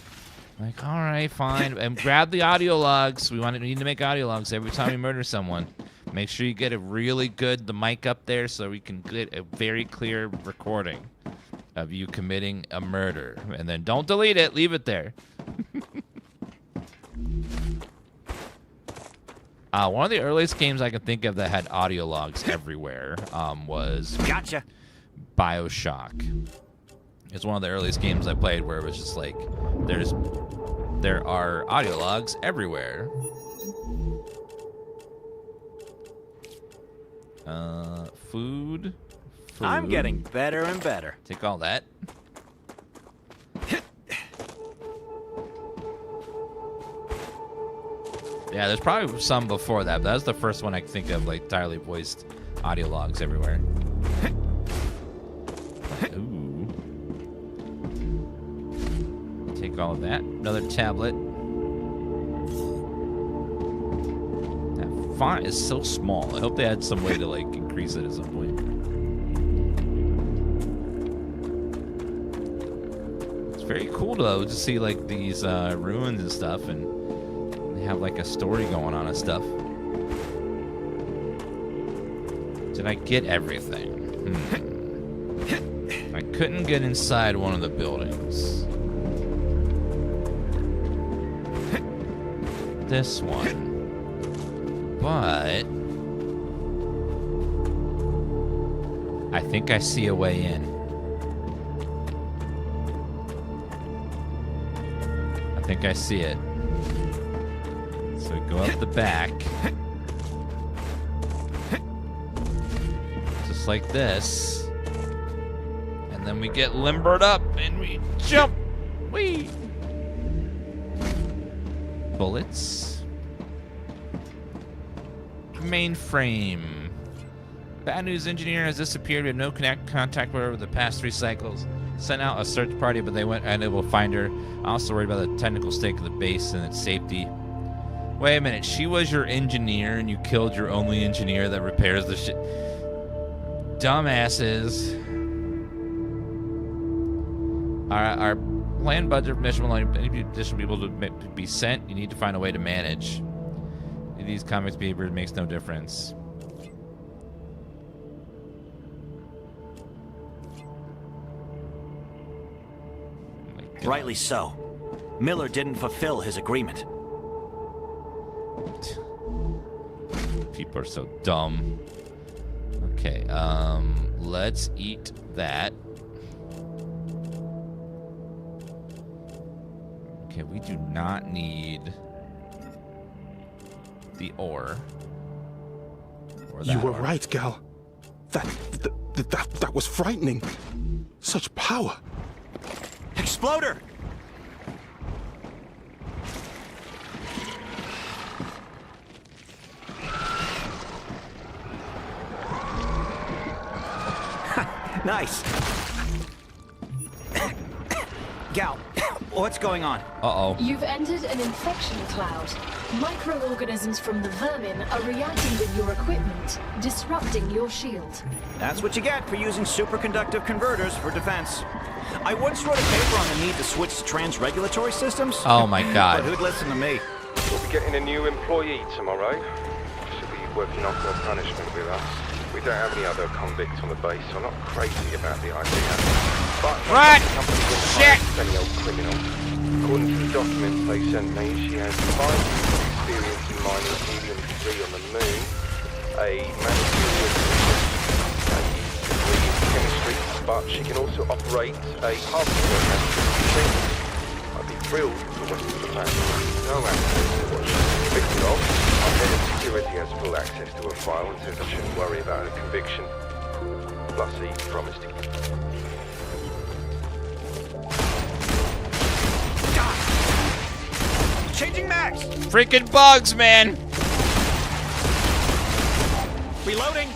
[SPEAKER 1] Like, all right, fine. And grab the audio logs. We need to make audio logs every time we murder someone. Make sure you get a really good mic up there so we can get a very clear recording of you committing a murder. And then don't delete it. Leave it there. One of the earliest games I can think of that had audio logs everywhere was BioShock. It's one of the earliest games I played where it was just like, there are audio logs everywhere. Food.
[SPEAKER 2] I'm getting better and better.
[SPEAKER 1] Take all that. Yeah, there's probably some before that, but that was the first one I can think of, like, entirely voiced audio logs everywhere. Ooh. Take all of that. Another tablet. That font is so small. I hope they had some way to, like, increase it at some point. It's very cool, though, to see, like, these ruins and stuff, and have like a story going on and stuff. Did I get everything? I couldn't get inside one of the buildings. This one. But I think I see a way in. I think I see it. So we go up the back. Just like this. And then we get limbered up and we jump. Whee! Bullets. Mainframe. Bad news, engineer has disappeared. We have no contact with her over the past 3 cycles. Sent out a search party, but they went unable to find her. I'm also worried about the technical state of the base and its safety. Wait a minute, she was your engineer and you killed your only engineer that repairs the shit. Dumbasses. Our planned budget for mission will only any additional people to be sent. You need to find a way to manage. In these comics, behavior makes no difference.
[SPEAKER 2] Rightly so. Miller didn't fulfill his agreement.
[SPEAKER 1] People are so dumb. Okay, let's eat that. Okay, we do not need the ore.
[SPEAKER 9] You were right, Gal. That was frightening. Such power.
[SPEAKER 2] Exploder! Nice. Gal, what's going on?
[SPEAKER 1] Uh-oh.
[SPEAKER 3] You've entered an infection cloud. Microorganisms from the vermin are reacting with your equipment, disrupting your shield.
[SPEAKER 2] That's what you get for using superconductive converters for defense. I once wrote a paper on the need to switch to trans-regulatory systems.
[SPEAKER 1] Oh my god.
[SPEAKER 2] But who'd listen to me?
[SPEAKER 6] We'll be getting a new employee tomorrow. She'll be working off her punishment with us. We don't have any other convicts on the base, so I'm not crazy about the idea. But
[SPEAKER 1] what?
[SPEAKER 6] Shit! Any old criminal. According to the documents they sent me, she has 5 years experience in mining helium-3 on the moon, a managerial position, a degree in chemistry, but she can also operate a hardware machine. I'd be thrilled for the rest of the family. No access to what she's convicted of. Our head of security has full access to her file and says I shouldn't worry about her conviction. Plus he promised to...
[SPEAKER 2] Changing mags!
[SPEAKER 1] Freaking bugs, man!
[SPEAKER 2] Reloading!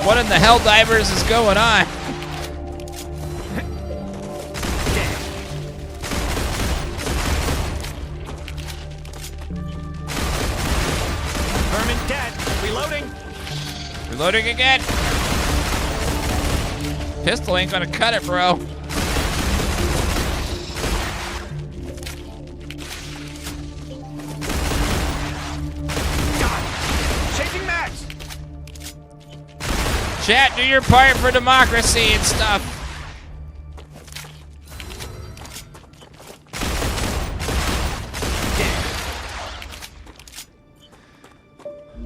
[SPEAKER 1] What in the hell, divers, is going on?
[SPEAKER 2] Vermin dead! Reloading!
[SPEAKER 1] Reloading again! Pistol ain't gonna cut it, bro. Chat, do your part for democracy and stuff.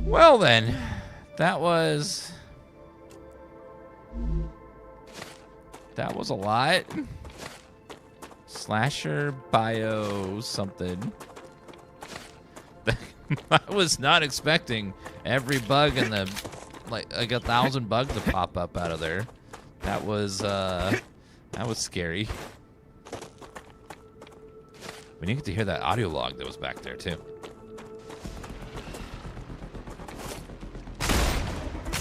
[SPEAKER 1] Well then, that was a lot. Slasher bio something. I was not expecting every bug in the like 1,000 bugs to pop up out of there. That was scary. We didn't get to hear that audio log that was back there too.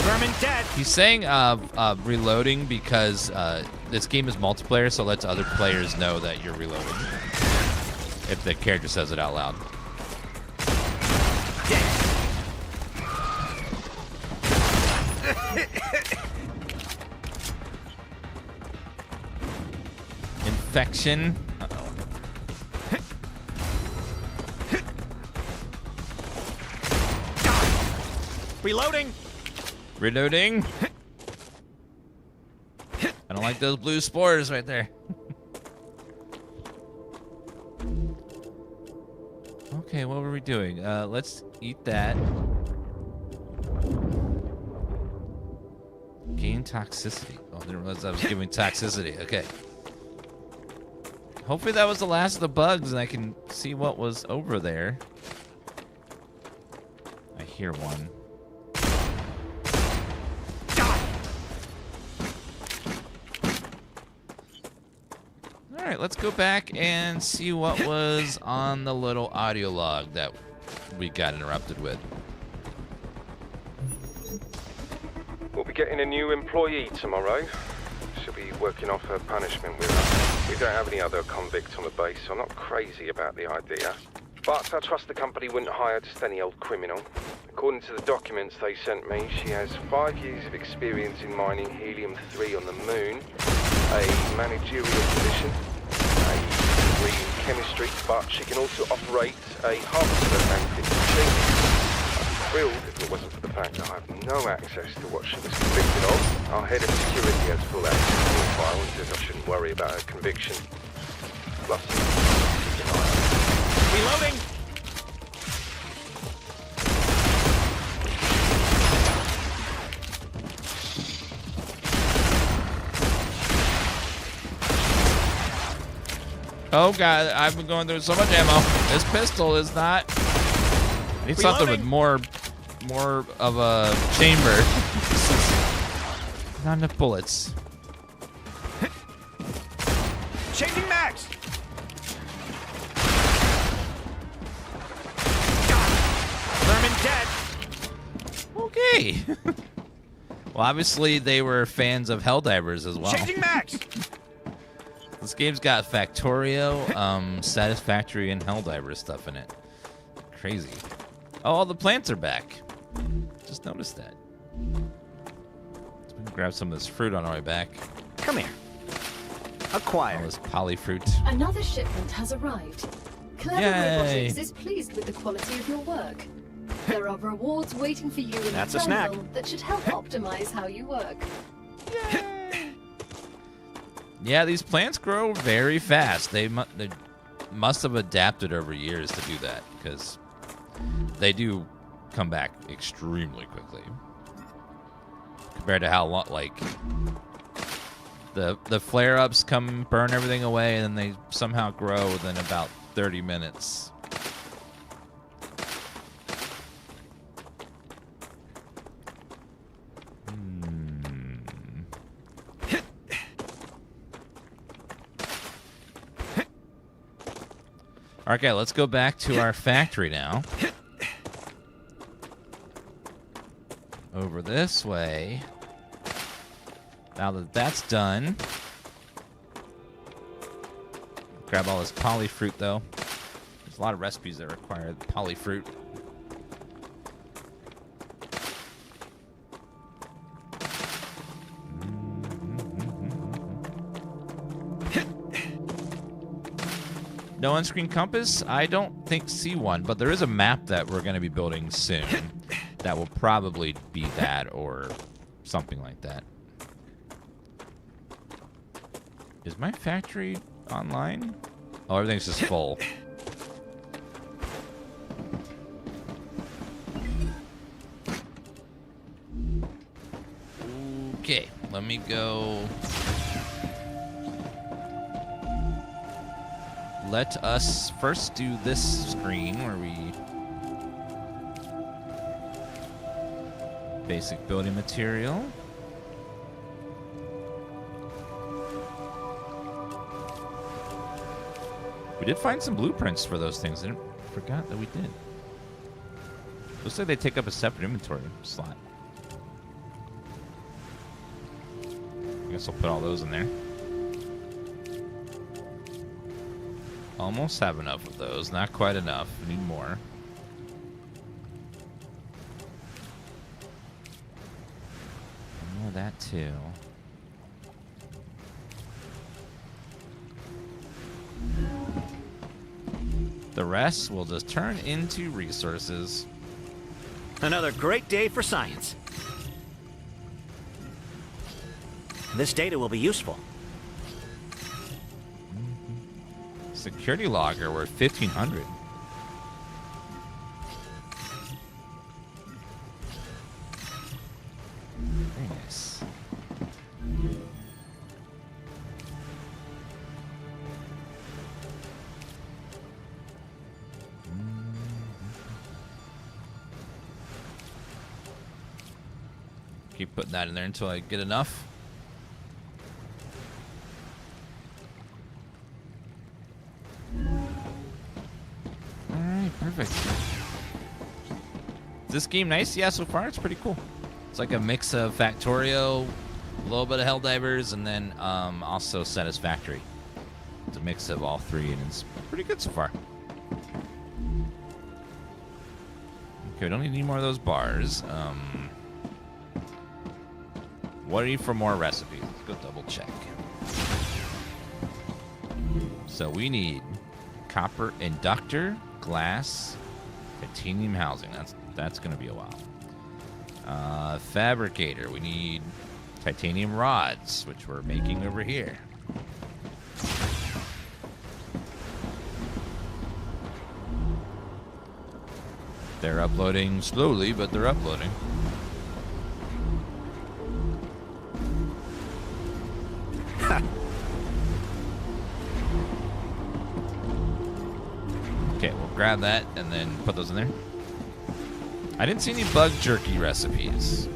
[SPEAKER 2] Vermin dead.
[SPEAKER 1] He's saying reloading because this game is multiplayer, so it lets other players know that you're reloading. If the character says it out loud. Infection. Uh-oh.
[SPEAKER 2] Reloading.
[SPEAKER 1] Reloading. I don't like those blue spores right there. Okay, what were we doing? Let's eat that. Gain toxicity. Oh, I didn't realize I was giving toxicity. Okay. Hopefully that was the last of the bugs and I can see what was over there. I hear one. Alright, let's go back and see what was on the little audio log that we got interrupted with.
[SPEAKER 6] We'll be getting a new employee tomorrow. She'll be working off her punishment with us. We don't have any other convicts on the base, so I'm not crazy about the idea. But I trust the company wouldn't hire just any old criminal. According to the documents they sent me, she has 5 years of experience in mining helium-3 on the moon, a managerial position, a degree in chemistry, but she can also operate a harvester and fix machines. I'd be thrilled if it wasn't for the fact that I have no access to what she was convicted of. Our head of security has full access to the file and says I shouldn't worry about her conviction. Plus, keep an eye on her.
[SPEAKER 2] Reloading.
[SPEAKER 1] Oh god, I've been going through so much ammo. This pistol is not. I need something with more of a chamber. Not enough bullets.
[SPEAKER 2] Changing mags. Vermin dead.
[SPEAKER 1] Okay. Well, obviously they were fans of Helldivers as well.
[SPEAKER 2] Changing mags.
[SPEAKER 1] This game's got Factorio, Satisfactory, and Helldiver stuff in it. Crazy. Oh, all the plants are back. Just noticed that. Let's grab some of this fruit on our way back.
[SPEAKER 2] Come here. Acquire.
[SPEAKER 1] All this polyfruit.
[SPEAKER 3] Another shipment has arrived. Clever
[SPEAKER 1] Yay.
[SPEAKER 3] Robotics is pleased with the quality of your work. There are rewards waiting for you in
[SPEAKER 2] That's
[SPEAKER 3] the
[SPEAKER 2] a snack.
[SPEAKER 3] terminal that should help optimize how you work.
[SPEAKER 1] Yeah, these plants grow very fast. They must have adapted over years to do that because they do come back extremely quickly compared to how long, like the flare-ups come burn everything away and then they somehow grow within about 30 minutes. Okay, let's go back to our factory now. Over this way. Now that that's done. Grab all this polyfruit, though. There's a lot of recipes that require polyfruit. No on-screen compass? I don't see one, but there is a map that we're going to be building soon that will probably be that or Something like that. Is my factory online? Oh, everything's just full. Okay, let me go. Let us first do this screen where we basic building material. We did find some blueprints for those things. I forgot that we did. Looks like they take up a separate inventory slot. I guess I'll put all those in there. Almost have enough of those. Not quite enough. We need more. More of that too. The rest will just turn into resources.
[SPEAKER 2] Another great day for science. This data will be useful.
[SPEAKER 1] Security logger worth 1,500. Very nice. Keep putting that in there until I get enough. Perfect. Is this game nice? Yeah, so far it's pretty cool. It's like a mix of Factorio, a little bit of Helldivers, and then also Satisfactory. It's a mix of all three, and it's pretty good so far. Okay, we don't need any more of those bars. What do you need for more recipes? Let's go double check. So we need copper inductor, glass, titanium housing. That's gonna be a while. Fabricator. We need titanium rods, which we're making over here. They're uploading slowly, but they're uploading. Okay, we'll grab that and then put those in there. I didn't see any bug jerky recipes.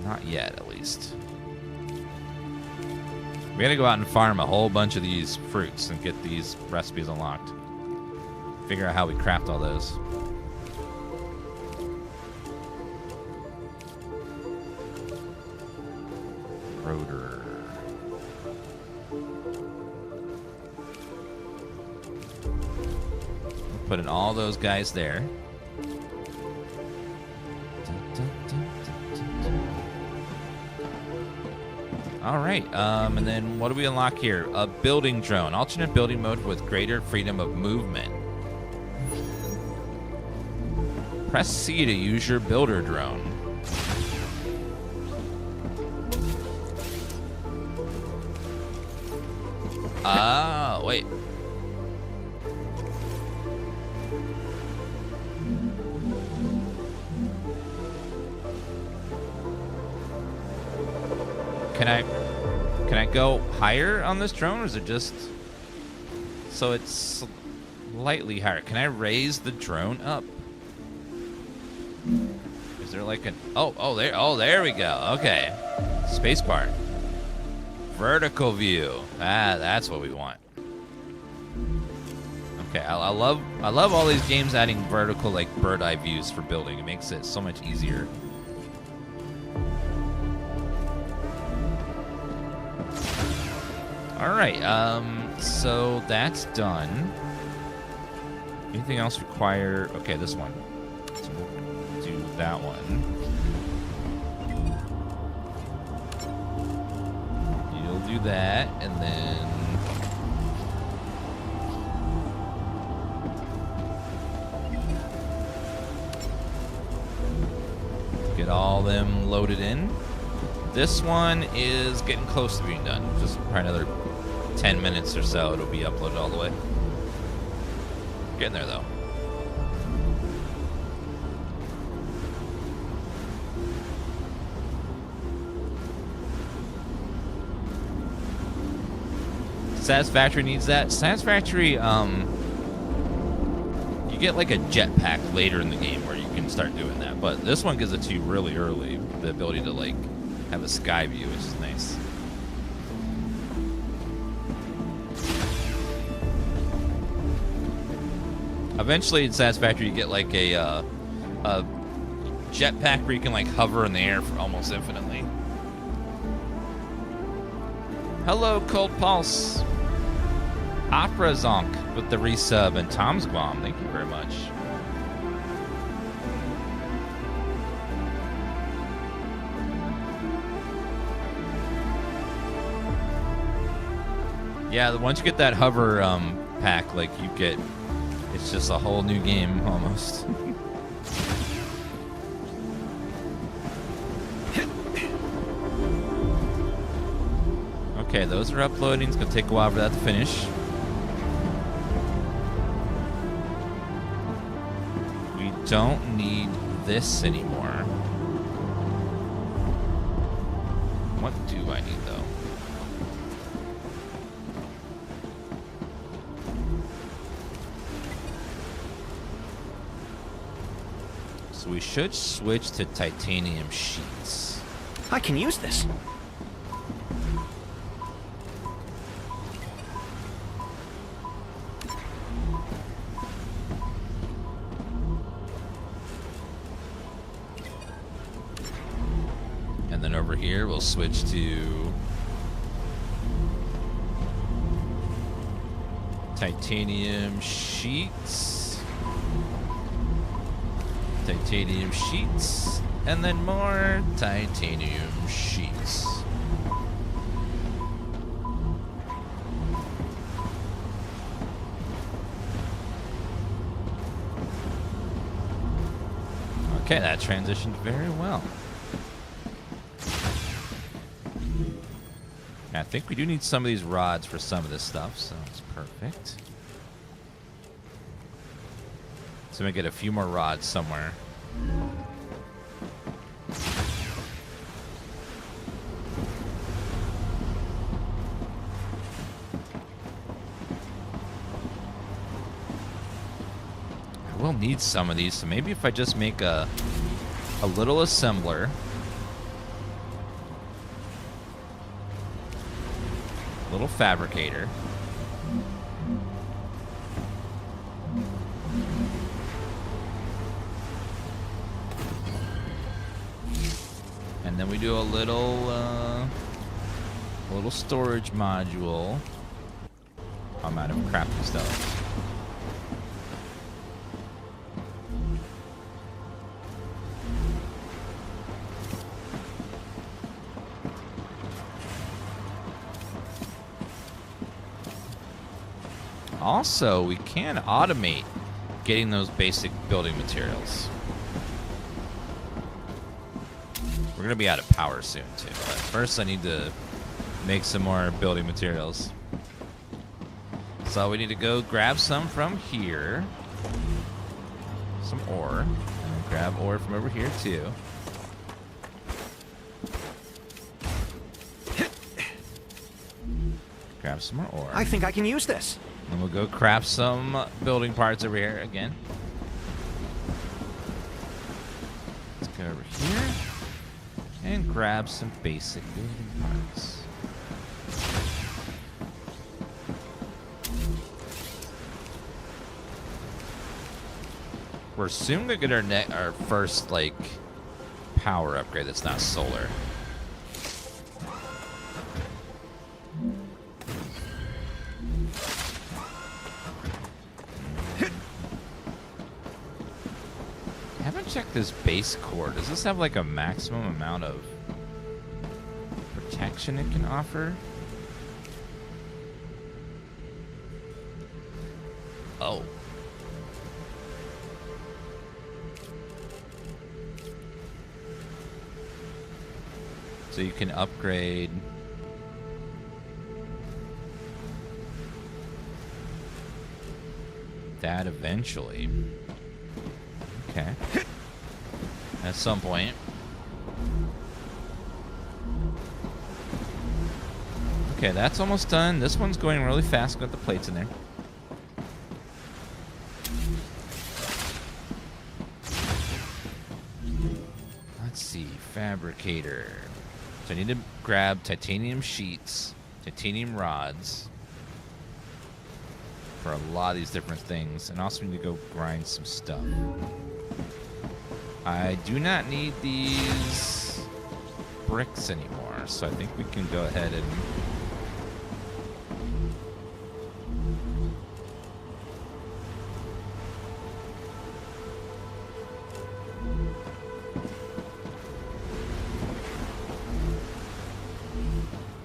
[SPEAKER 1] Not yet, at least. We gotta go out and farm a whole bunch of these fruits and get these recipes unlocked. Figure out how we craft all those. Rotor. Put in all those guys there. All right, and then what do we unlock here? A building drone. Alternate building mode with greater freedom of movement. Press C to use your builder drone. Ah, wait. Can I go higher on this drone, or is it just so it's slightly higher? Can I raise the drone up? Is there like an there we go. Okay. Spacebar. Vertical view. Ah, that's what we want. Okay, I love all these games adding vertical, like bird eye views for building. It makes it so much easier. All right, so that's done. Anything else require? Okay, this one. So we'll do that one. You'll do that, and then Get all them loaded in. This one is getting close to being done. Just probably another 10 minutes or so, it'll be uploaded all the way. Getting there, though. Satisfactory needs that. Satisfactory, you get like a jetpack later in the game where you can start doing that. But this one gives it to you really early. The ability to like have a sky view, which is nice. Eventually in Satisfactory you get like a jetpack where you can like hover in the air for almost infinitely. Hello, Cold Pulse. Opera Zonk with the resub and Tom's Bomb. Thank you very much. Yeah, once you get that hover pack, like you get, it's just a whole new game almost. Okay, those are uploading. It's gonna take a while for that to finish. We don't need this anymore. What do I need though? So we should switch to titanium sheets.
[SPEAKER 2] I can use this.
[SPEAKER 1] And then over here, we'll switch to titanium sheets. Titanium sheets. And then more titanium sheets. Okay, that transitioned very well. I think we do need some of these rods for some of this stuff, so it's perfect. So we get a few more rods somewhere. I will need some of these, so maybe if I just make a little assembler. Little fabricator. And then we do a little storage module. I'm out of crafting stuff. Also, we can automate getting those basic building materials. We're going to be out of power soon, too. But first, I need to make some more building materials. So we need to go grab some from here. Some ore. And grab ore from over here, too. Grab some more ore.
[SPEAKER 2] I think I can use this.
[SPEAKER 1] And we'll go craft some building parts over here again. Let's go over here and grab some basic building parts. We're soon gonna get our first like power upgrade that's not solar. Check this base core. Does this have like a maximum amount of protection it can offer? Oh. So you can upgrade that eventually. Okay. At some point. Okay, that's almost done. This one's going really fast. Got the plates in there. Let's see. Fabricator. So I need to grab titanium sheets, titanium rods for a lot of these different things, and also need to go grind some stuff. I do not need these bricks anymore, so I think we can go ahead and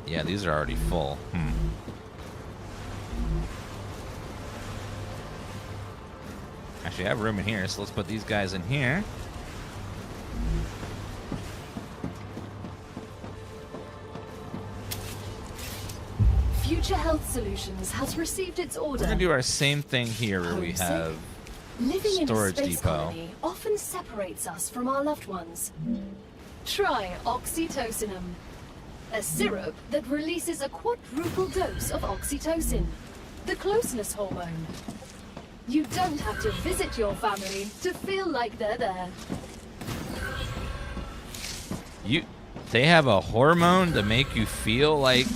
[SPEAKER 1] yeah, these are already full. Actually, I have room in here, so let's put these guys in here.
[SPEAKER 3] Future Health Solutions has received its order.
[SPEAKER 1] We're gonna do our same thing here where we have
[SPEAKER 3] Living in a
[SPEAKER 1] storage
[SPEAKER 3] space
[SPEAKER 1] depot.
[SPEAKER 3] colony often separates us from our loved ones. Try oxytocinum, a syrup that releases a quadruple dose of oxytocin, the closeness hormone. You don't have to visit your family to feel like they're there.
[SPEAKER 1] They have a hormone to make you feel like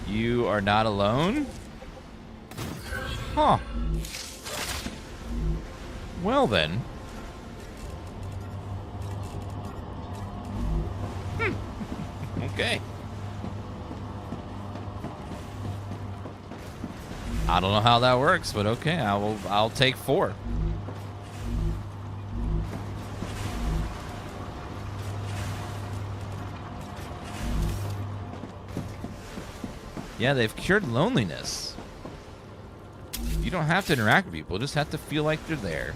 [SPEAKER 1] you are not alone? Huh. Well then. Okay. I don't know how that works, but okay, I'll take 4. Yeah, they've cured loneliness. You don't have to interact with people, just have to feel like they're there.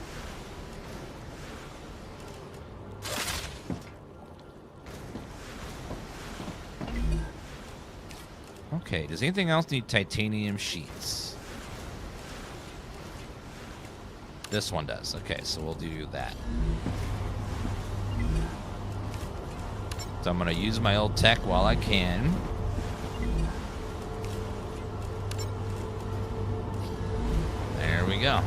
[SPEAKER 1] Okay, does anything else need titanium sheets? This one does. Okay, so we'll do that. So I'm going to use my old tech while I can. There we go.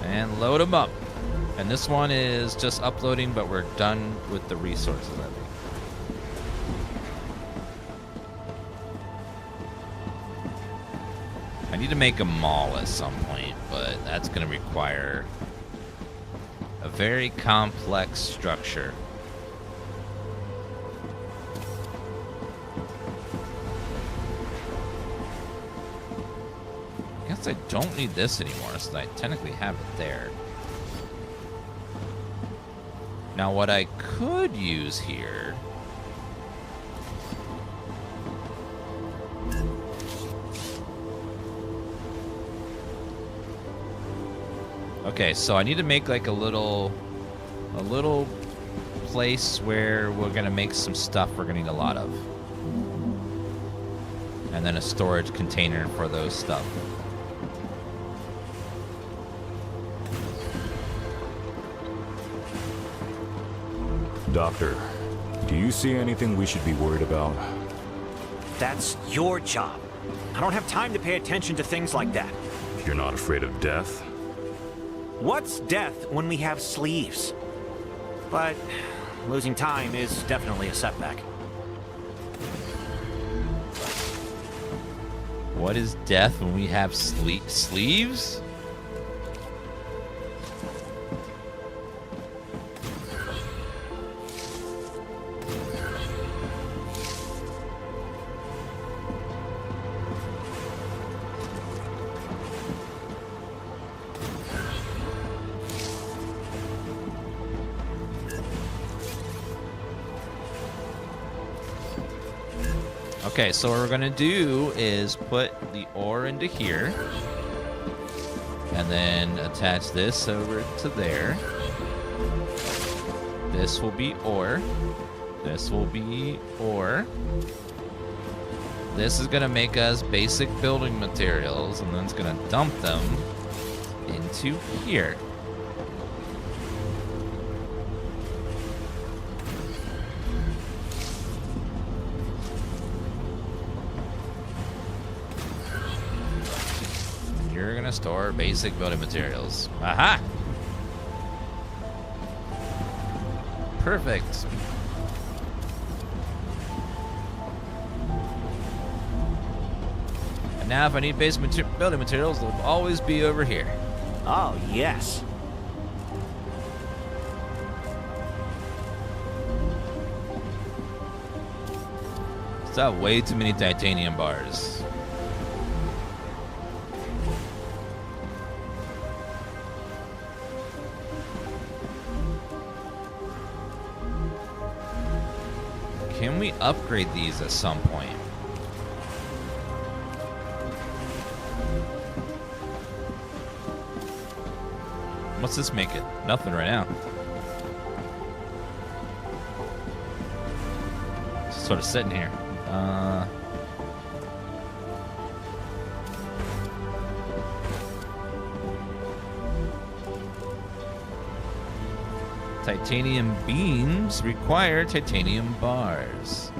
[SPEAKER 1] And load them up. And this one is just uploading, but we're done with the resources, I think. I need to make a mall at some point, but that's going to require a very complex structure. I guess I don't need this anymore, so I technically have it there. Now what I could use here... Okay, so I need to make like a little place where we're gonna make some stuff we're gonna need a lot of. And then a storage container for those stuff.
[SPEAKER 7] Doctor, do you see anything we should be worried about?
[SPEAKER 2] That's your job. I don't have time to pay attention to things like that.
[SPEAKER 7] You're not afraid of death?
[SPEAKER 2] What's death when we have sleeves? But losing time is definitely a setback.
[SPEAKER 1] What is death when we have sleeves? Okay, so what we're gonna do is put the ore into here, and then attach this over to there. This will be ore, This will be ore. This is gonna make us basic building materials, and then it's gonna dump them into here. You're gonna store basic building materials. Aha! Perfect. And now if I need basic building materials, they'll always be over here.
[SPEAKER 2] Oh, yes.
[SPEAKER 1] Still have way too many titanium bars. Can we upgrade these at some point? What's this make it? Nothing right now. Just sort of sitting here. Titanium beams require titanium bars.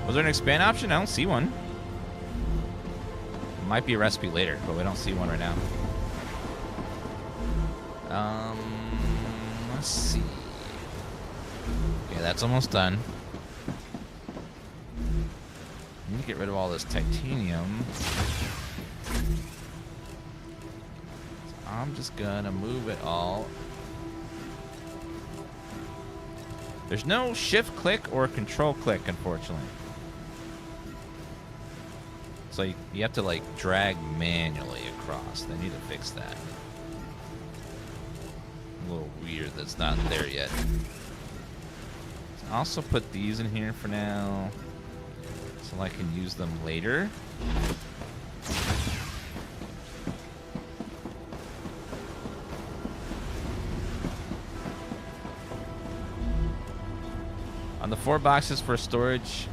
[SPEAKER 1] Was there an expand option? I don't see one. Might be a recipe later, but we don't see one right now. Let's see. Okay, that's almost done. Need to get rid of all this titanium. So I'm just gonna move it all. There's no shift click or control click, unfortunately. So you have to like drag manually across. They need to fix that. A little weird that's not there yet. So also put these in here for now, so I can use them later. On the 4 boxes for storage.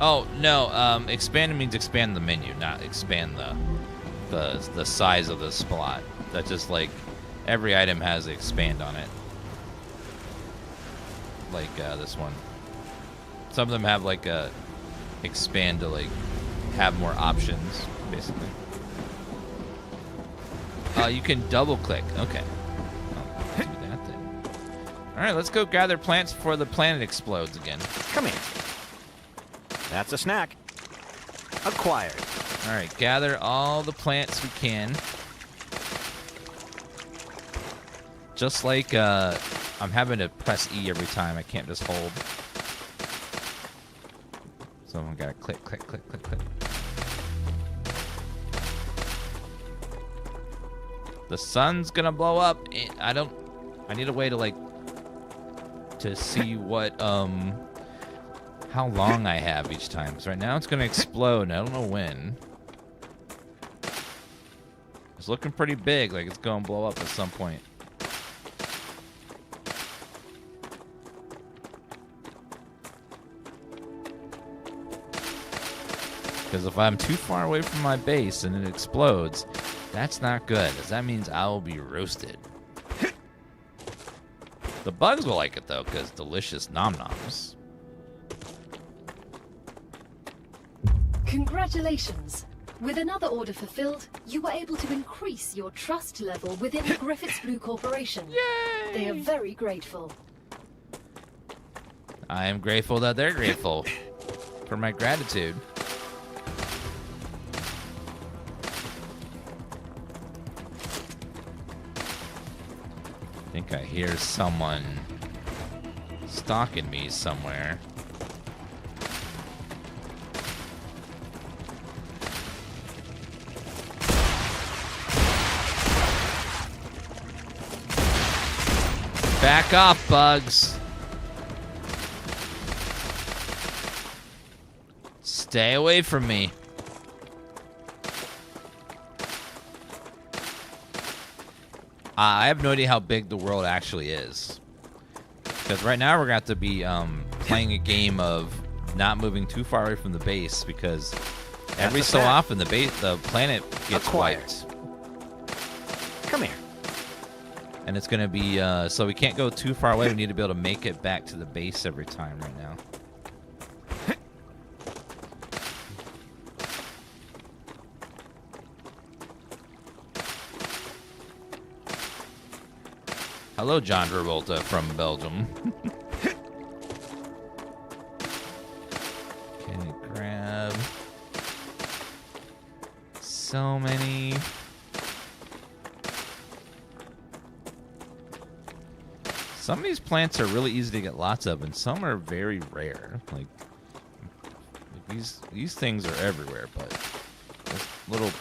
[SPEAKER 1] Oh no, expand means expand the menu, not expand the size of the slot. That's just like every item has expand on it. Like this one. Some of them have like a expand to like have more options, basically. You can double click. Okay. I'll do that then. All right, let's go gather plants before the planet explodes again.
[SPEAKER 2] Come here. That's a snack. Acquired.
[SPEAKER 1] All right, gather all the plants we can. Just like I'm having to press E every time. I can't just hold. So I gotta click, click, click, click, click. The sun's gonna blow up. I need a way to like to see what how long I have each time. So right now it's gonna explode, and I don't know when. It's looking pretty big, like it's gonna blow up at some point. Because if I'm too far away from my base and it explodes, that's not good, because that means I will be roasted. The bugs will like it though, because delicious nom-noms.
[SPEAKER 3] Congratulations! With another order fulfilled, you were able to increase your trust level within the Griffiths Blue Corporation. Yay! They are very grateful.
[SPEAKER 1] I am grateful that they're grateful for my gratitude. I think I hear someone stalking me somewhere. Back off, bugs. Stay away from me. I have no idea how big the world actually is. Because right now we're going to have to be playing a game of not moving too far away from the base, because every so often the planet gets wiped.
[SPEAKER 2] Come here.
[SPEAKER 1] And it's going to be, so we can't go too far away. We need to be able to make it back to the base every time right now. Hello, John Travolta from Belgium. Can you grab so many? Some of these plants are really easy to get lots of, and some are very rare. Like these things are everywhere, but those little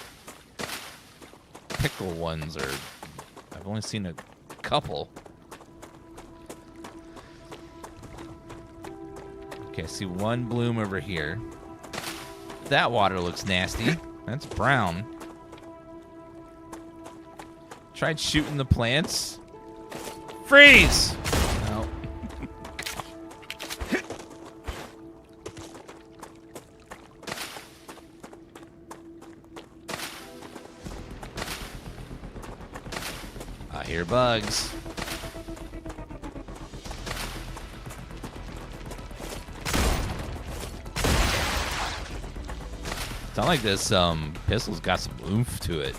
[SPEAKER 1] pickle ones are. I've only seen a couple. Okay, I see one bloom over here. That water looks nasty. That's brown. Tried shooting the plants. Freeze! No. I hear bugs. Sound like this pistol's got some oomph to it.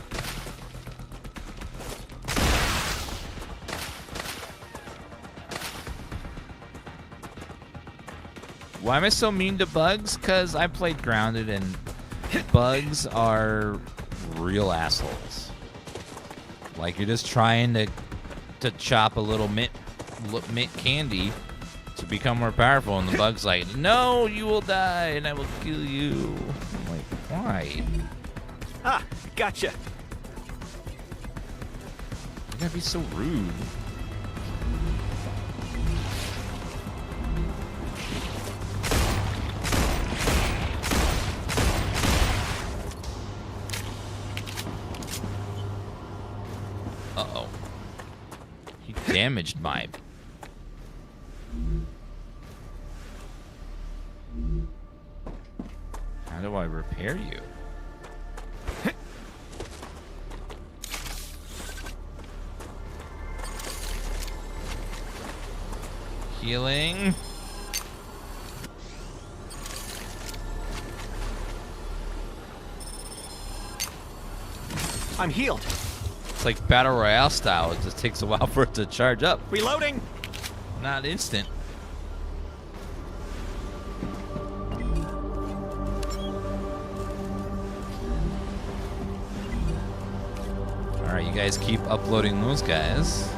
[SPEAKER 1] Why am I so mean to bugs? Because I played Grounded, and bugs are real assholes. Like, you're just trying to chop a little mint candy to become more powerful, and the bug's like, no, you will die, and I will kill you. I'm like, why?
[SPEAKER 2] Ah, gotcha.
[SPEAKER 1] You gotta be so rude. Uh-oh. He damaged my... How do I repair you? Healing.
[SPEAKER 2] I'm healed.
[SPEAKER 1] It's like Battle Royale style. It just takes a while for it to charge up.
[SPEAKER 2] Reloading.
[SPEAKER 1] Not instant. Alright, you guys keep uploading those guys.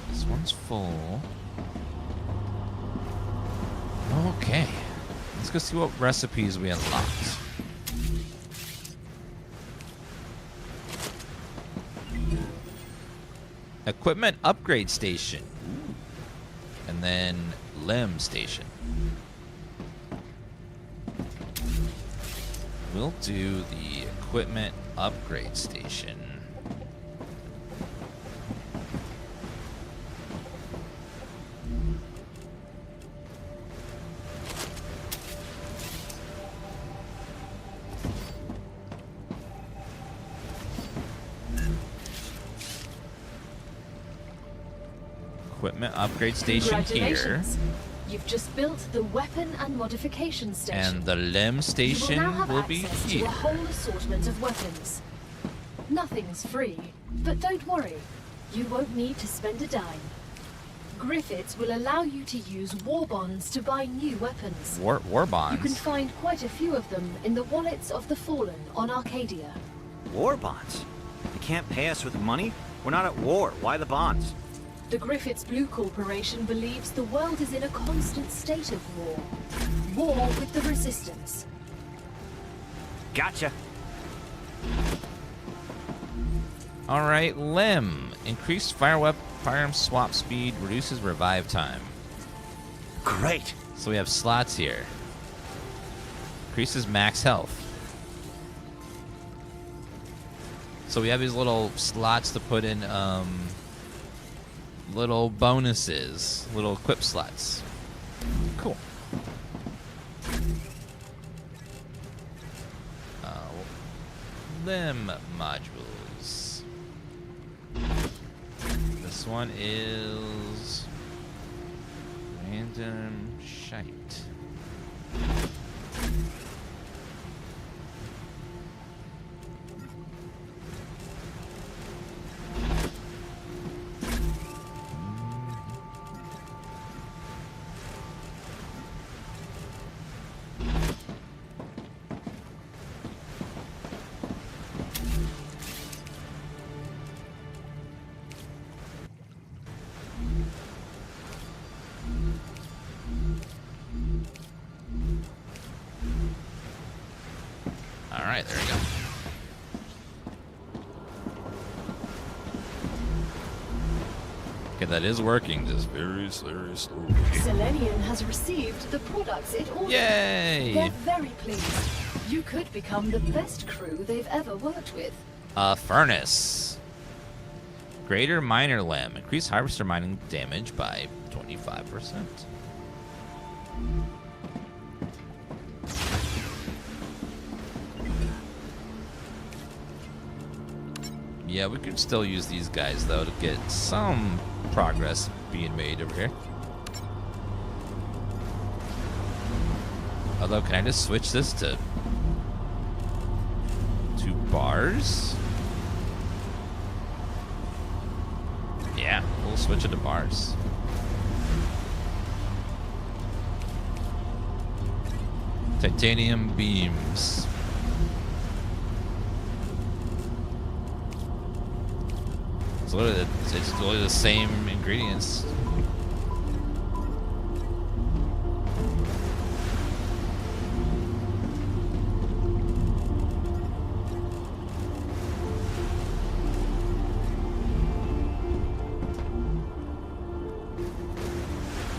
[SPEAKER 1] This one's full. Okay. Let's go see what recipes we unlocked. Equipment upgrade station. And then limb station. We'll do the equipment upgrade station. Equipment upgrade station here.
[SPEAKER 3] You've just built the weapon and modification station.
[SPEAKER 1] And the limb station will be here.
[SPEAKER 3] To a whole assortment of weapons. Nothing's free, but don't worry. You won't need to spend a dime. Griffiths will allow you to use war bonds to buy new weapons.
[SPEAKER 1] War bonds?
[SPEAKER 3] You can find quite a few of them in the wallets of the fallen on Arcadia.
[SPEAKER 2] War bonds? You can't pay us with money? We're not at war. Why the bonds?
[SPEAKER 3] The Griffiths Blue Corporation believes the world is in a constant state of war. War with the Resistance.
[SPEAKER 2] Gotcha.
[SPEAKER 1] All right, Limb. Increased firearm swap speed, reduces revive time.
[SPEAKER 2] Great.
[SPEAKER 1] So we have slots here. Increases max health. So we have these little slots to put in little bonuses, little equip slots. Cool. Limb modules. This one is random shite. Alright, there we go. Okay, that is working, just very slowly.
[SPEAKER 3] Selenium has received the products it ordered.
[SPEAKER 1] Yay!
[SPEAKER 3] They're very pleased. You could become the best crew they've ever worked with.
[SPEAKER 1] Furnace. Greater minor limb. Increase harvester mining damage by 25%. Yeah, we could still use these guys, though, to get some progress being made over here. Although, can I just switch this to bars? Yeah, we'll switch it to bars. Titanium beams. It's literally the same ingredients.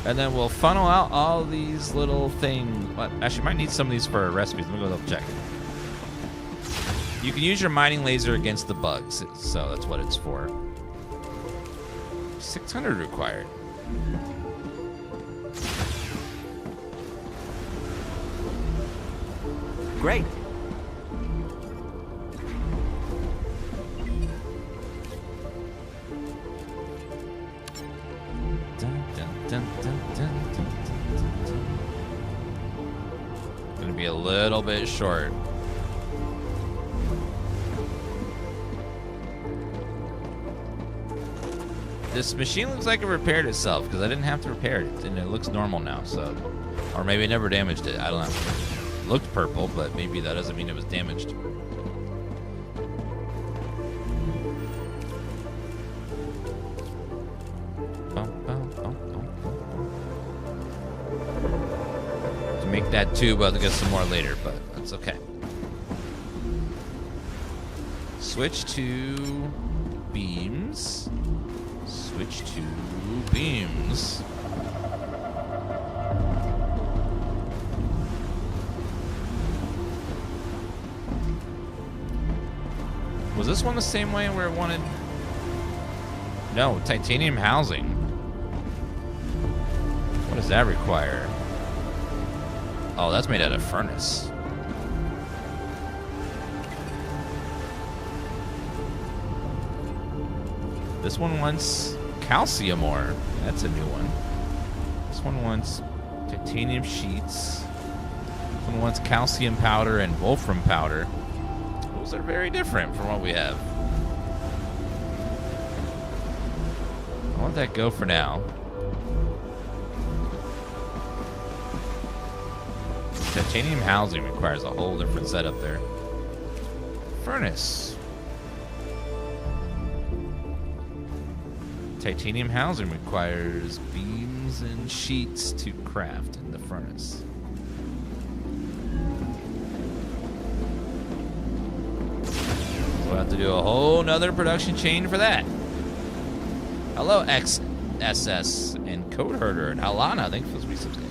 [SPEAKER 1] And then we'll funnel out all these little things. Well, actually, might need some of these for recipes. Let me go double check. You can use your mining laser against the bugs, so that's what it's for. 600 required.
[SPEAKER 2] Great.
[SPEAKER 1] Gonna be a little bit short. This machine looks like it repaired itself because I didn't have to repair it, and it looks normal now. So, or maybe it never damaged it. I don't know. It looked purple, but maybe that doesn't mean it was damaged. To make that tube, I'll get some more later, but that's okay. Switch to beams. Switch to beams. Was this one the same way where it wanted... No, titanium housing. What does that require? Oh, that's made out of furnace. This one wants calcium ore. That's a new one. This one wants titanium sheets. This one wants calcium powder and wolfram powder. Those are very different from what we have. I'll let that go for now. Titanium housing requires a whole different setup there. Furnace. Titanium housing requires beams and sheets to craft in the furnace. So have to do a whole nother production chain for that. Hello, XSS and Code Herder and Alana. Thanks for those resubs, guys.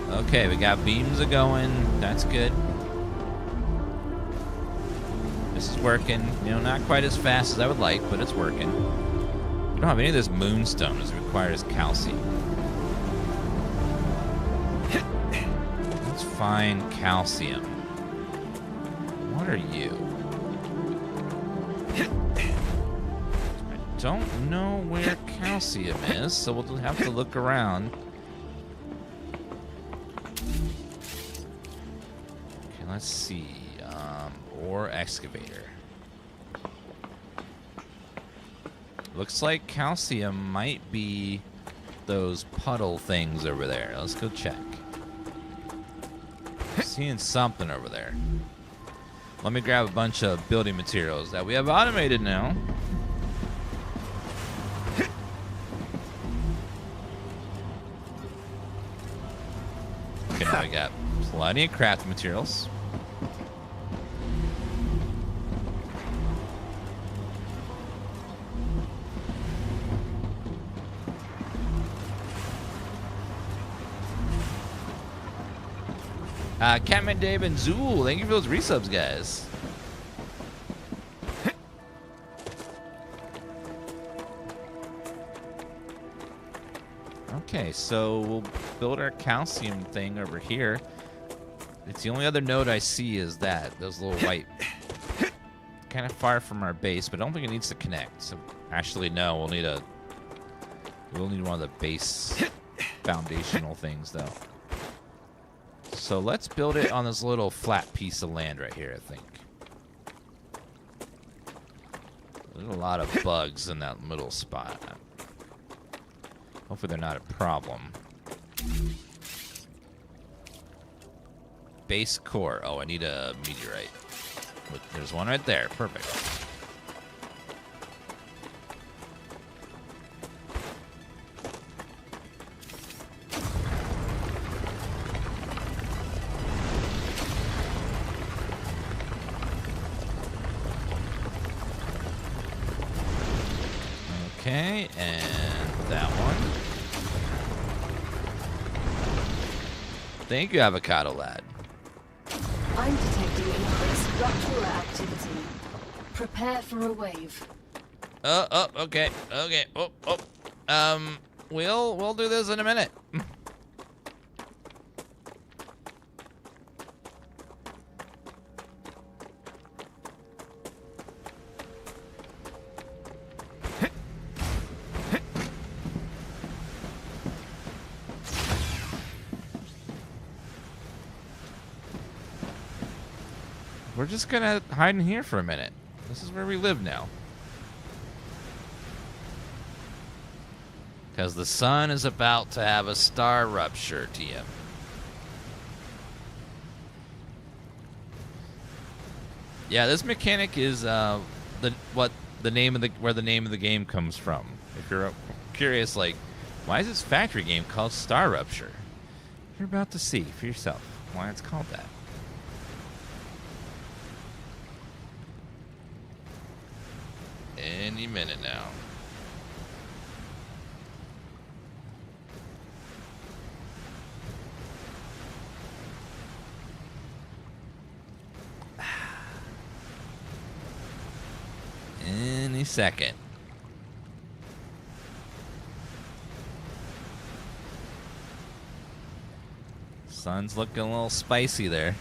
[SPEAKER 1] Okay, we got beams going. That's good. This is working. You know, not quite as fast as I would like, but it's working. We don't have any of this moonstone. It requires calcium. Let's find calcium. What are you? I don't know where calcium is, so we'll have to look around. Let's see, ore excavator. Looks like calcium might be those puddle things over there. Let's go check. Seeing something over there. Let me grab a bunch of building materials that we have automated now. Okay, now we got plenty of craft materials. Catman Dave and Zool, thank you for those resubs, guys. Okay, so we'll build our calcium thing over here. It's the only other node I see is that, those little white. Kind of far from our base, but I don't think it needs to connect. So actually, no, we'll need one of the base foundational things, though. So let's build it on this little flat piece of land right here, I think. There's a lot of bugs in that middle spot. Hopefully they're not a problem. Base core. Oh, I need a meteorite. There's one right there. Perfect. Okay, and that one. Thank you, Avocado Lad.
[SPEAKER 3] I'm detecting increased rupture activity. Prepare for a wave.
[SPEAKER 1] Okay. We'll do this in a minute. We're just gonna hide in here for a minute. This is where we live now. Because the sun is about to have a star rupture, TM. Yeah, this mechanic is where the name of the game comes from. If you're curious, like, why is this factory game called StarRupture? You're about to see for yourself why it's called that. Any minute now. Any second. Sun's looking a little spicy there.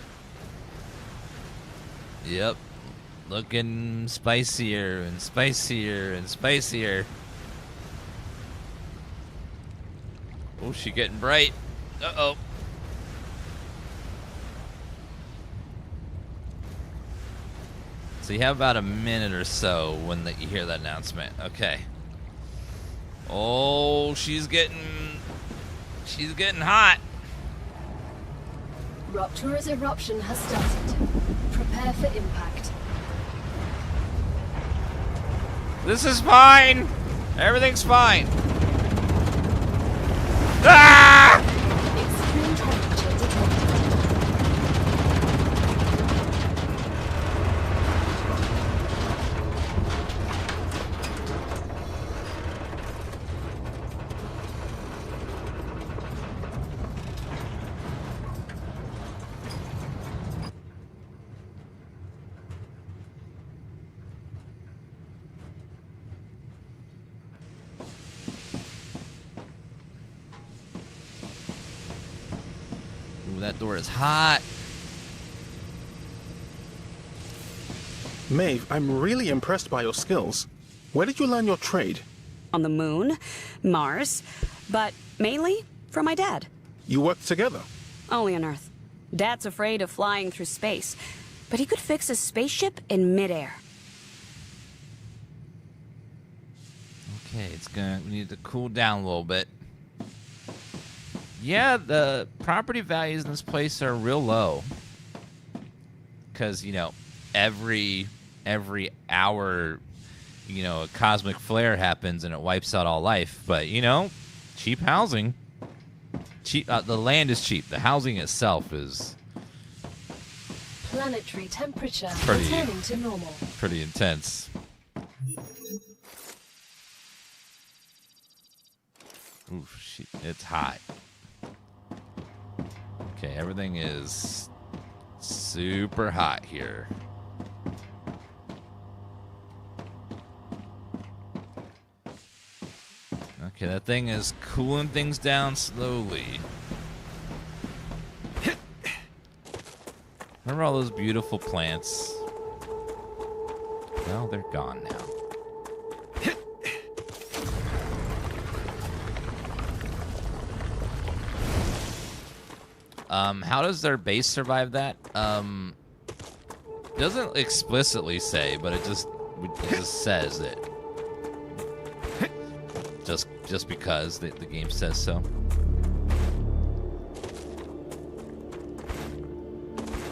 [SPEAKER 1] Yep. Looking spicier and spicier and spicier. Oh, she getting bright. Uh-oh. So you have about a minute or so when you hear that announcement. Okay. Oh, she's getting hot.
[SPEAKER 3] Rupture's eruption has started. Prepare for impact.
[SPEAKER 1] This is fine. Everything's fine. Ah!
[SPEAKER 3] Extreme temperature detected.
[SPEAKER 1] Ooh, that door is hot.
[SPEAKER 9] Maeve, I'm really impressed by your skills. Where did you learn your trade?
[SPEAKER 8] On the moon, Mars, but mainly from my dad.
[SPEAKER 9] You worked together?
[SPEAKER 8] Only on Earth. Dad's afraid of flying through space, but he could fix a spaceship in midair.
[SPEAKER 1] Okay, we need to cool down a little bit. Yeah, the property values in this place are real low. Because, you know, every hour, you know, a cosmic flare happens and it wipes out all life. But, you know, cheap housing. Cheap. The land is cheap. The housing itself is
[SPEAKER 3] Planetary temperature
[SPEAKER 1] Pretty-
[SPEAKER 3] returning to normal.
[SPEAKER 1] pretty intense. Oof, it's hot. Okay, everything is super hot here. Okay, that thing is cooling things down slowly. Remember all those beautiful plants? Well, they're gone now. How does their base survive that? Doesn't explicitly say, but it just says it. Just because the game says so.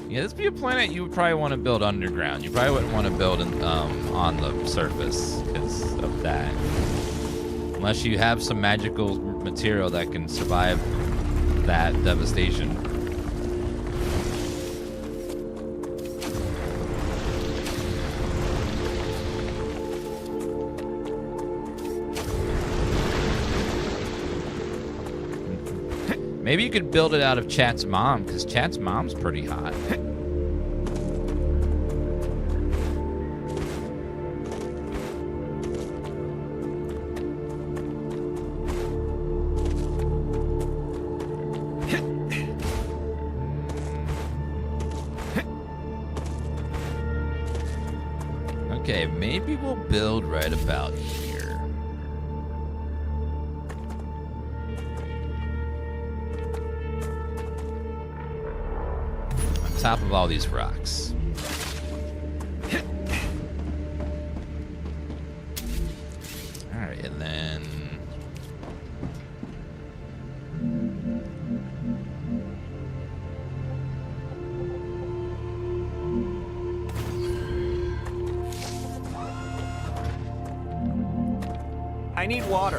[SPEAKER 1] Yeah, this would be a planet you would probably want to build underground. You probably wouldn't want to build on the surface because of that. Unless you have some magical material that can survive that devastation. Maybe you could build it out of Chat's mom, because Chat's mom's pretty hot. Okay, maybe we'll build right about here. On top of all these rocks. Alright, and then...
[SPEAKER 2] I need water.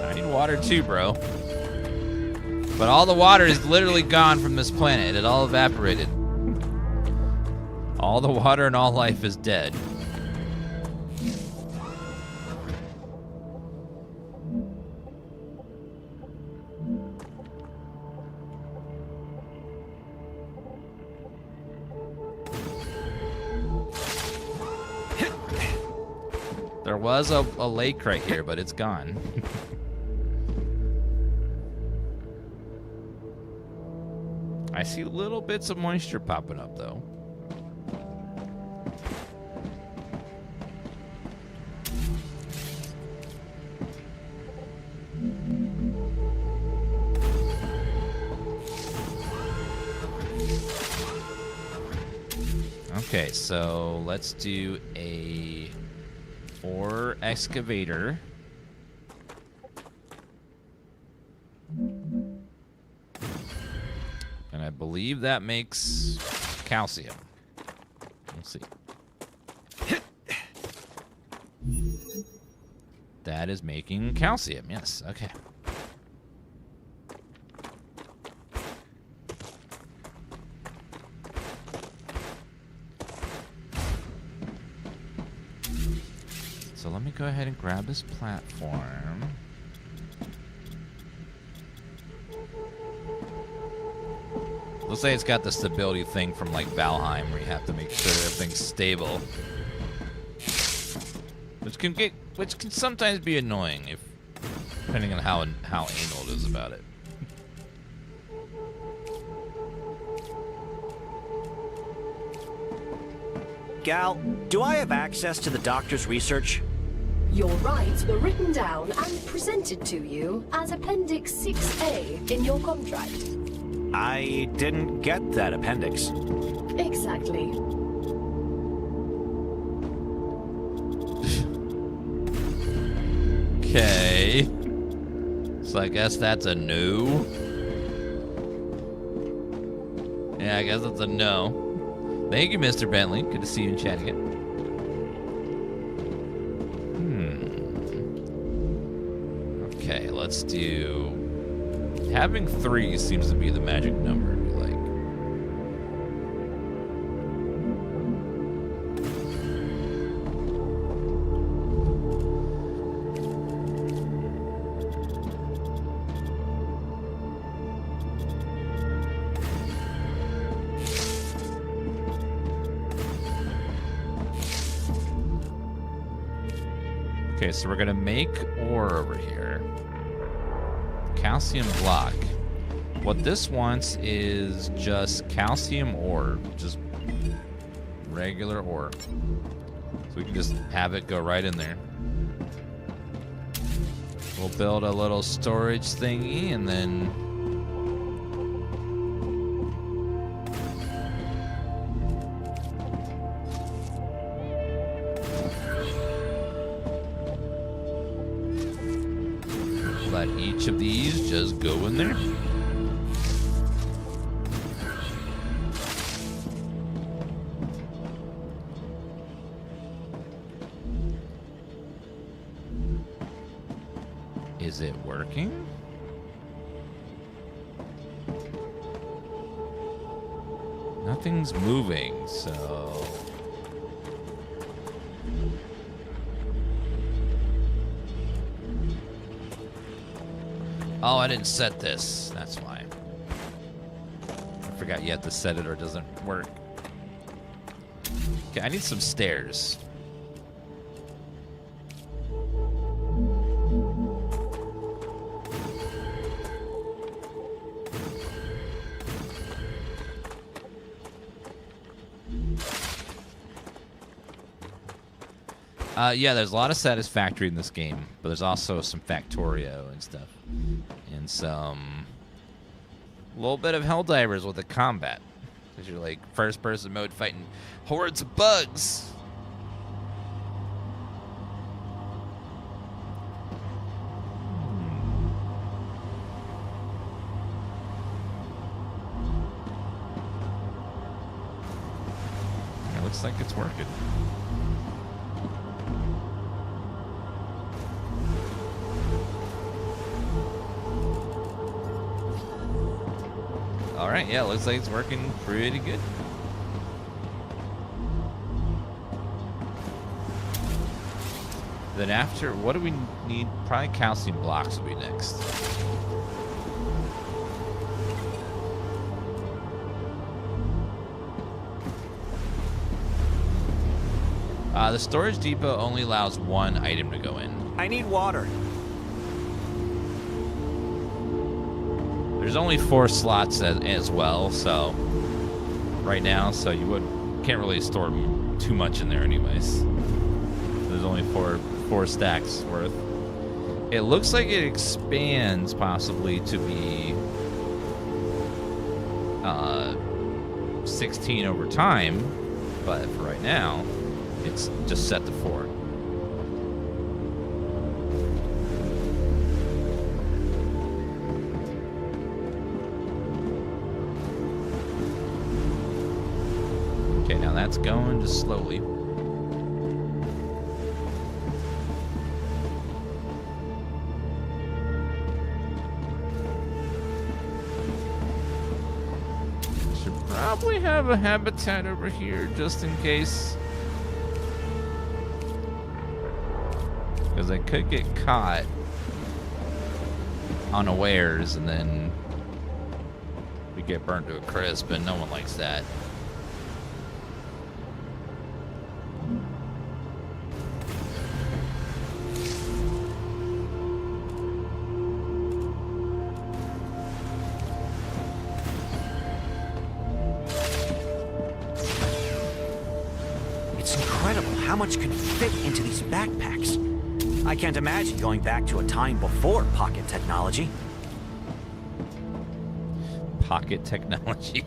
[SPEAKER 1] I need water too, bro. But all the water is literally gone from this planet. It all evaporated. All the water and all life is dead. There was a lake right here, but it's gone. I see little bits of moisture popping up, though. Okay, so let's do a ore excavator. And I believe that makes calcium. We'll see. That is making calcium, yes. Okay. So let me go ahead and grab this platform. Looks like it's got the stability thing from like Valheim, where you have to make sure everything's stable, which can sometimes be annoying if, depending on how anal it is about it.
[SPEAKER 2] Gal, do I have access to the doctor's research?
[SPEAKER 3] Your rights were written down and presented to you as Appendix 6A in your contract.
[SPEAKER 2] I didn't get that appendix.
[SPEAKER 3] Exactly.
[SPEAKER 1] Okay. So I guess that's a no. Yeah, I guess that's a no. Thank you, Mr. Bentley. Good to see you in chat again. Okay, let's do... Having 3 seems to be the magic number, I feel like. Okay, so we're gonna make ore over here. Calcium block. What this wants is just calcium ore, just regular ore. So we can just have it go right in there. We'll build a little storage thingy and then let each of these just go in there. Is it working? Nothing's moving, so... Oh, I didn't set this. That's why. I forgot you have to set it or it doesn't work. Okay, I need some stairs. Yeah, there's a lot of Satisfactory in this game, but there's also some Factorio and stuff. And some... a little bit of Helldivers with the combat. Because you're like first-person mode fighting hordes of bugs. It looks like it's working. Alright, yeah, looks like it's working pretty good. Then after, what do we need? Probably calcium blocks will be next. The storage depot only allows one item to go in.
[SPEAKER 2] I need water.
[SPEAKER 1] There's only 4 slots as well, so right now, so you can't really store too much in there anyways. There's only four stacks worth. It looks like it expands possibly to be 16 over time, But for right now, it's just set to 4. Okay, now that's going just slowly. Probably have a habitat over here just in case, because I could get caught unawares and then we get burnt to a crisp, and no one likes that.
[SPEAKER 2] How much can fit into these backpacks? I can't imagine going back to a time before pocket technology.
[SPEAKER 1] Pocket technology.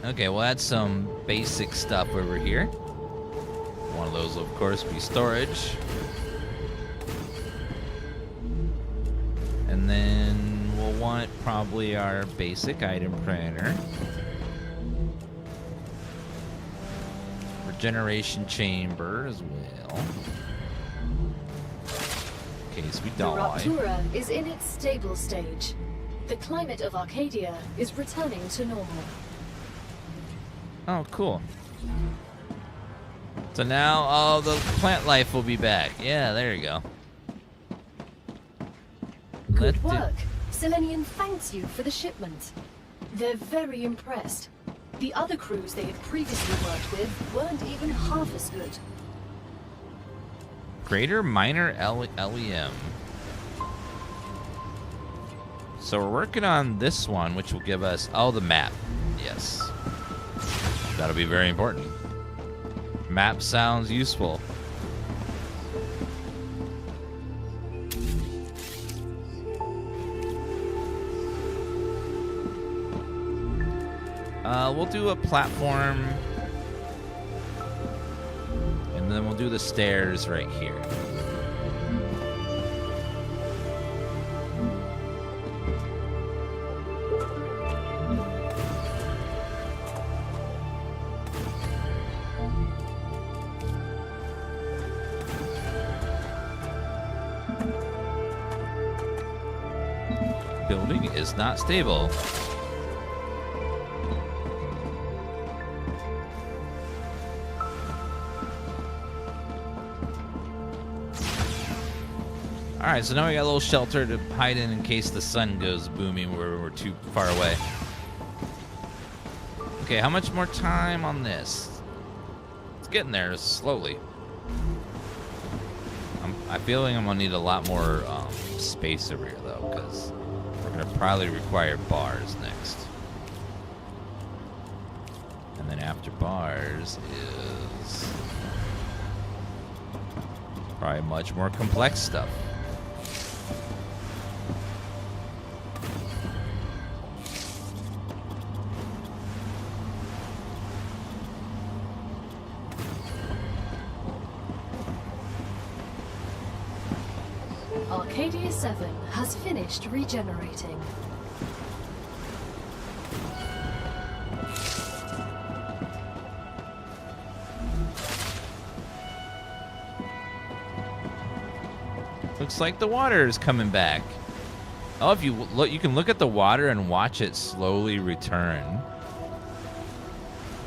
[SPEAKER 1] Okay, we'll add some basic stuff over here. One of those will, of course, be storage. And then we'll want probably our basic item printer. Regeneration chamber as well. In case we die.
[SPEAKER 3] The rupture is in its stable stage. The climate of Arcadia is returning to normal.
[SPEAKER 1] Oh, cool. So now all the plant life will be back. Yeah, there you go.
[SPEAKER 3] Good work. Selenium thanks you for the shipment. They're very impressed. The other crews they had previously worked with weren't even half as good.
[SPEAKER 1] Greater minor LEM. So we're working on this one, which will give us, oh, the map. Yes. That'll be very important. Map sounds useful. We'll do a platform, and then we'll do the stairs right here. Building is not stable. Alright, so now we got a little shelter to hide in case the sun goes booming where we're too far away. Okay, how much more time on this? It's getting there slowly. I feel like I'm gonna need a lot more space over here though, because we're gonna probably require bars next. And then after bars is probably much more complex stuff.
[SPEAKER 3] Arcadia 7 has finished regenerating.
[SPEAKER 1] Looks like the water is coming back. Oh, if you look, you can look at the water and watch it slowly return.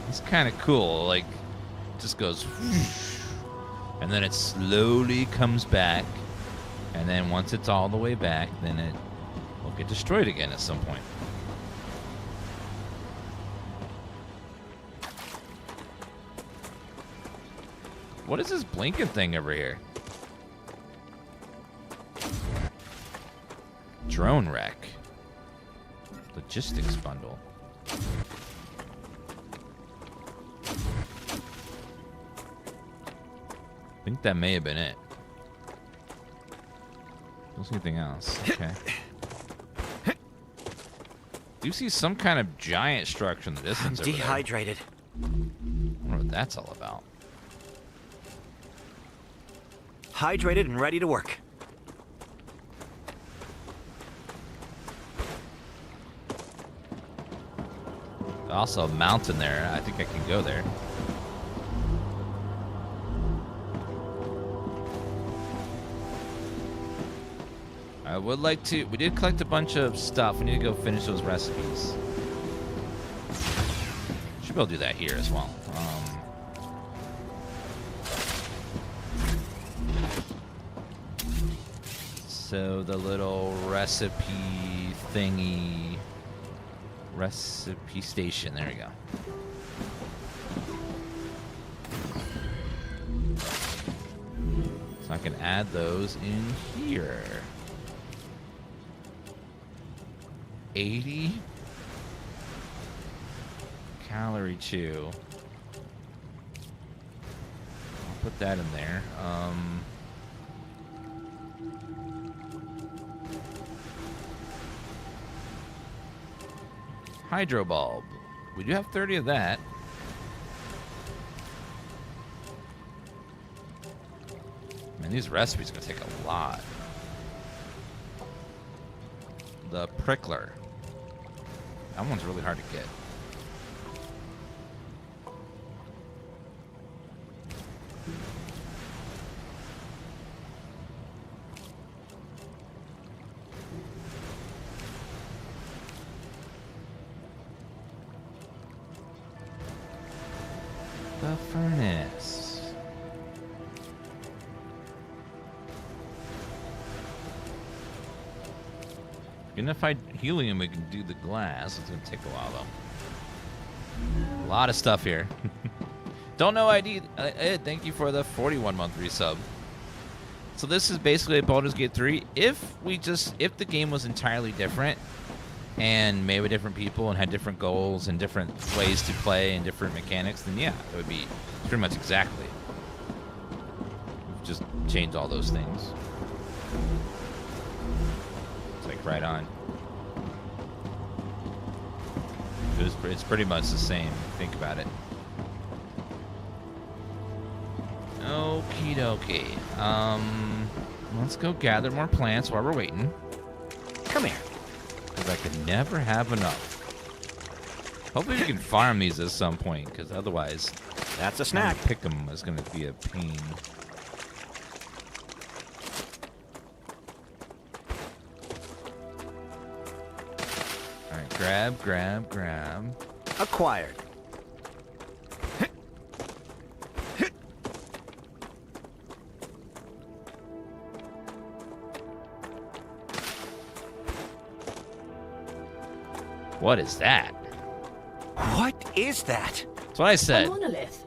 [SPEAKER 1] It's kind of cool. Like, it just goes, whoosh, and then it slowly comes back. And then once it's all the way back, then it will get destroyed again at some point. What is this blinking thing over here? Drone wreck. Logistics bundle. I think that may have been it. Don't see anything else. Okay. Do you see some kind of giant structure in the distance?
[SPEAKER 2] I'm dehydrated.
[SPEAKER 1] I wonder what that's all about.
[SPEAKER 2] Hydrated and ready to work.
[SPEAKER 1] Also a mountain there. I think I can go there. I would like to... We did collect a bunch of stuff. We need to go finish those recipes. Should be able to do that here as well. So the little recipe thingy... Recipe station. There we go. So I can add those in here. 80 calorie chew. I'll put that in there. Hydro bulb. We do have 30 of that. Man, these recipes are gonna take a lot. The prickler. That one's really hard to get. The furnace. Unified helium, we can do the glass. It's gonna take a while though. A lot of stuff here. Don't know ID. Ed, thank you for the 41-month resub. So this is basically a Baldur's Gate 3. If the game was entirely different and made with different people and had different goals and different ways to play and different mechanics, then yeah, it would be pretty much exactly. We've just changed all those things. It's like right on. It's pretty much the same. Think about it. Okie dokie. Let's go gather more plants while we're waiting.
[SPEAKER 2] Come here.
[SPEAKER 1] Because I could never have enough. Hopefully we can farm these at some point, because otherwise...
[SPEAKER 2] That's a snack.
[SPEAKER 1] Pick them is going to be a pain. Alright, grab.
[SPEAKER 2] Acquired.
[SPEAKER 1] What is that?
[SPEAKER 2] What is that?
[SPEAKER 1] That's what I said.
[SPEAKER 3] A monolith.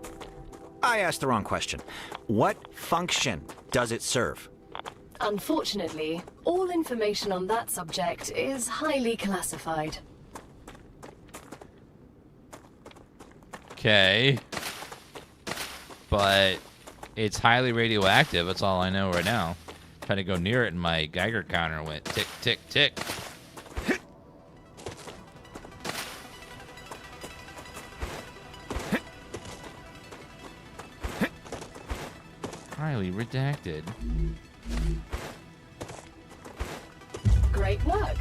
[SPEAKER 2] I asked the wrong question. What function does it serve?
[SPEAKER 3] Unfortunately, all information on that subject is highly classified.
[SPEAKER 1] Okay. But it's highly radioactive. That's all I know right now. Trying to go near it and my Geiger counter went tick, tick, tick. Highly redacted.
[SPEAKER 3] Great work.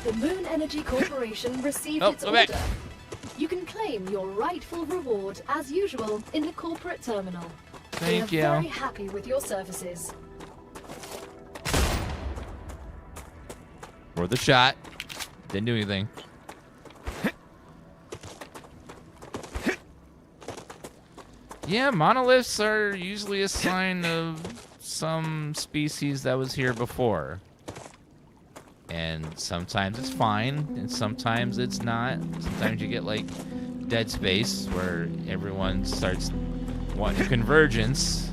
[SPEAKER 3] The Moon Energy Corporation received its order.
[SPEAKER 1] Back.
[SPEAKER 3] You can claim your rightful reward, as usual, in the corporate terminal.
[SPEAKER 1] Thank you.
[SPEAKER 3] We are very happy with your services.
[SPEAKER 1] Worth a shot. Didn't do anything. Yeah, monoliths are usually a sign of some species that was here before. And sometimes it's fine, and sometimes it's not. Sometimes you get, like, Dead Space, where everyone starts wanting convergence.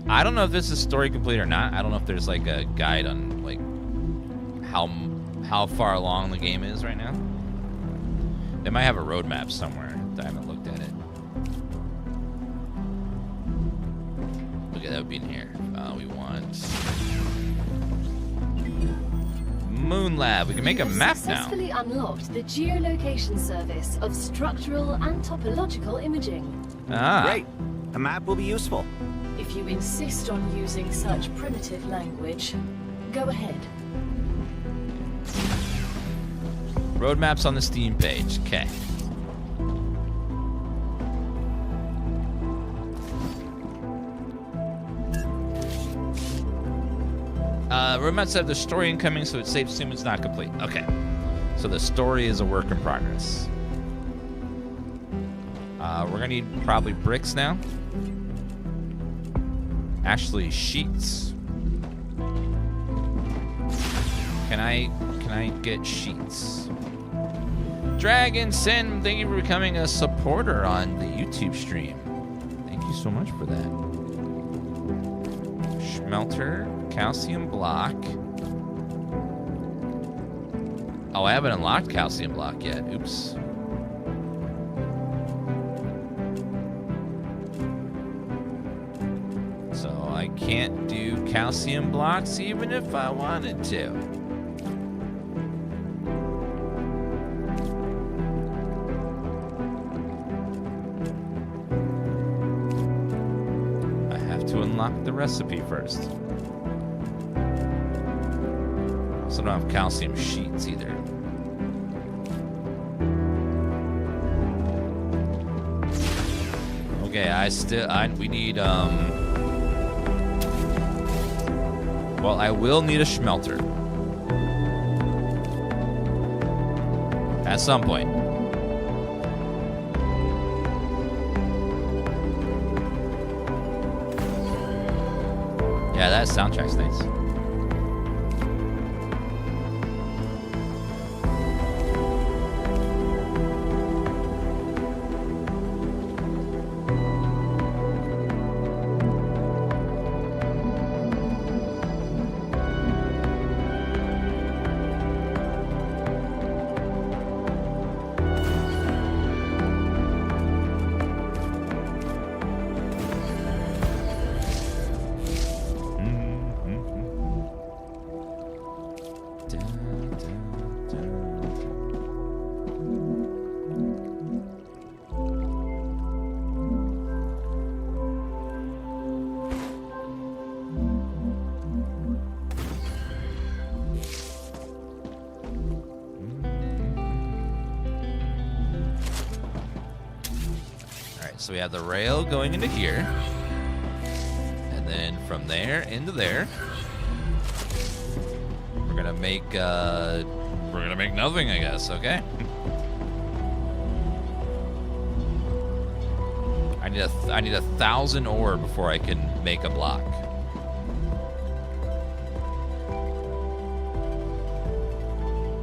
[SPEAKER 1] I don't know if this is story complete or not. I don't know if there's, like, a guide on, like, how far along the game is right now. They might have a roadmap somewhere that I haven't looked at it. that would be in here. We want Moon Lab. We can make a map now.
[SPEAKER 3] Successfully unlocked the geolocation service of structural and topological imaging.
[SPEAKER 1] Ah.
[SPEAKER 2] Great. A map will be useful.
[SPEAKER 3] If you insist on using such primitive language, go ahead.
[SPEAKER 1] Roadmaps on the Steam page. Okay. Roadmap said the story incoming, so it's safe to assume it's not complete. Okay. So the story is a work in progress. We're gonna need probably bricks now. Actually, sheets. Can I get sheets? Dragon Sin, thank you for becoming a supporter on the YouTube stream. Thank you so much for that. Schmelter, calcium block. Oh, I haven't unlocked calcium block yet. Oops. So I can't do calcium blocks even if I wanted to. I have to unlock the recipe first. So I don't have calcium sheets either. Okay, we need, well, I will need a schmelter. At some point. Yeah, that soundtrack's nice. So we have the rail going into here, and then from there into there. We're gonna make nothing, I guess. Okay. I need 1,000 ore before I can make a block.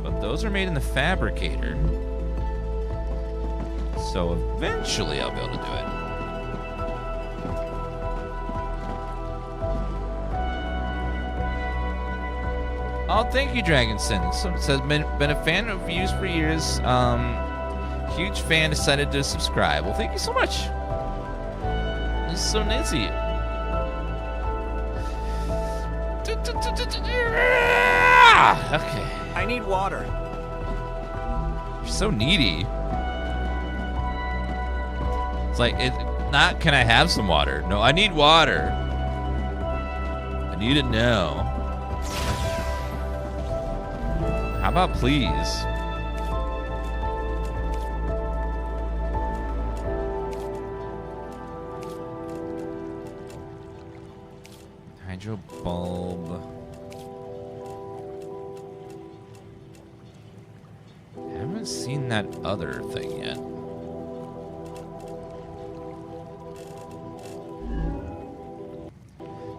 [SPEAKER 1] But those are made in the fabricator. So eventually I'll be able to do it. Oh, thank you, Dragonson. So it says, been a fan of views for years. Huge fan, decided to subscribe. Well, thank you so much. This is so nice of you. Okay.
[SPEAKER 2] I need water.
[SPEAKER 1] You're so needy. It's like, not can I have some water? No, I need water. I need it now. How about please? Hydro bulb. I haven't seen that other thing yet.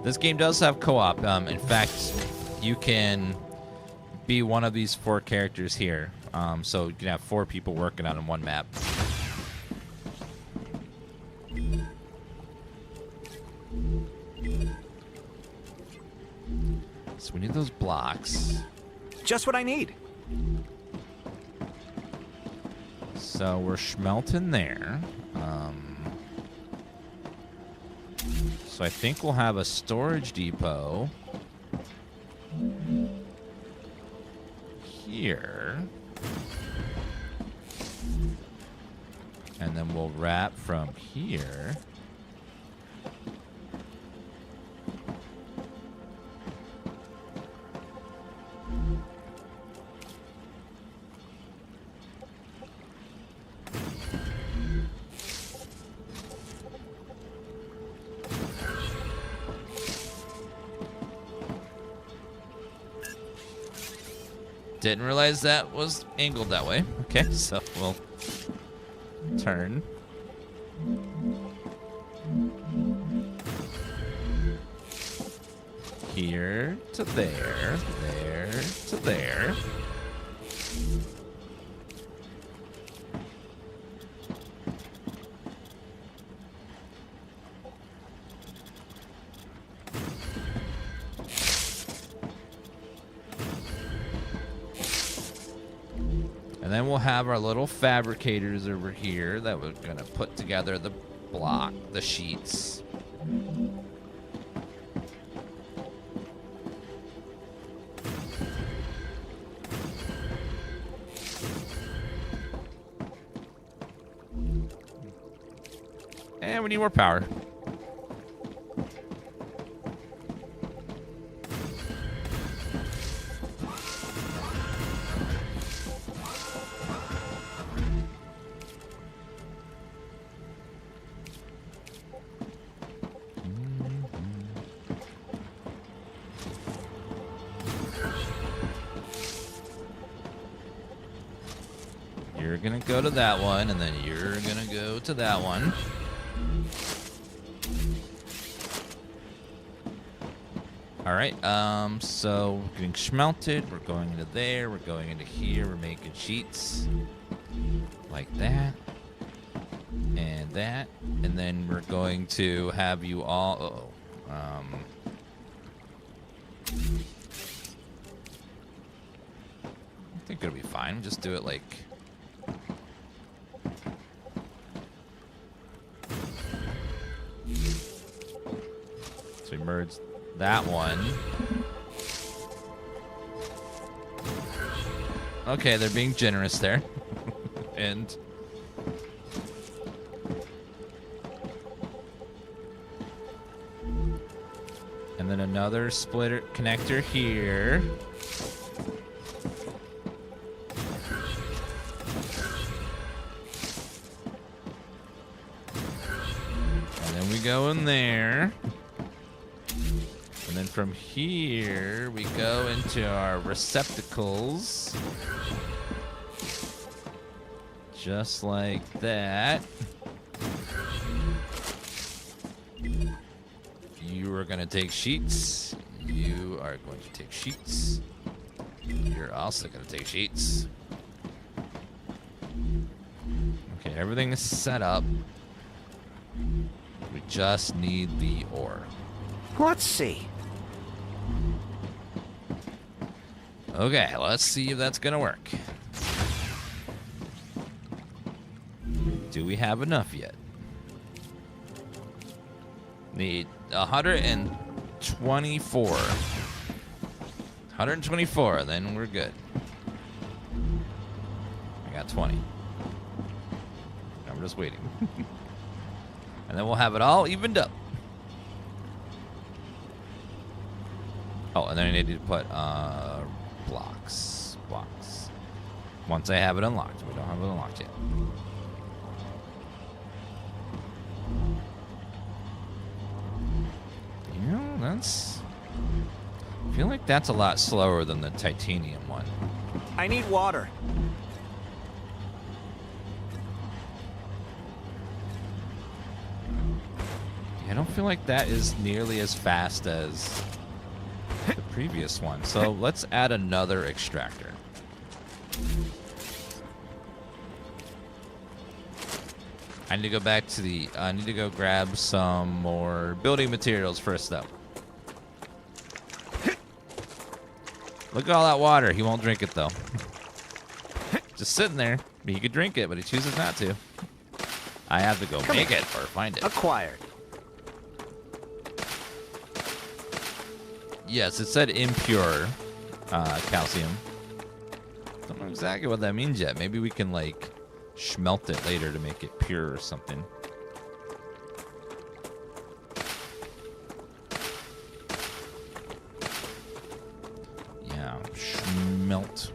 [SPEAKER 1] This game does have co-op. In fact, you can be one of these 4 characters here. So you can have 4 people working on one map. So we need those blocks.
[SPEAKER 2] Just what I need.
[SPEAKER 1] So we're schmelting there. So So I think we'll have a storage depot here. And then we'll wrap from here. Didn't realize that was angled that way. Okay, so we'll turn. Here to there, there to there. And then we'll have our little fabricators over here that we're gonna put together the block, the sheets. And we need more power. You're gonna go to that one, and then you're gonna go to that one. All right, so we're getting schmelted. We're going into there. We're going into here. We're making sheets like that and that, and then we're going to have you all. I think it'll be fine. Just do it like. So we merge that one. Okay, they're being generous there. And then another splitter connector here. And then we go in there. And then from here, we go into our receptacles. Just like that. You are going to take sheets. You are going to take sheets. You're also going to take sheets. Okay, everything is set up. We just need the ore.
[SPEAKER 2] Let's see.
[SPEAKER 1] Okay, let's see if that's gonna work. Do we have enough yet? Need 124. 124, then we're good. I got 20. I'm just waiting. And then we'll have it all evened up. Oh, and then I need to put blocks. Once I have it unlocked. We don't have it unlocked yet. You know, that's... I feel like that's a lot slower than the titanium one.
[SPEAKER 2] I need water.
[SPEAKER 1] I don't feel like that is nearly as fast as the previous one. So let's add another extractor. I need to go back to the... I need to go grab some more building materials first, though. Look at all that water. He won't drink it, though. Just sitting there. He could drink it, but he chooses not to. I have to go make it or find it.
[SPEAKER 2] Acquired.
[SPEAKER 1] Yes, it said impure calcium. Don't know exactly what that means yet. Maybe we can, like, smelt it later to make it pure or something. Yeah, smelt.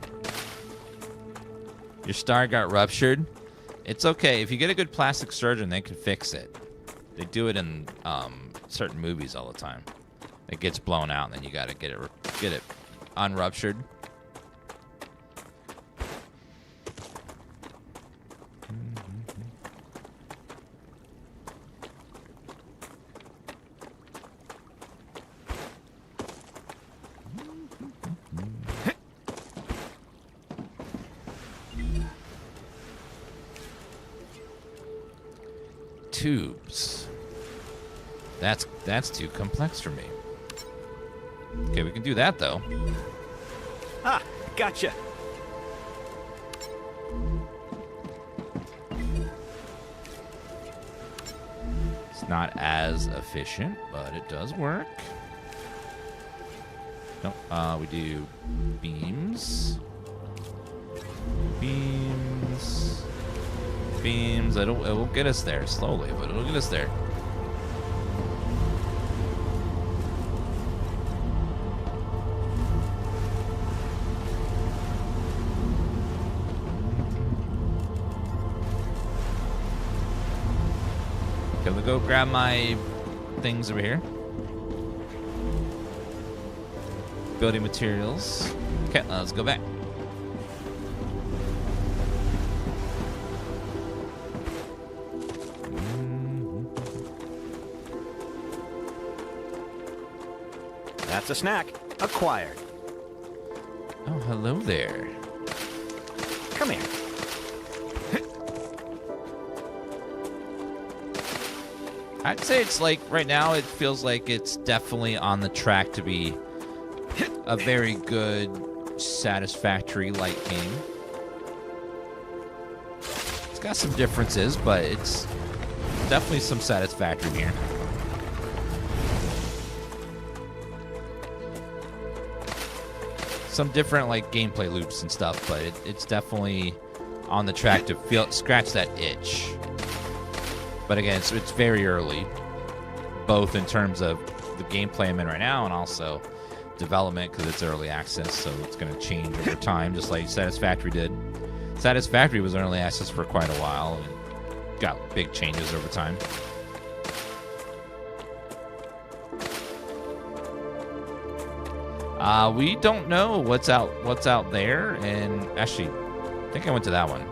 [SPEAKER 1] Your star got ruptured. It's okay. If you get a good plastic surgeon, they can fix it. They do it in certain movies all the time. It gets blown out, and then you got to get it unruptured. Tubes. That's too complex for me. Okay, we can do that though.
[SPEAKER 2] Ah, gotcha.
[SPEAKER 1] It's not as efficient, but it does work. No, we do beams. Beams. Beams. It will get us there slowly, but it'll get us there. Can we go grab my things over here? Building materials. Okay, let's go back.
[SPEAKER 2] That's a snack. Acquired.
[SPEAKER 1] Oh, hello there.
[SPEAKER 2] Come here.
[SPEAKER 1] I'd say it's like, right now, it feels like it's definitely on the track to be a very good, satisfactory light game. It's got some differences, but it's definitely some satisfactory here. Some different, like, gameplay loops and stuff, but it's definitely on the track to scratch that itch. But again, it's very early, both in terms of the gameplay I'm in right now and also development, because it's early access, so it's going to change over time, just like Satisfactory did. Satisfactory was early access for quite a while and got big changes over time. We don't know what's out there, and actually, I think I went to that one.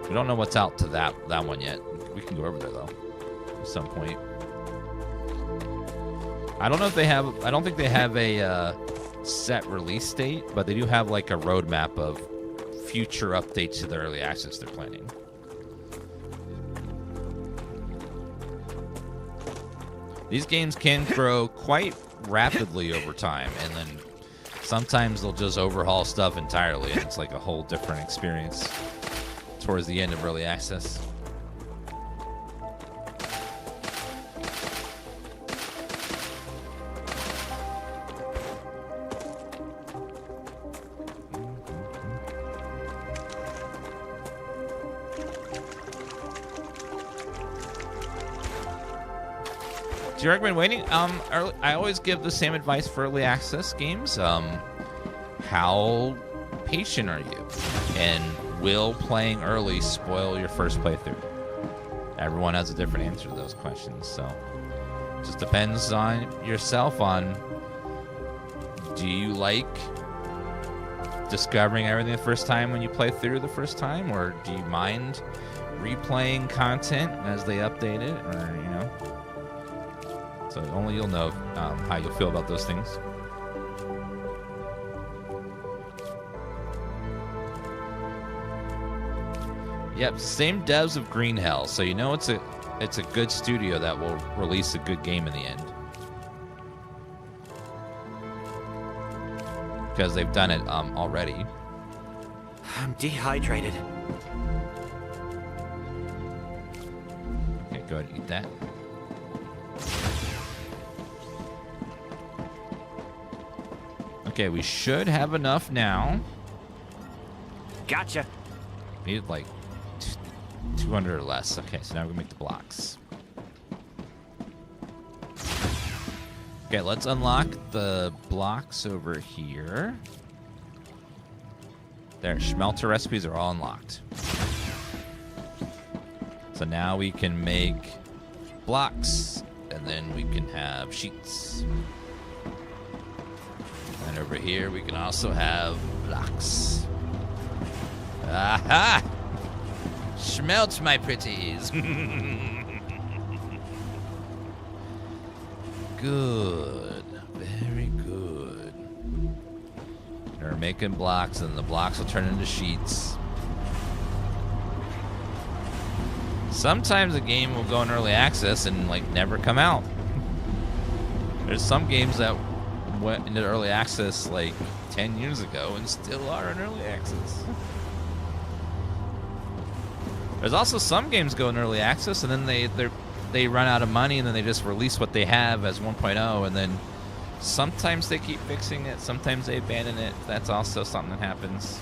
[SPEAKER 1] We don't know what's out to that one yet. We can go over there though, at some point. I don't know if they have. I don't think they have a set release date, but they do have like a roadmap of future updates to the early access they're planning. These games can grow quite rapidly over time, and then sometimes they'll just overhaul stuff entirely, and it's like a whole different experience towards the end of early access. Do you recommend waiting? I always give the same advice for early access games. How patient are you? And will playing early spoil your first playthrough? Everyone has a different answer to those questions, so it just depends on yourself on, do you like discovering everything the first time when you play through the first time, or do you mind replaying content as they update it, or, you know? So only you'll know how you'll feel about those things. Yep, same devs of Green Hell, so you know it's a good studio that will release a good game in the end. Because they've done it already.
[SPEAKER 2] I'm dehydrated.
[SPEAKER 1] Okay, go ahead and eat that. Okay, we should have enough now.
[SPEAKER 2] Gotcha.
[SPEAKER 1] Need like 200 or less. Okay, so now we can make the blocks. Okay, let's unlock the blocks over here. There, smelter recipes are all unlocked. So now we can make blocks, and then we can have sheets. And over here, we can also have blocks. Aha! Schmelz, my pretties. Good. Very good. They're making blocks, and the blocks will turn into sheets. Sometimes a game will go in early access and like never come out. There's some games that went into early access like 10 years ago and still are in early access. There's also some games go in early access and then they run out of money and then they just release what they have as 1.0, and then sometimes they keep fixing it, sometimes they abandon it. That's also something that happens.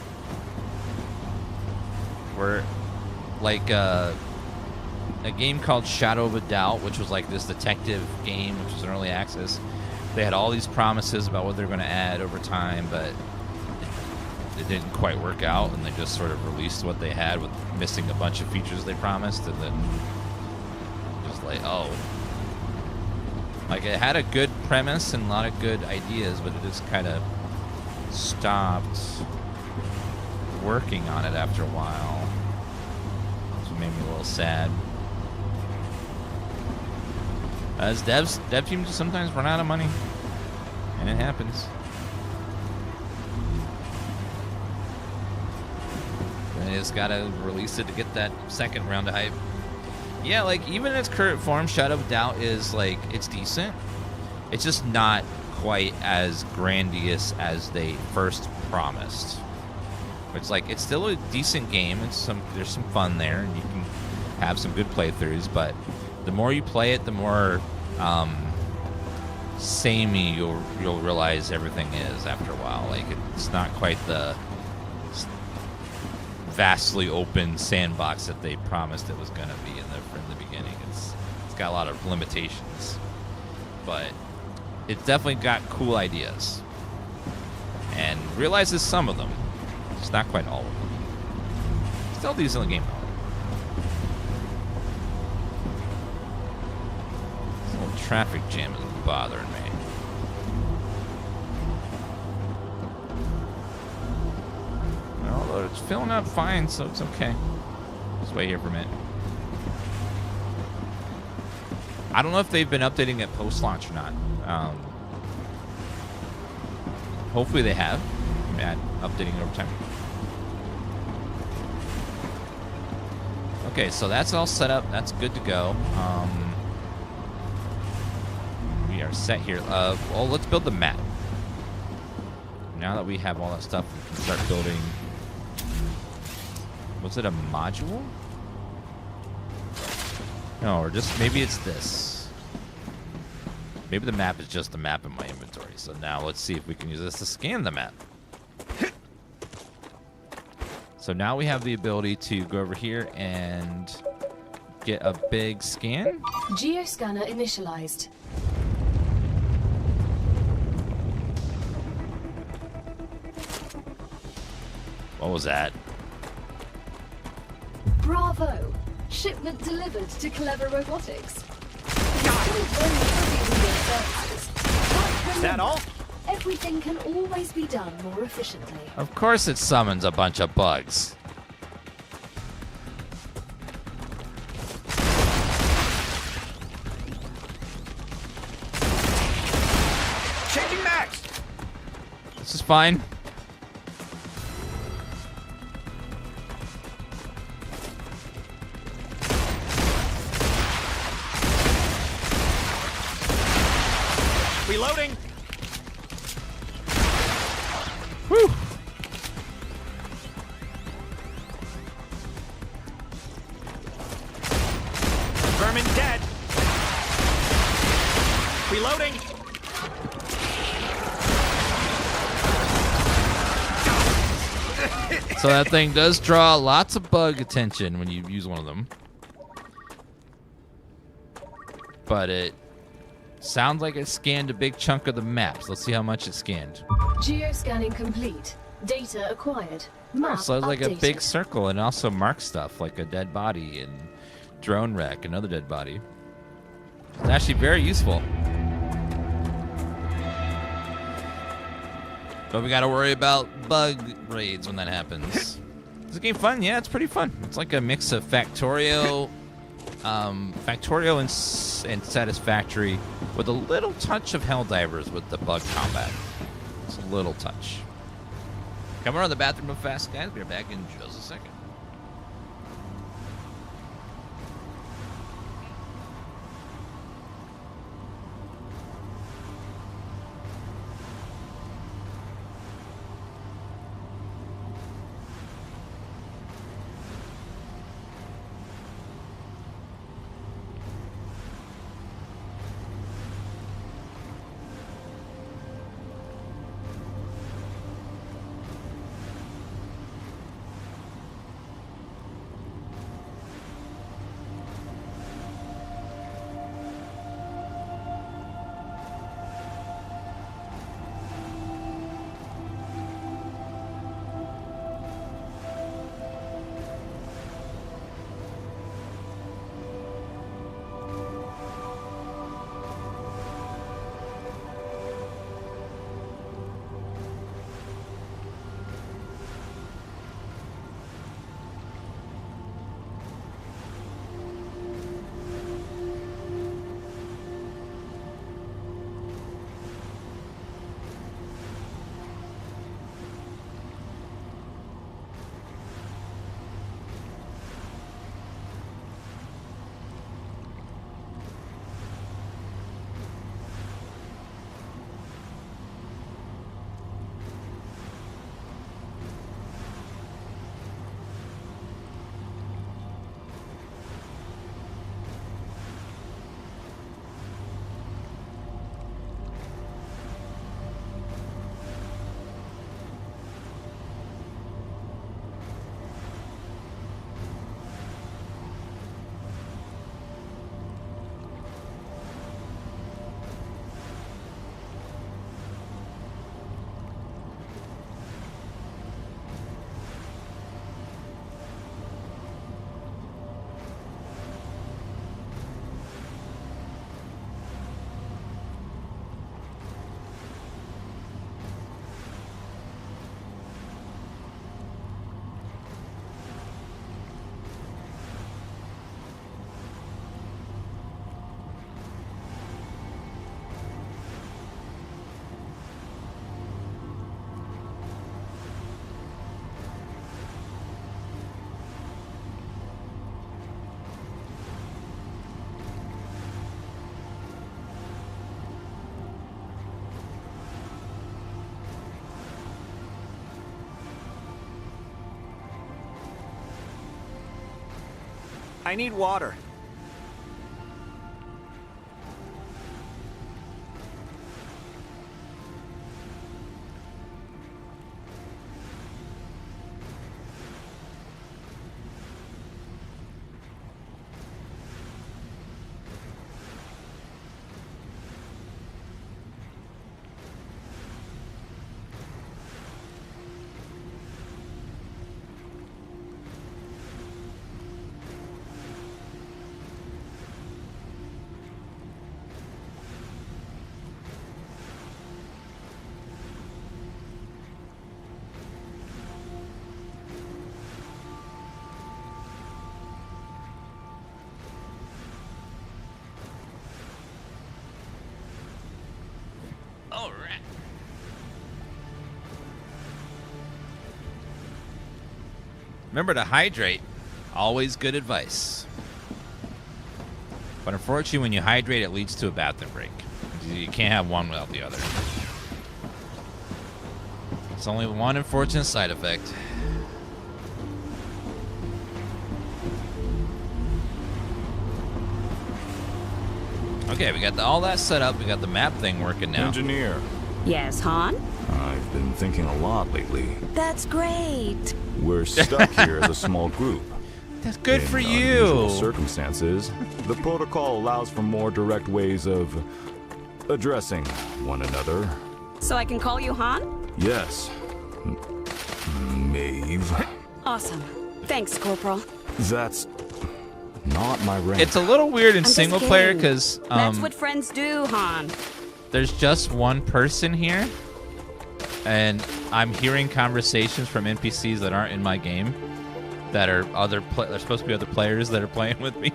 [SPEAKER 1] Where like a game called Shadow of a Doubt, which was like this detective game, which was in early access. They had all these promises about what they're going to add over time, but it didn't quite work out, and they just sort of released what they had with missing a bunch of features they promised, and then just like, oh. Like, it had a good premise and a lot of good ideas, but it just kind of stopped working on it after a while. Which made me a little sad. As dev teams sometimes run out of money, and it happens. They just gotta release it to get that second round of hype. Yeah, like even in its current form, Shadow of Doubt is like, it's decent. It's just not quite as grandiose as they first promised. It's like, it's still a decent game. There's some fun there, and you can have some good playthroughs, but the more you play it, the more samey you'll realize everything is after a while. Like, it's not quite the vastly open sandbox that they promised it was going to be from the beginning. It's got a lot of limitations, but it's definitely got cool ideas and realizes some of them. It's not quite all of them. Still a decent game though. Traffic jam is bothering me. Although it's filling up fine, so it's okay. Just wait here for a minute. I don't know if they've been updating it post-launch or not. Hopefully they have. Updating it over time. Okay, so that's all set up. That's good to go. We are set here. Well, let's build the map. Now that we have all that stuff, we can start building. Was it a module? No, or just maybe it's this. Maybe the map is just the map in my inventory. So now let's see if we can use this to scan the map. So now we have the ability to go over here and get a big scan.
[SPEAKER 3] Geoscanner initialized.
[SPEAKER 1] What was that?
[SPEAKER 3] Bravo! Shipment delivered to Clever Robotics.
[SPEAKER 2] Is that all?
[SPEAKER 3] Everything can always be done more efficiently.
[SPEAKER 1] Of course it summons a bunch of bugs.
[SPEAKER 2] Changing max!
[SPEAKER 1] This is fine.
[SPEAKER 2] Reloading!
[SPEAKER 1] Whew!
[SPEAKER 2] Vermin dead! Reloading!
[SPEAKER 1] So that thing does draw lots of bug attention when you use one of them. But it sounds like it scanned a big chunk of the maps. Let's see how much it scanned.
[SPEAKER 3] Geoscanning complete. Data acquired. Map
[SPEAKER 1] So it's like a
[SPEAKER 3] updated.
[SPEAKER 1] big circle and also marks stuff like a dead body and drone wreck, another dead body. It's actually very useful. But we gotta worry about bug raids when that happens. Is the game fun? Yeah, it's pretty fun. It's like a mix of Factorio, and Satisfactory with a little touch of Helldivers with the bug combat. It's a little touch. Come around the bathroom real fast, guys. We're back in just a second.
[SPEAKER 2] I need water.
[SPEAKER 1] All right. Remember to hydrate. Always good advice. But unfortunately, when you hydrate, it leads to a bathroom break. You can't have one without the other. It's only one unfortunate side effect. Okay, we got all that set up. We got the map thing working now.
[SPEAKER 7] Engineer.
[SPEAKER 8] Yes, Han?
[SPEAKER 7] I've been thinking a lot lately.
[SPEAKER 8] That's great.
[SPEAKER 7] We're stuck here as a small group.
[SPEAKER 1] That's good for
[SPEAKER 7] In unusual
[SPEAKER 1] you.
[SPEAKER 7] circumstances, the protocol allows for more direct ways of addressing one another.
[SPEAKER 8] So I can call you Han?
[SPEAKER 7] Yes. Maeve.
[SPEAKER 8] Awesome. Thanks, Corporal.
[SPEAKER 7] That's not my rank.
[SPEAKER 1] It's a little weird in
[SPEAKER 8] I'm just
[SPEAKER 1] single player
[SPEAKER 8] kidding.
[SPEAKER 1] because
[SPEAKER 8] That's what friends do, Han.
[SPEAKER 1] there's just one person here, and I'm hearing conversations from NPCs that aren't in my game, that are they're supposed to be other players that are playing with me.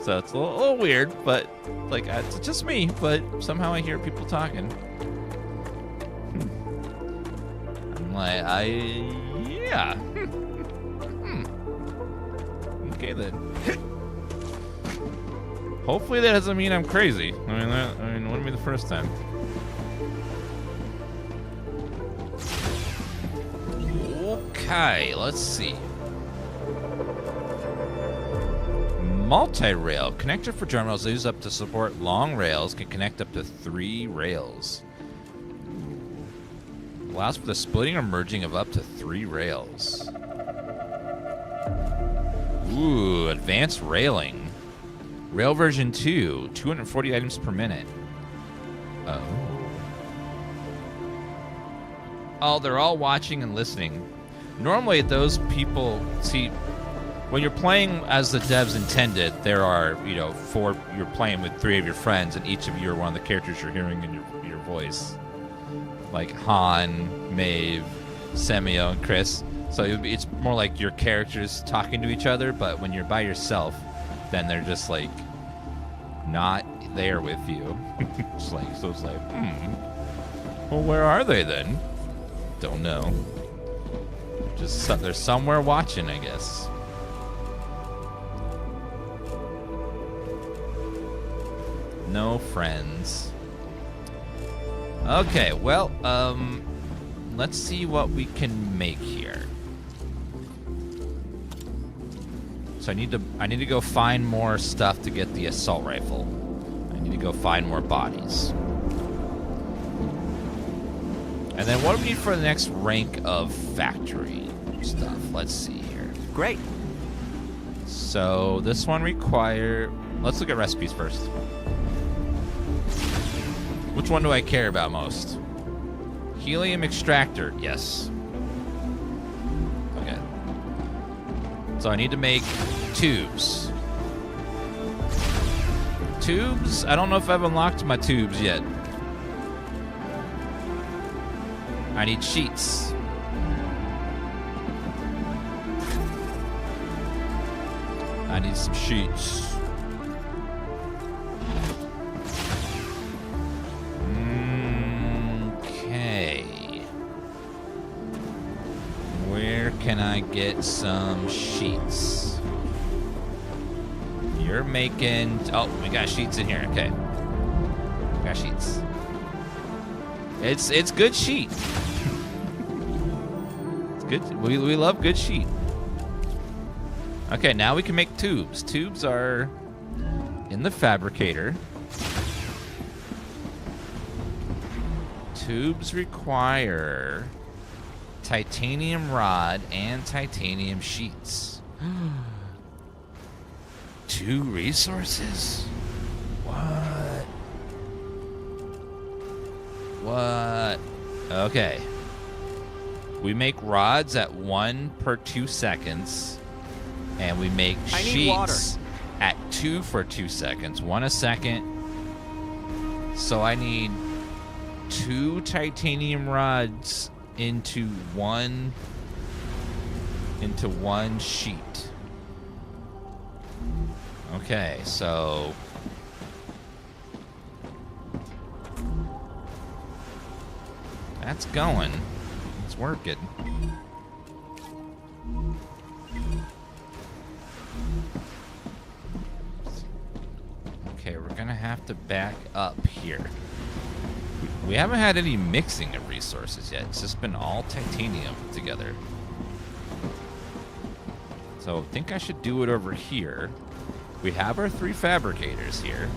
[SPEAKER 1] So it's a little weird, but like it's just me. But somehow I hear people talking. I'm like, yeah. Okay then. Hopefully that doesn't mean I'm crazy. I mean, wouldn't be the first time. Okay, let's see. Multi-rail. Connector for drum rails used up to support long rails. Can connect up to 3 rails. Allows for the splitting or merging of up to 3 rails. Ooh, advanced railing. Rail version 2, 240 items per minute. Oh. Oh, they're all watching and listening. Normally, those people, see, when you're playing as the devs intended, there are, you know, 4, you're playing with 3 of your friends, and each of you are one of the characters you're hearing in your voice. Like Han, Maeve, Semio, and Chris. So it's more like your characters talking to each other, but when you're by yourself, then they're just like not there with you. It's like, so it's like, well, where are they then? Don't know. Just they're somewhere watching, I guess. No friends. Okay, well, let's see what we can make here. So I need to go find more stuff to get the assault rifle. I need to go find more bodies. And then what do we need for the next rank of factory stuff? Let's see here.
[SPEAKER 2] Great.
[SPEAKER 1] So this one let's look at recipes first. Which one do I care about most? Helium extractor, yes. Okay. So I need to make tubes. Tubes? I don't know if I've unlocked my tubes yet. I need sheets. I need some sheets. Okay. Where can I get some sheets? You're making... Oh, we got sheets in here. Okay. Got sheets. It's good sheet. It's good. We love good sheet. Okay, now we can make tubes. Tubes are in the fabricator. Tubes require titanium rod and titanium sheets. 2 resources? What? What? Okay. We make rods at 1 per 2 seconds. And we make sheets at 2 for 2 seconds. 1 a second. So I need 2 titanium rods into one sheet. Okay, so that's going. It's working. Okay, we're gonna have to back up here. We haven't had any mixing of resources yet. It's just been all titanium together. So I think I should do it over here. We have our 3 fabricators here.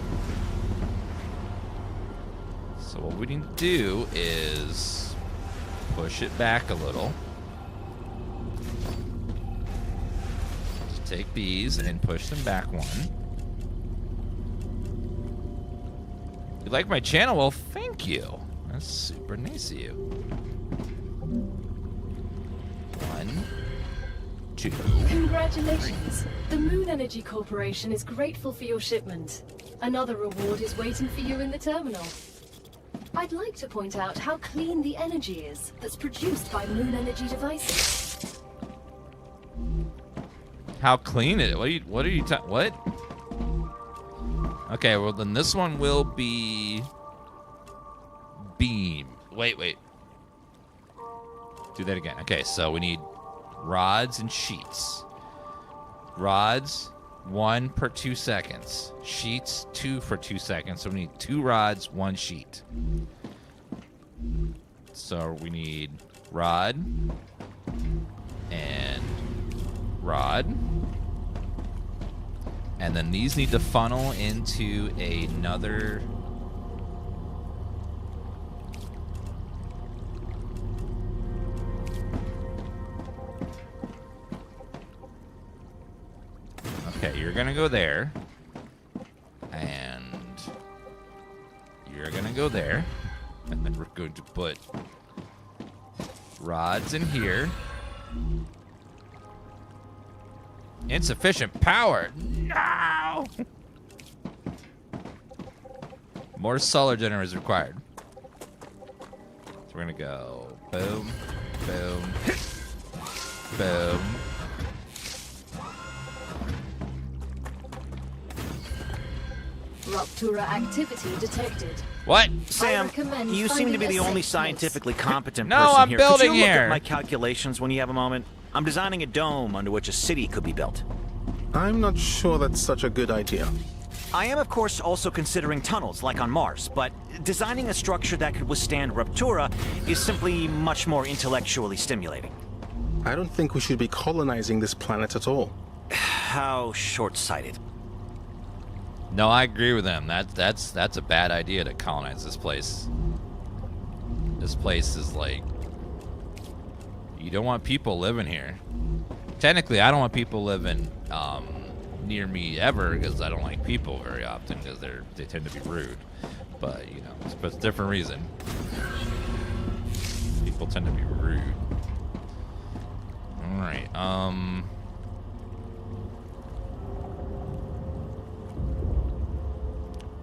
[SPEAKER 1] So what we need to do is push it back a little. take these and push them back one. You like my channel? Well, thank you. That's super nice of you. 1, 2.
[SPEAKER 3] Congratulations. The Moon Energy Corporation is grateful for your shipment. Another reward is waiting for you in the terminal. I'd like to point out how clean the energy is that's produced by Moon Energy devices.
[SPEAKER 1] How clean it? What are you what? Okay, well then this one will be beam. Wait. Do that again. Okay, so we need rods and sheets. Rods, 1 per 2 seconds. Sheets, 2 for 2 seconds. So we need 2 rods, 1 sheet. So we need rod and rod. And then these need to funnel into another... Okay, you're gonna go there. And you're gonna go there. And then we're going to put rods in here. Insufficient power. No! More solar generators required. So we're gonna go boom, boom, boom.
[SPEAKER 3] Rupture activity detected.
[SPEAKER 1] What?
[SPEAKER 2] Sam, you seem to be the only scientifically competent person
[SPEAKER 1] I'm
[SPEAKER 2] here.
[SPEAKER 1] building
[SPEAKER 2] Could you look
[SPEAKER 1] here.
[SPEAKER 2] at my calculations when you have a moment? I'm designing a dome under which a city could be built.
[SPEAKER 9] I'm not sure that's such a good idea.
[SPEAKER 2] I am, of course, also considering tunnels, like on Mars, but designing a structure that could withstand ruptura is simply much more intellectually stimulating.
[SPEAKER 9] I don't think we should be colonizing this planet at all.
[SPEAKER 2] How short-sighted.
[SPEAKER 1] No, I agree with them. That's a bad idea to colonize this place. This place is like... You don't want people living here. Technically, I don't want people living near me ever because I don't like people very often because they tend to be rude. But, you know, it's for a different reason. People tend to be rude. Alright,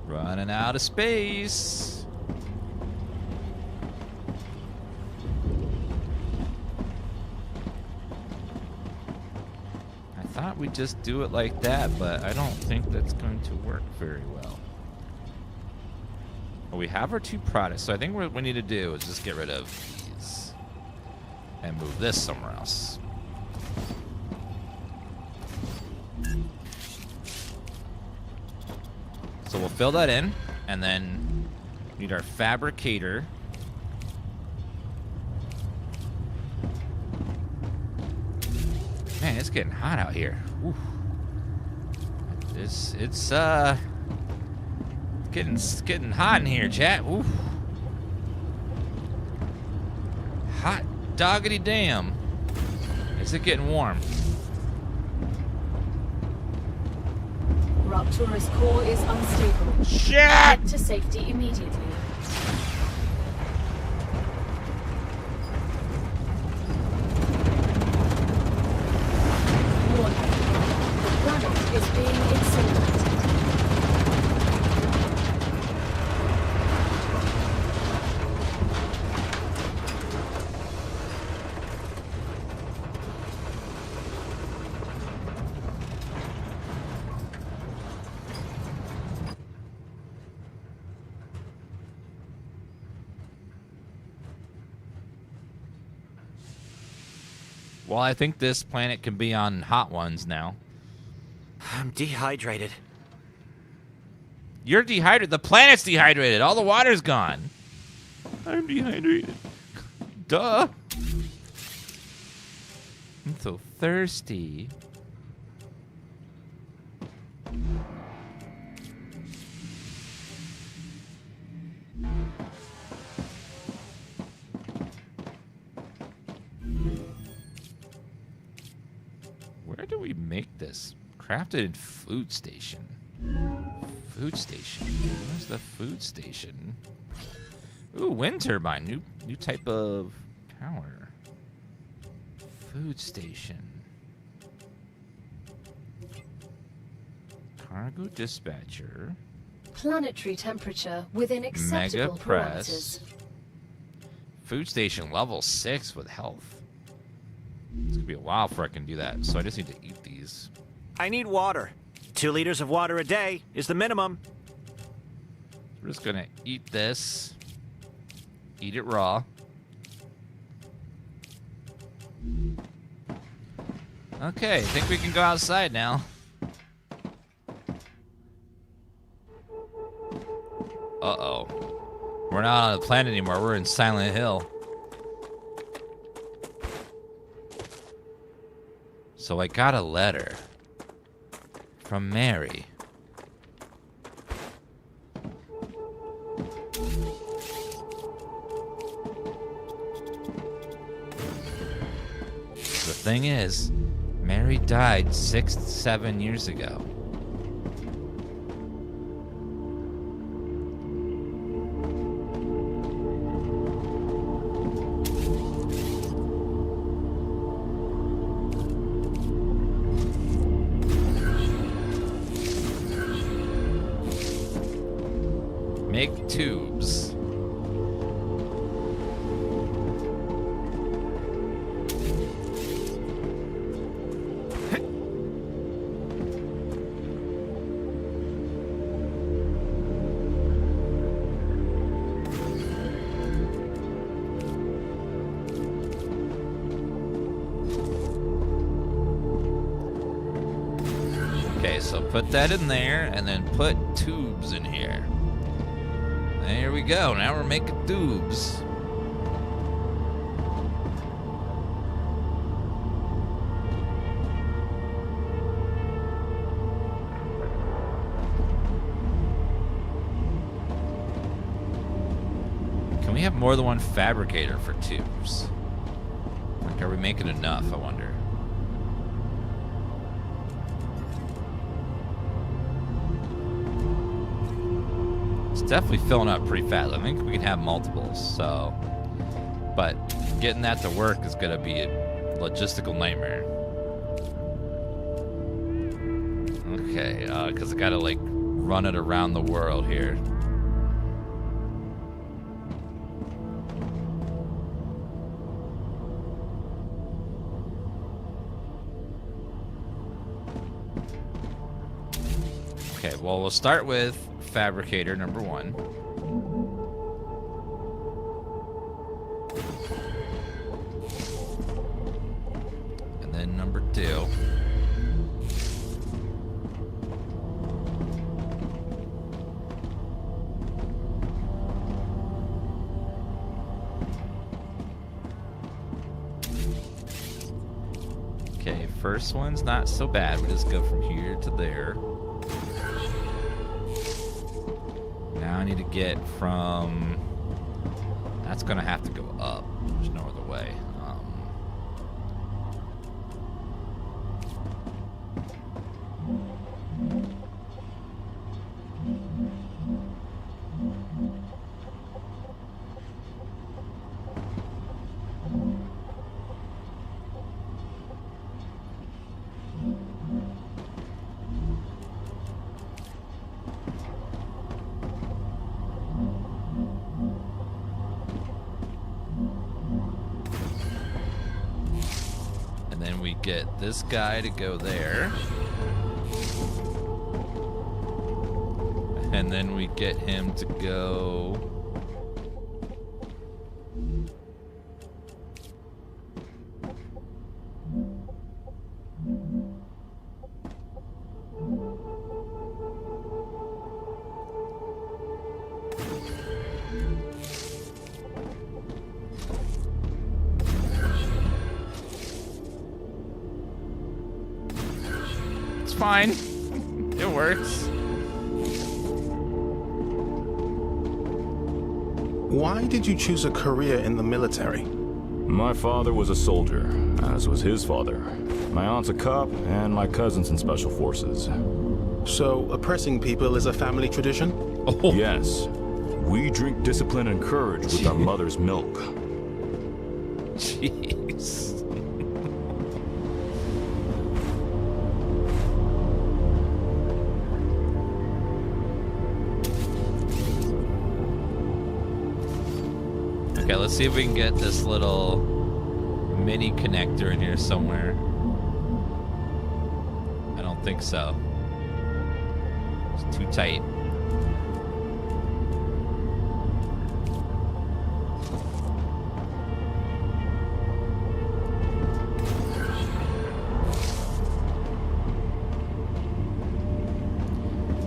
[SPEAKER 1] running out of space. I thought we'd just do it like that, but I don't think that's going to work very well. Well, we have our 2 products, so I think what we need to do is just get rid of these and move this somewhere else. So we'll fill that in, and then need our fabricator. Man, it's getting hot out here. Ooh. It's getting hot in here, chat. Ooh. Hot doggity damn. Is it getting warm?
[SPEAKER 3] Rupture's core is unstable.
[SPEAKER 1] Shit!
[SPEAKER 3] Get to safety immediately. Warning. The planet is being incinerated.
[SPEAKER 1] Well, I think this planet can be on hot ones now.
[SPEAKER 2] I'm dehydrated.
[SPEAKER 1] You're dehydrated. The planet's dehydrated. All the water's gone. I'm dehydrated. Duh. I'm so thirsty. Where do we make this? Crafted in food station. Food station. Where's the food station? Ooh, wind turbine. New type of power. Food station. Cargo dispatcher.
[SPEAKER 3] Planetary temperature within acceptable
[SPEAKER 1] Mega press.
[SPEAKER 3] parameters.
[SPEAKER 1] Food station level 6 with health. It's gonna be a while before I can do that, so I just need to eat these.
[SPEAKER 2] I need water. 2 liters of water a day is the minimum.
[SPEAKER 1] We're just gonna eat this. Eat it raw. Okay, I think we can go outside now. Uh-oh. We're not on the planet anymore. We're in Silent Hill. So I got a letter from Mary. The thing is, Mary died 6-7 years ago. Make tubes. Okay, so put that in there and then put tubes in here. There we go. Now we're making tubes. Can we have more than one fabricator for tubes? Like, are we making enough, I wonder? Definitely filling up pretty fast. I think we can have multiples, so. But getting that to work is gonna be a logistical nightmare. Okay, because I gotta like run it around the world here. Okay, well, we'll start with fabricator number 1. And then number 2. Okay, first one's not so bad. We just go from here to there. Now I need to get from... That's going to have to go up. There's no other way. Get this guy to go there. And then we get him to go... Fine. It works.
[SPEAKER 9] Why did you choose a career in the military?
[SPEAKER 7] My father was a soldier, as was his father. My aunt's a cop, and my cousin's in special forces.
[SPEAKER 9] So, oppressing people is a family tradition?
[SPEAKER 7] Oh. Yes. We drink discipline and courage with our mother's milk.
[SPEAKER 1] Jeez. Okay, let's see if we can get this little mini connector in here somewhere. I don't think so. It's too tight.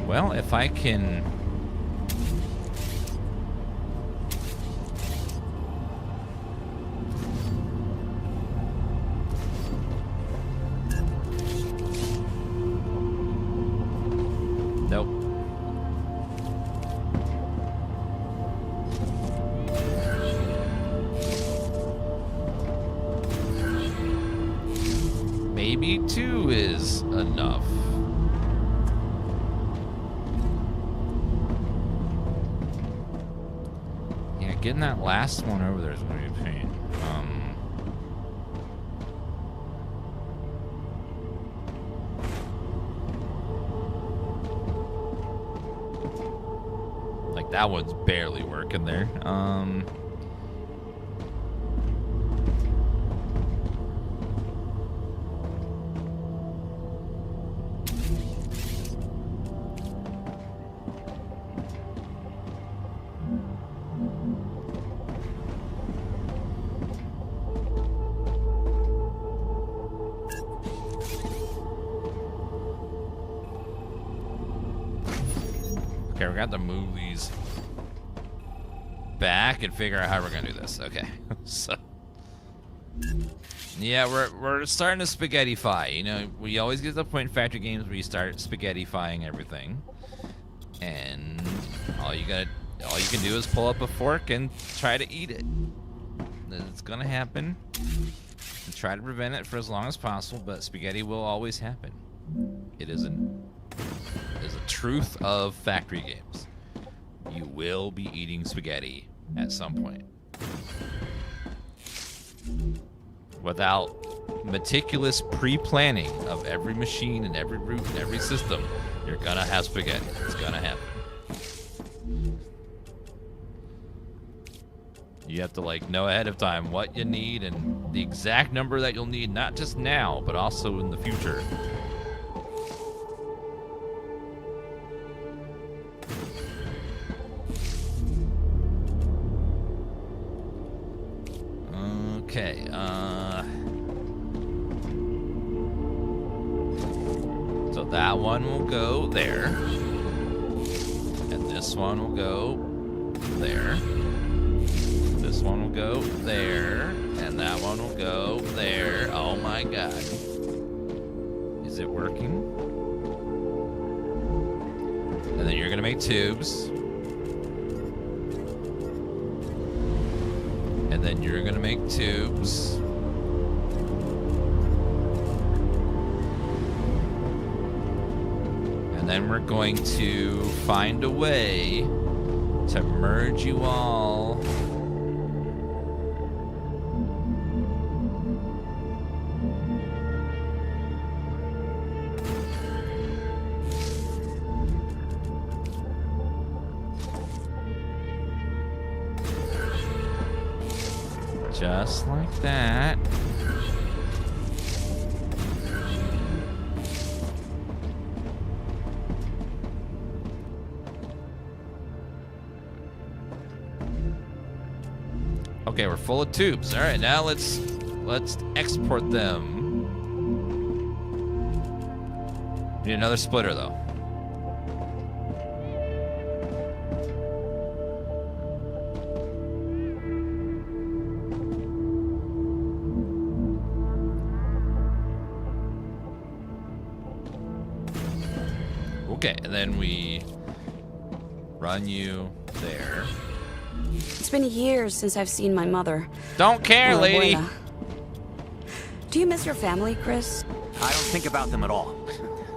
[SPEAKER 1] Well, if I can... Nope. Maybe 2 is enough. Yeah, getting that last one over there is going to be a pain. Like that one's barely working there. Okay, we got to move these back and figure out how we're gonna do this. Okay, so yeah, we're starting to spaghettify. You know, we always get to the point in factory games where you start spaghettifying everything, and all you can do is pull up a fork and try to eat it. It's gonna happen. And try to prevent it for as long as possible, but spaghetti will always happen. It is a truth of factory games. You will be eating spaghetti at some point. Without meticulous pre-planning of every machine and every route and every system, you're gonna have spaghetti. It's gonna happen. You have to like know ahead of time what you need and the exact number that you'll need, not just now, but also in the future. Okay, so that one will go there, and this one will go there, this one will go there, and that one will go there. Oh my god. Is it working? And then you're gonna make tubes. And then you're gonna make tubes. And then we're going to find a way to merge you all. Just like that. Okay, we're full of tubes. All right, now let's export them. Need another splitter though. Okay, and then we run you there.
[SPEAKER 8] It's been years since I've seen my mother.
[SPEAKER 1] Don't care, lady.
[SPEAKER 8] Abuela. Do you miss your family, Chris?
[SPEAKER 2] I don't think about them at all.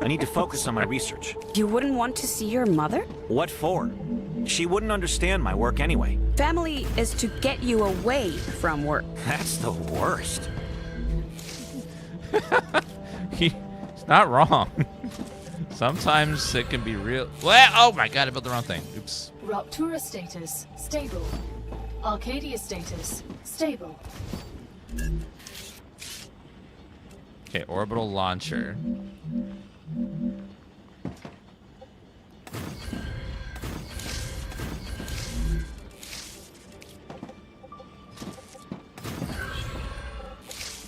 [SPEAKER 2] I need to focus on my research.
[SPEAKER 8] You wouldn't want to see your mother?
[SPEAKER 2] What for? She wouldn't understand my work anyway.
[SPEAKER 8] Family is to get you away from work.
[SPEAKER 2] That's the worst.
[SPEAKER 1] He's not wrong. Sometimes it can be real. Well, oh my god, I built the wrong thing. Oops.
[SPEAKER 3] Rupture status, stable. Arcadia status, stable.
[SPEAKER 1] Okay, orbital launcher.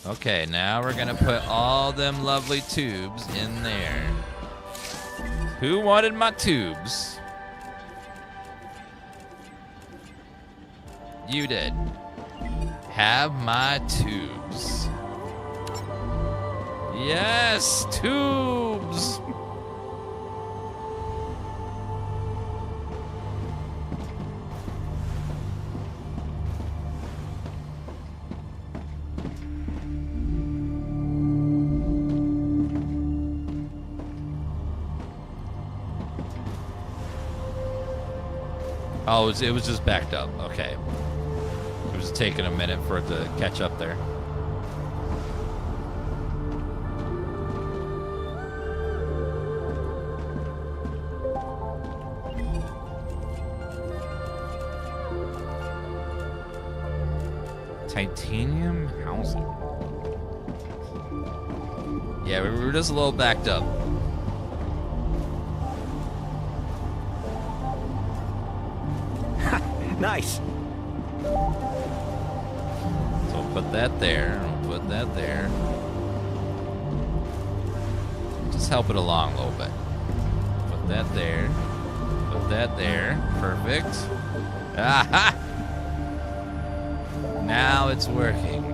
[SPEAKER 1] Okay, now we're gonna put all them lovely tubes in there. Who wanted my tubes? You did. Have my tubes. Yes, tubes! Oh, it was just backed up. Okay. It was taking a minute for it to catch up there. Titanium housing. Yeah, we were just a little backed up.
[SPEAKER 2] Nice.
[SPEAKER 1] So I'll put that there. I'll put that there. Just help it along a little bit. Put that there. Put that there. Perfect. Aha! Now it's working.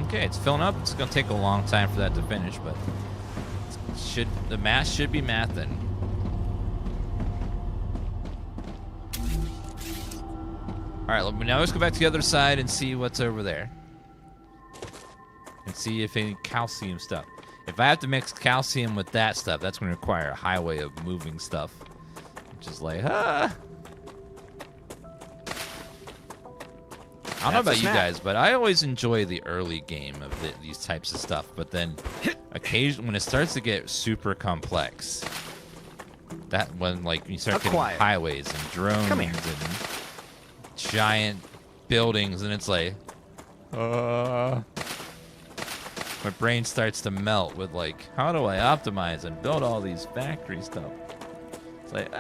[SPEAKER 1] Okay, it's filling up. It's gonna take a long time for that to finish, but the math should be mathing. All right, now let's go back to the other side and see what's over there, and see if any calcium stuff. If I have to mix calcium with that stuff, that's going to require a highway of moving stuff, which is like, I don't know about you guys, but I always enjoy the early game of these types of stuff. But then, occasionally, when it starts to get super complex, that when like you start getting highways and drones and giant buildings, and it's like, my brain starts to melt with like, how do I optimize and build all these factory stuff? It's like,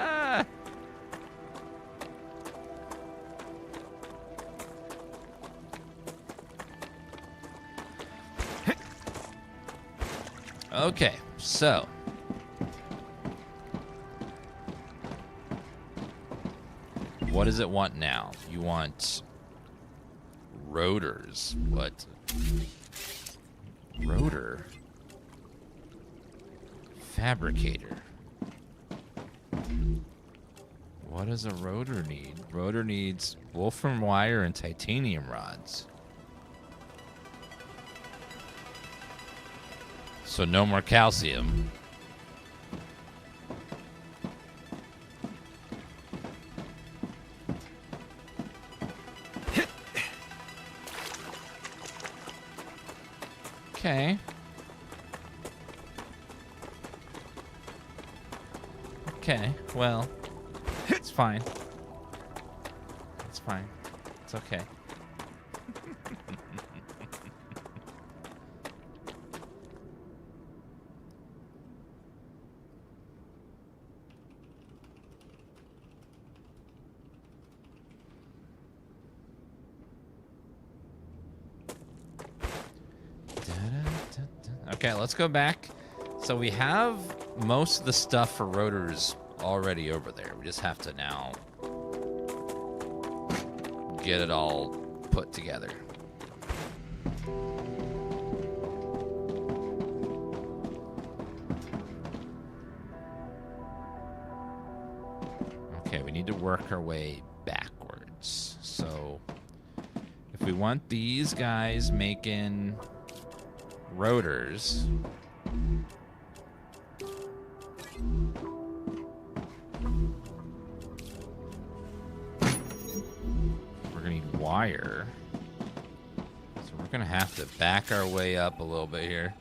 [SPEAKER 1] Okay, so what does it want now? You want rotors. What? Rotor? Fabricator. What does a rotor need? Rotor needs wolfram wire and titanium rods. So no more calcium. Okay. Okay, well, it's fine. It's fine. It's okay. Okay, let's go back. So we have most of the stuff for rotors already over there. We just have to now get it all put together. Okay, we need to work our way backwards. So, if we want these guys making rotors, we're gonna need wire. So we're gonna have to back our way up a little bit here.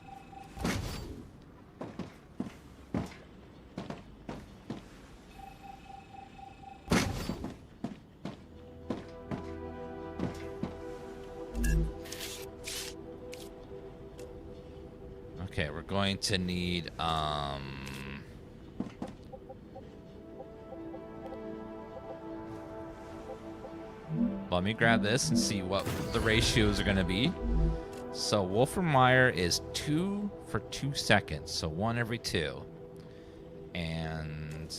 [SPEAKER 1] Okay, we're going to need, let me grab this and see what the ratios are going to be. So Wolfram wire is 2 for 2 seconds, so 1 every 2. And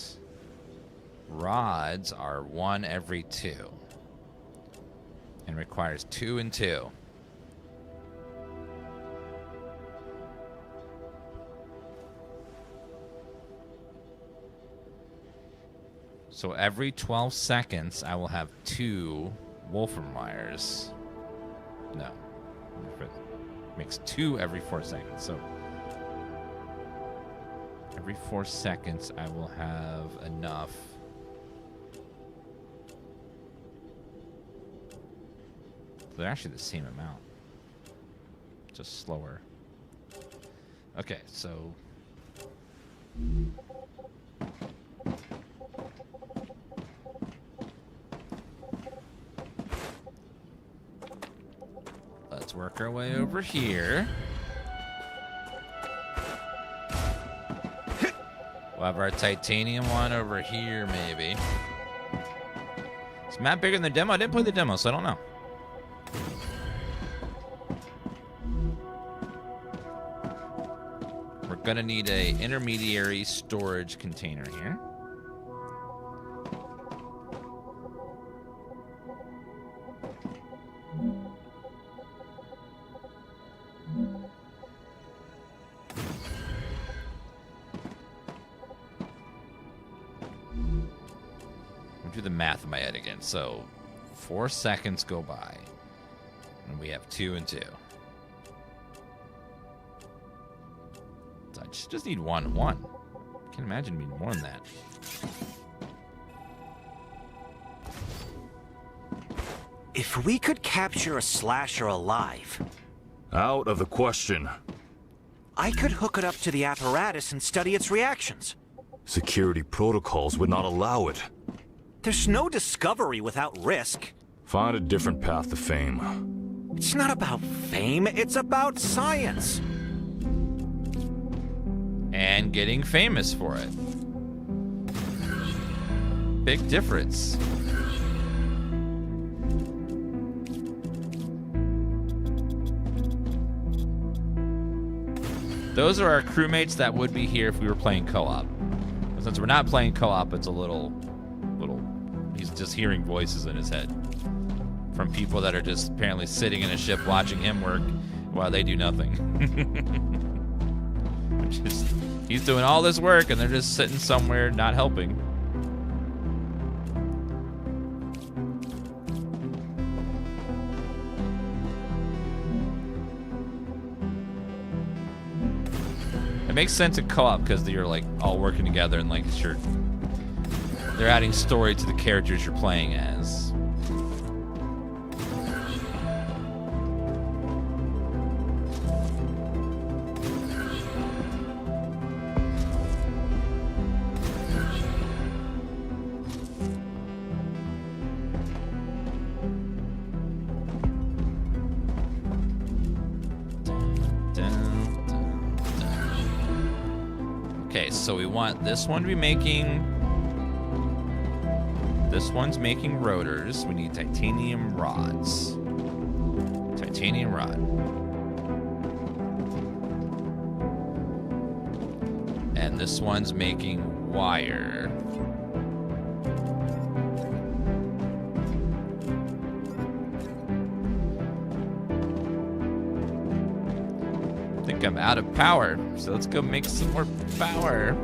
[SPEAKER 1] rods are 1 every 2. And requires 2 and 2. So every 12 seconds, I will have 2 Wolfram wires. No. Makes 2 every 4 seconds. So every 4 seconds, I will have enough. They're actually the same amount. Just slower. Okay, so... let's work our way over here. We'll have our titanium one over here, maybe. Is map bigger than the demo? I didn't play the demo, so I don't know. We're gonna need a intermediary storage container here. Do the math in my head again. So 4 seconds go by and we have 2 and 2. So I just need 1 and 1. I can't imagine needing more than that.
[SPEAKER 2] If we could capture a slasher alive...
[SPEAKER 7] Out of the question.
[SPEAKER 2] I could hook it up to the apparatus and study its reactions.
[SPEAKER 7] Security protocols would not allow it.
[SPEAKER 2] There's no discovery without risk.
[SPEAKER 7] Find a different path to fame.
[SPEAKER 2] It's not about fame, it's about science.
[SPEAKER 1] And getting famous for it. Big difference. Those are our crewmates that would be here if we were playing co-op. Since we're not playing co-op, it's a little... He's just hearing voices in his head from people that are just apparently sitting in a ship watching him work while they do nothing. He's doing all this work and they're just sitting somewhere not helping. It makes sense in co-op because you're like all working together and like sure. They're adding story to the characters you're playing as. Okay, so we want this one to be making... This one's making rotors. We need titanium rods. Titanium rod. And this one's making wire. I think I'm out of power, so let's go make some more power.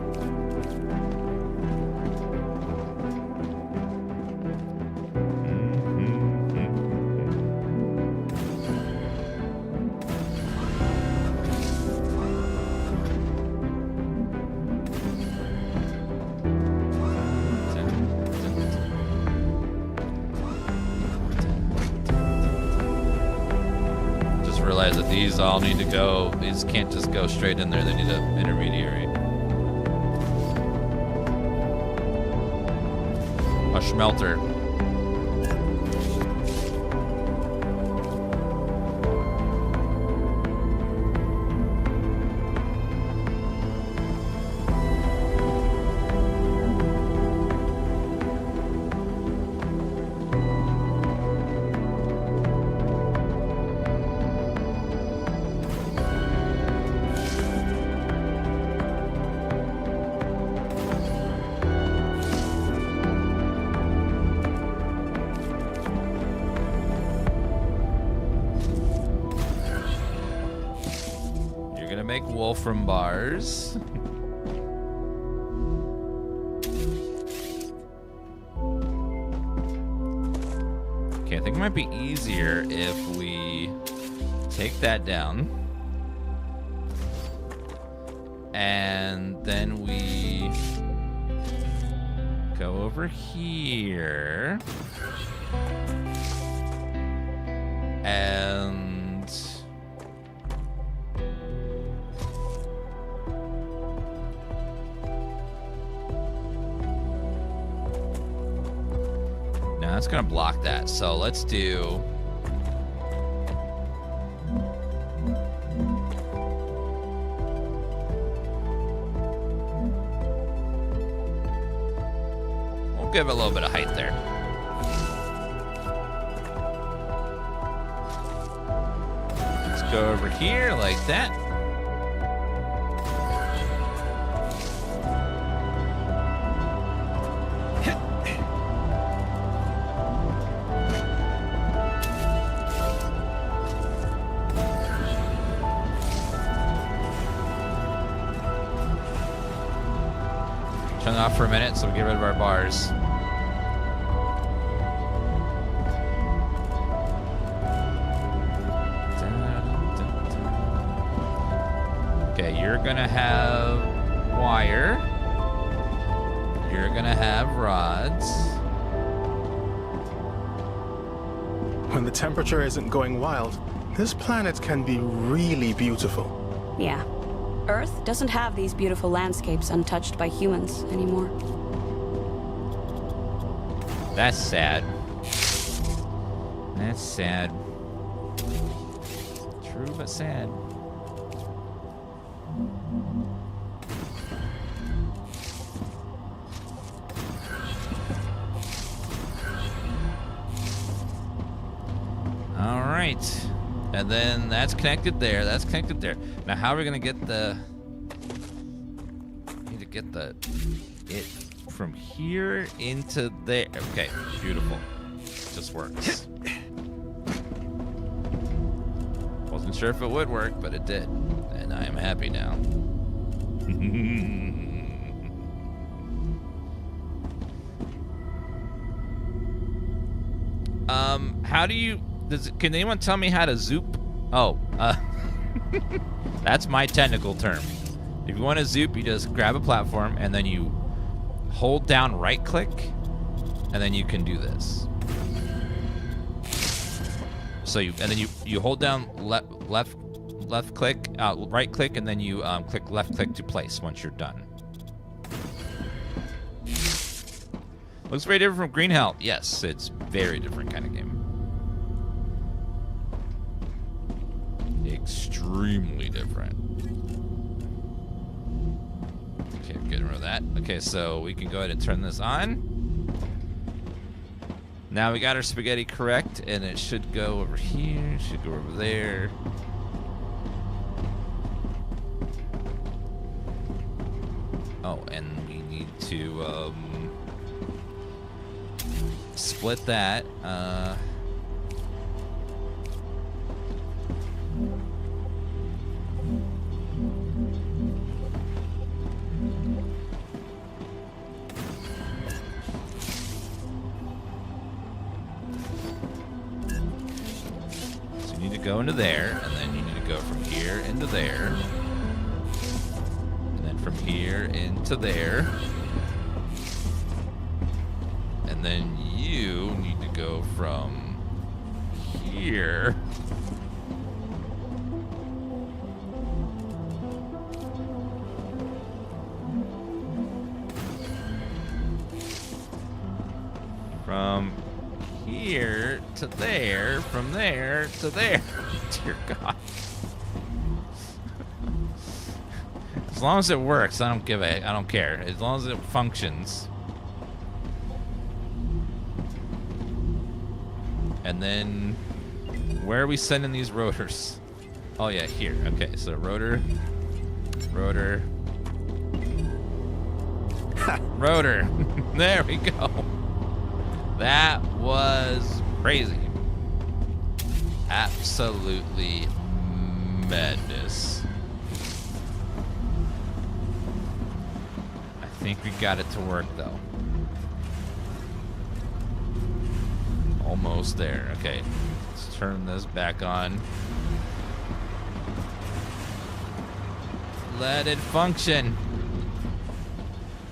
[SPEAKER 1] realize that these all need to go. These can't just go straight in there. They need an intermediary. A smelter. Make wolfram bars. Okay, I think it might be easier if we take that down. And then we go over here. And that's gonna block that. So let's do we'll give it a little bit of height there. Let's go over here like that. Turn it off for a minute so we get rid of our bars. Okay, you're gonna have wire. You're gonna have rods.
[SPEAKER 9] When the temperature isn't going wild, this planet can be really beautiful.
[SPEAKER 8] Yeah. Earth doesn't have these beautiful landscapes untouched by humans anymore.
[SPEAKER 1] That's sad. That's sad. True, but sad. All right. And then that's connected there. That's connected there. Now, how are we gonna get the? Need to get it from here into there. Okay, beautiful. Just works. Wasn't sure if it would work, but it did, and I am happy now. How do you? Can anyone tell me how to zoop? Oh, that's my technical term. If you want to zoop, you just grab a platform and then you hold down right click, and then you can do this. So you hold down left click, right click, and then you click left click to place once you're done. Looks very different from Green Hell. Yes, it's very different kind of game. Extremely different. Okay, get rid of that. Okay, so we can go ahead and turn this on. Now we got our spaghetti correct, and it should go over here, should go over there. Oh, and we need to split that. So you need to go into there, and then you need to go from here into there. And then from here into there. And then you need to go from here From here to there, from there to there. Dear God. As long as it works, I don't care. As long as it functions. And then, where are we sending these rotors? Oh yeah, here. Okay, so rotor. Rotor. There we go. That was crazy. Absolutely madness. I think we got it to work though. Almost there. Okay, let's turn this back on. Let it function.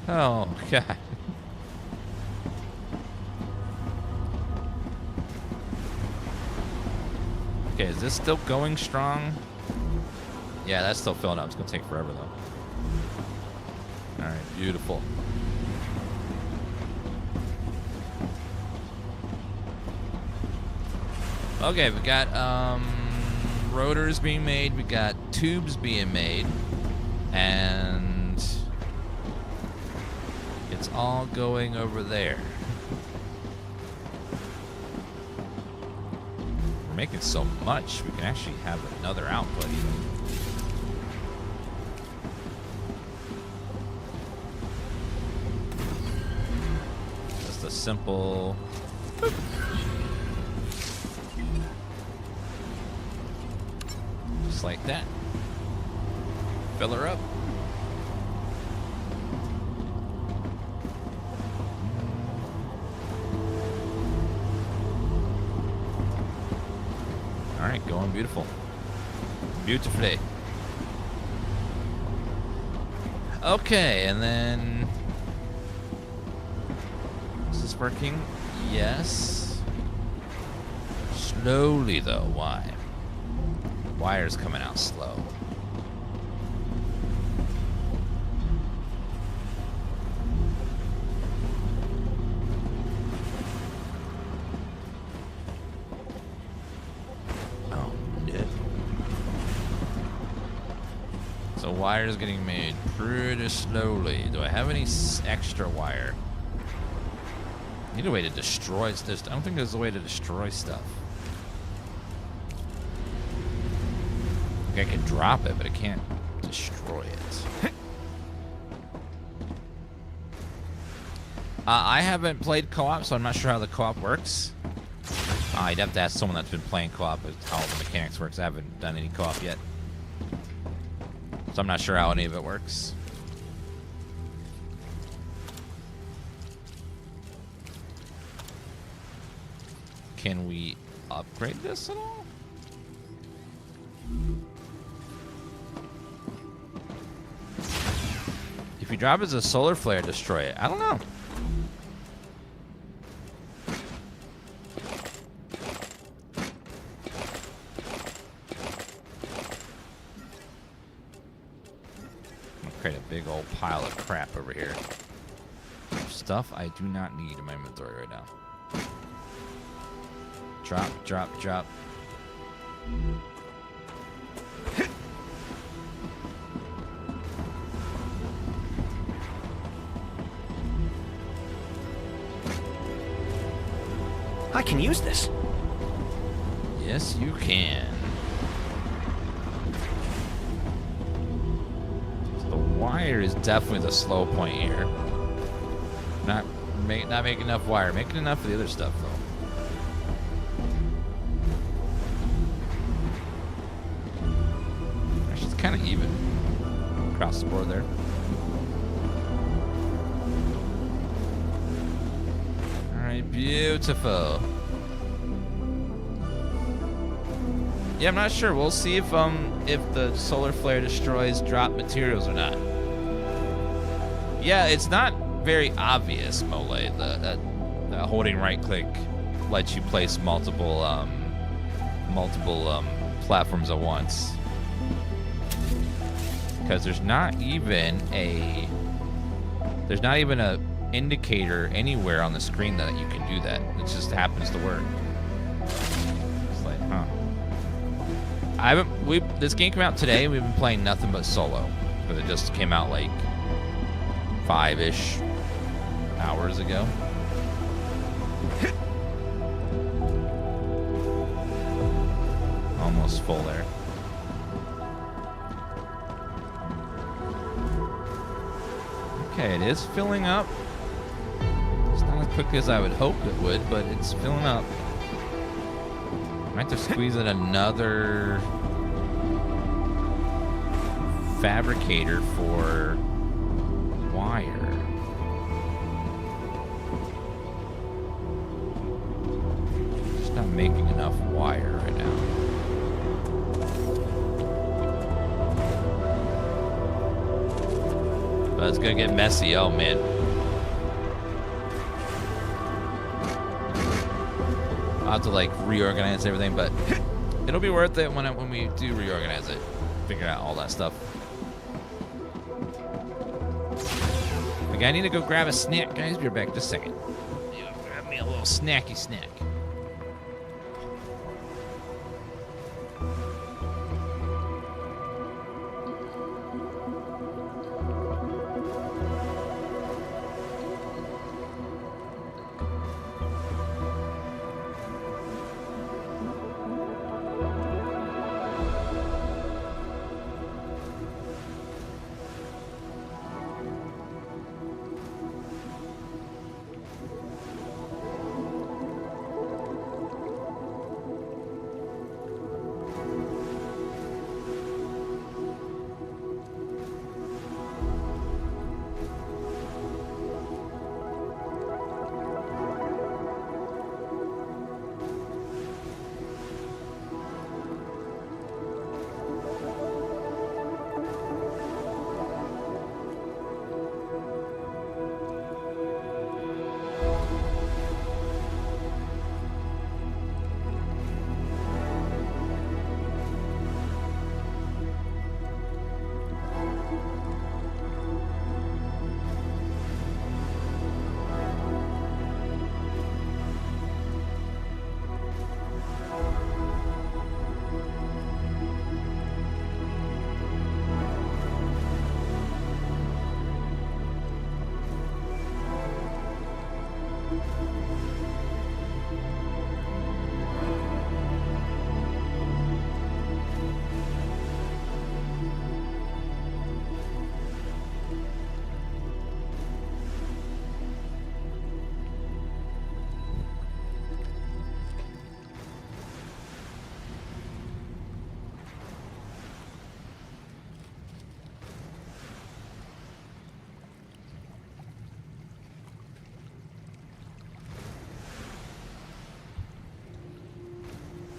[SPEAKER 1] Oh, God. Okay, is this still going strong? Yeah, that's still filling up. It's going to take forever, though. All right, beautiful. Okay, we got rotors being made. We got tubes being made. And it's all going over there. We're making so much, we can actually have another output even. Just a simple... Just like that. Fill her up. All right, going beautiful. Beautifully. Okay, and then... Is this working? Yes. Slowly, though. Why? The wire's coming out slow. Wire is getting made pretty slowly. Do I have any extra wire? I need a way to destroy this. I don't think there's a way to destroy stuff. I can drop it, but I can't destroy it. I haven't played co-op, so I'm not sure how the co-op works. I'd have to ask someone that's been playing co-op how the mechanics works. I haven't done any co-op yet. So I'm not sure how any of it works. Can we upgrade this at all? If you drop it as a solar flare, destroy it. I don't know. Create a big old pile of crap over here. Stuff I do not need in my inventory right now. Drop, drop, drop.
[SPEAKER 2] I can use this.
[SPEAKER 1] Yes, you can. Wire is definitely the slow point here. Not making enough wire. Making enough of the other stuff though. Actually, it's kind of even across the board there. All right, beautiful. Yeah, I'm not sure. We'll see if the solar flare destroys drop materials or not. Yeah, it's not very obvious, Mole. The holding right click lets you place multiple platforms at once. Because there's not even a indicator anywhere on the screen that you can do that. It just happens to work. It's like, huh. This game came out today. We've been playing nothing but solo, but it just came out like 5-ish hours ago. Almost full there. Okay, it is filling up. It's not as quickly as I would hope it would, but it's filling up. Might have to squeeze in another fabricator for wire. Just not making enough wire right now. But it's gonna get messy. Oh man. I'll have to like reorganize everything, but it'll be worth it when we do reorganize it. Figure out all that stuff. Okay, I need to go grab a snack, guys. Be right back just a second. Yeah, grab me a little snacky snack.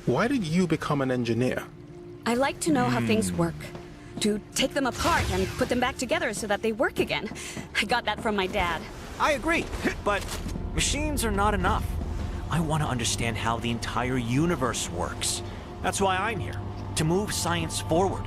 [SPEAKER 9] Why did you become an engineer?
[SPEAKER 8] I like to know how things work. To take them apart and put them back together so that they work again. I got that from my dad.
[SPEAKER 2] I agree, but machines are not enough. I want to understand how the entire universe works. That's why I'm here, to move science forward.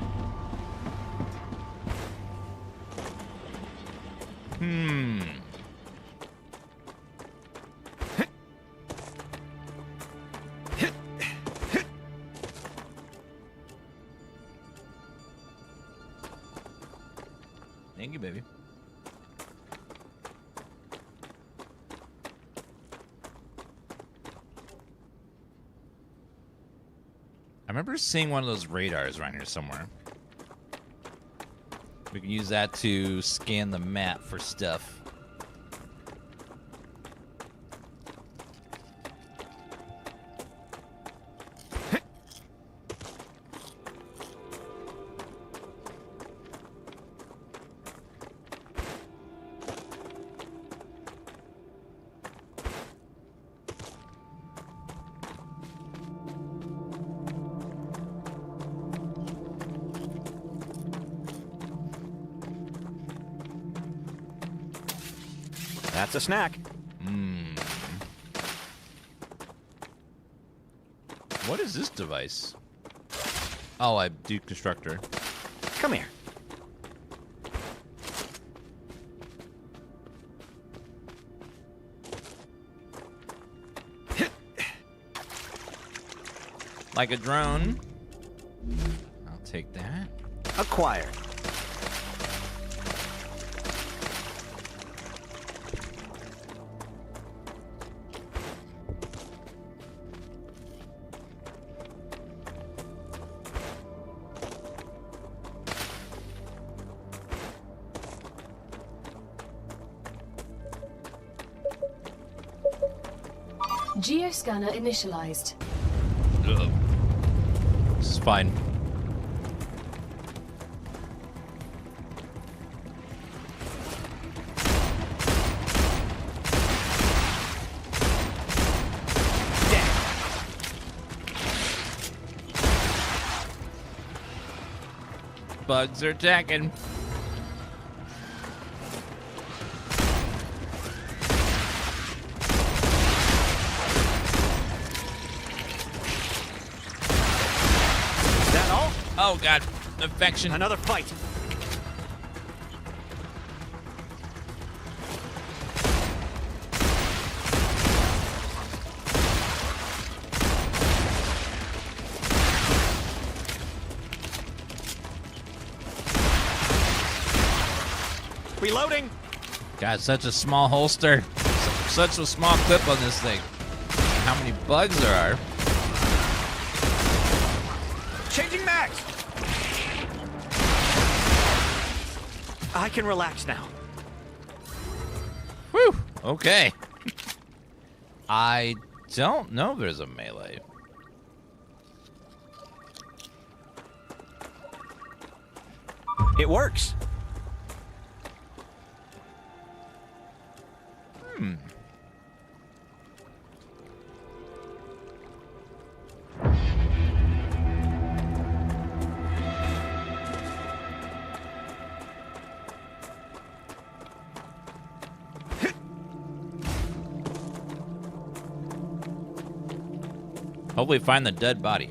[SPEAKER 1] Thank you, baby. I remember seeing one of those radars around here somewhere. We can use that to scan the map for stuff.
[SPEAKER 2] That's a snack.
[SPEAKER 1] What is this device? Oh, a deconstructor.
[SPEAKER 2] Come here.
[SPEAKER 1] Like a drone. I'll take that.
[SPEAKER 2] Acquired.
[SPEAKER 3] Geoscanner initialized.
[SPEAKER 1] Ugh. This is fine. Bugs are attacking. Oh god, infection.
[SPEAKER 2] Another fight. Reloading.
[SPEAKER 1] God, such a small holster. Such a small clip on this thing. How many bugs there are.
[SPEAKER 2] Changing mags. I can relax now.
[SPEAKER 1] Whew. Okay. I don't know if there's a melee.
[SPEAKER 2] It works.
[SPEAKER 1] Hopefully find the dead body.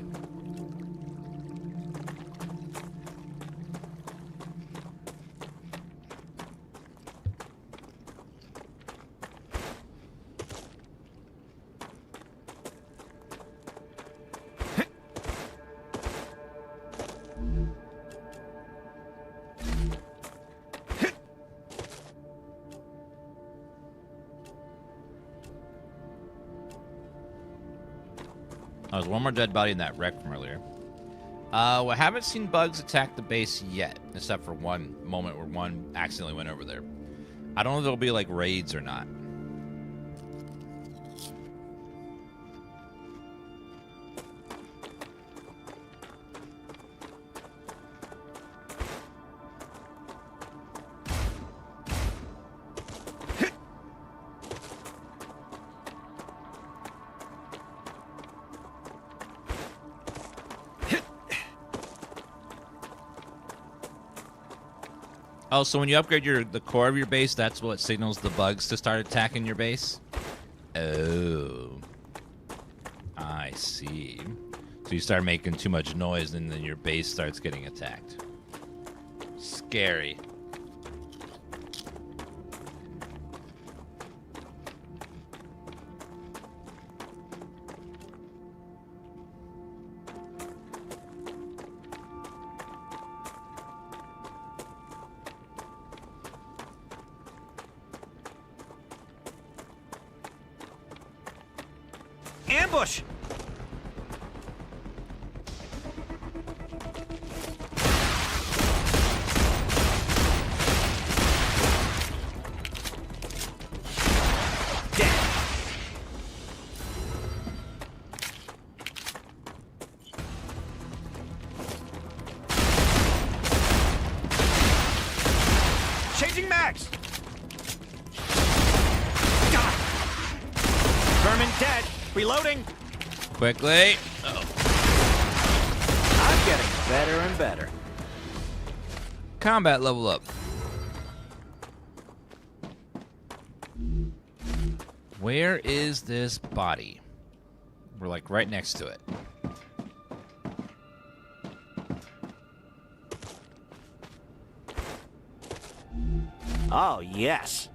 [SPEAKER 1] Oh, there's one more dead body in that wreck from earlier. Well, I haven't seen bugs attack the base yet, except for one moment where one accidentally went over there. I don't know if there'll be like raids or not. Oh, so when you upgrade the core of your base, that's what signals the bugs to start attacking your base? Oh. I see. So you start making too much noise and then your base starts getting attacked. Scary.
[SPEAKER 2] Ambush! Dead. Changing mags! God. Vermin dead. Reloading.
[SPEAKER 1] Quickly. Oh.
[SPEAKER 2] I'm getting better and better.
[SPEAKER 1] Combat level up. Where is this body? We're like right next to it.
[SPEAKER 2] Oh, yes.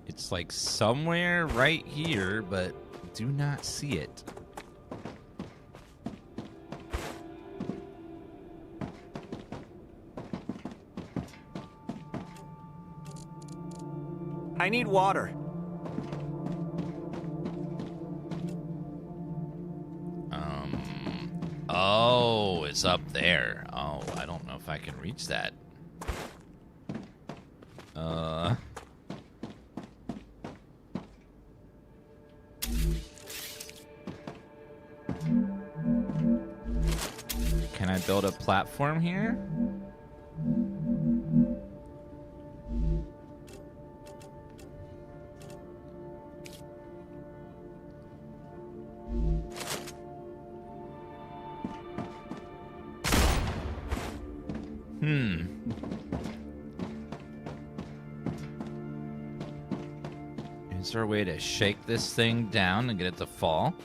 [SPEAKER 1] It's like somewhere right here, but do not see it.
[SPEAKER 2] I need water.
[SPEAKER 1] Oh, it's up there. Oh, I don't know if I can reach that. Can I build a platform here? Is there a way to shake this thing down and get it to fall?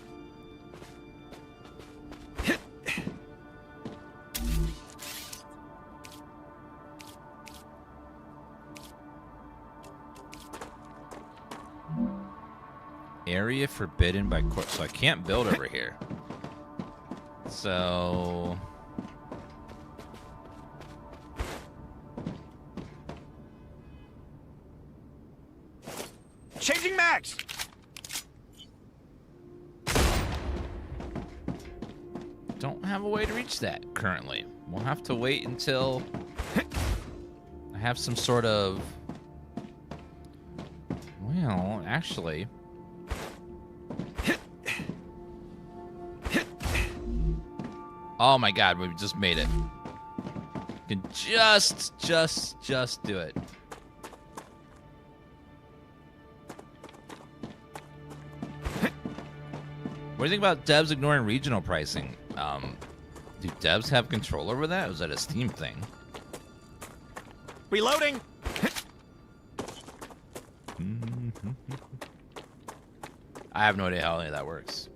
[SPEAKER 1] Area forbidden by court, so I can't build over here. So
[SPEAKER 2] changing mags.
[SPEAKER 1] Don't have a way to reach that currently. We'll have to wait until I have some sort of, well, actually, oh my god, we just made it. You can just do it. What do you think about devs ignoring regional pricing? Do devs have control over that? Or is that a Steam thing?
[SPEAKER 2] Reloading.
[SPEAKER 1] I have no idea how any of that works.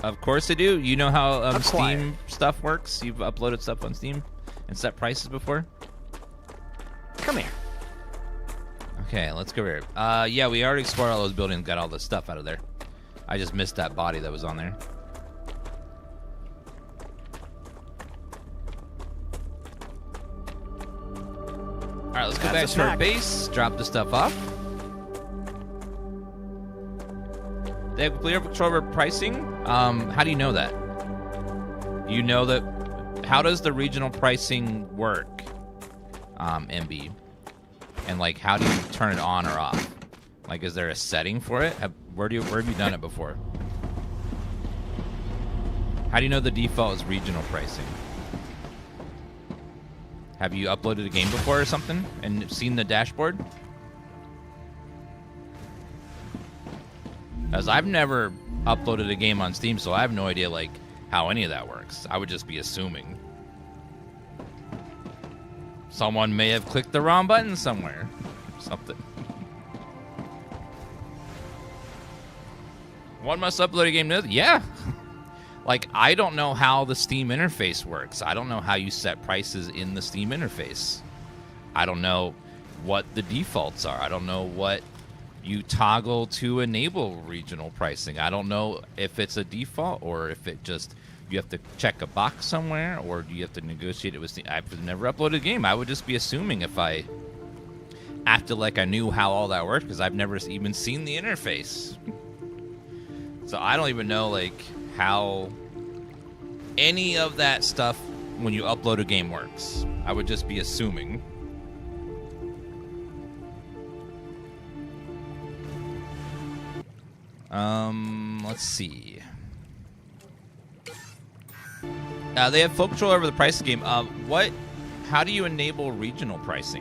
[SPEAKER 1] Of course I do. You know how Steam stuff works? You've uploaded stuff on Steam and set prices before?
[SPEAKER 2] Come here.
[SPEAKER 1] Okay, let's go here. Yeah, we already explored all those buildings, got all the stuff out of there. I just missed that body that was on there. Alright, let's go back to our base, drop the stuff off. They have clear control over pricing. How do you know that? You know that. How does the regional pricing work, MB? And like, how do you turn it on or off? Like, is there a setting for it? Where have you done it before? How do you know the default is regional pricing? Have you uploaded a game before or something and seen the dashboard? As I've never uploaded a game on Steam, so I have no idea like how any of that works. I would just be assuming. Someone may have clicked the wrong button somewhere. Something. One must upload a game. Yeah. Like, I don't know how the Steam interface works. I don't know how you set prices in the Steam interface. I don't know what the defaults are. I don't know what you toggle to enable regional pricing. I don't know if it's a default or if it just, you have to check a box somewhere, or do you have to negotiate it with Steam. I've never uploaded a game. I would just be assuming if I acted like I knew how all that worked, because I've never even seen the interface. So I don't even know like how any of that stuff when you upload a game works. I would just be assuming. Let's see. They have full control over the price of the game. How do you enable regional pricing?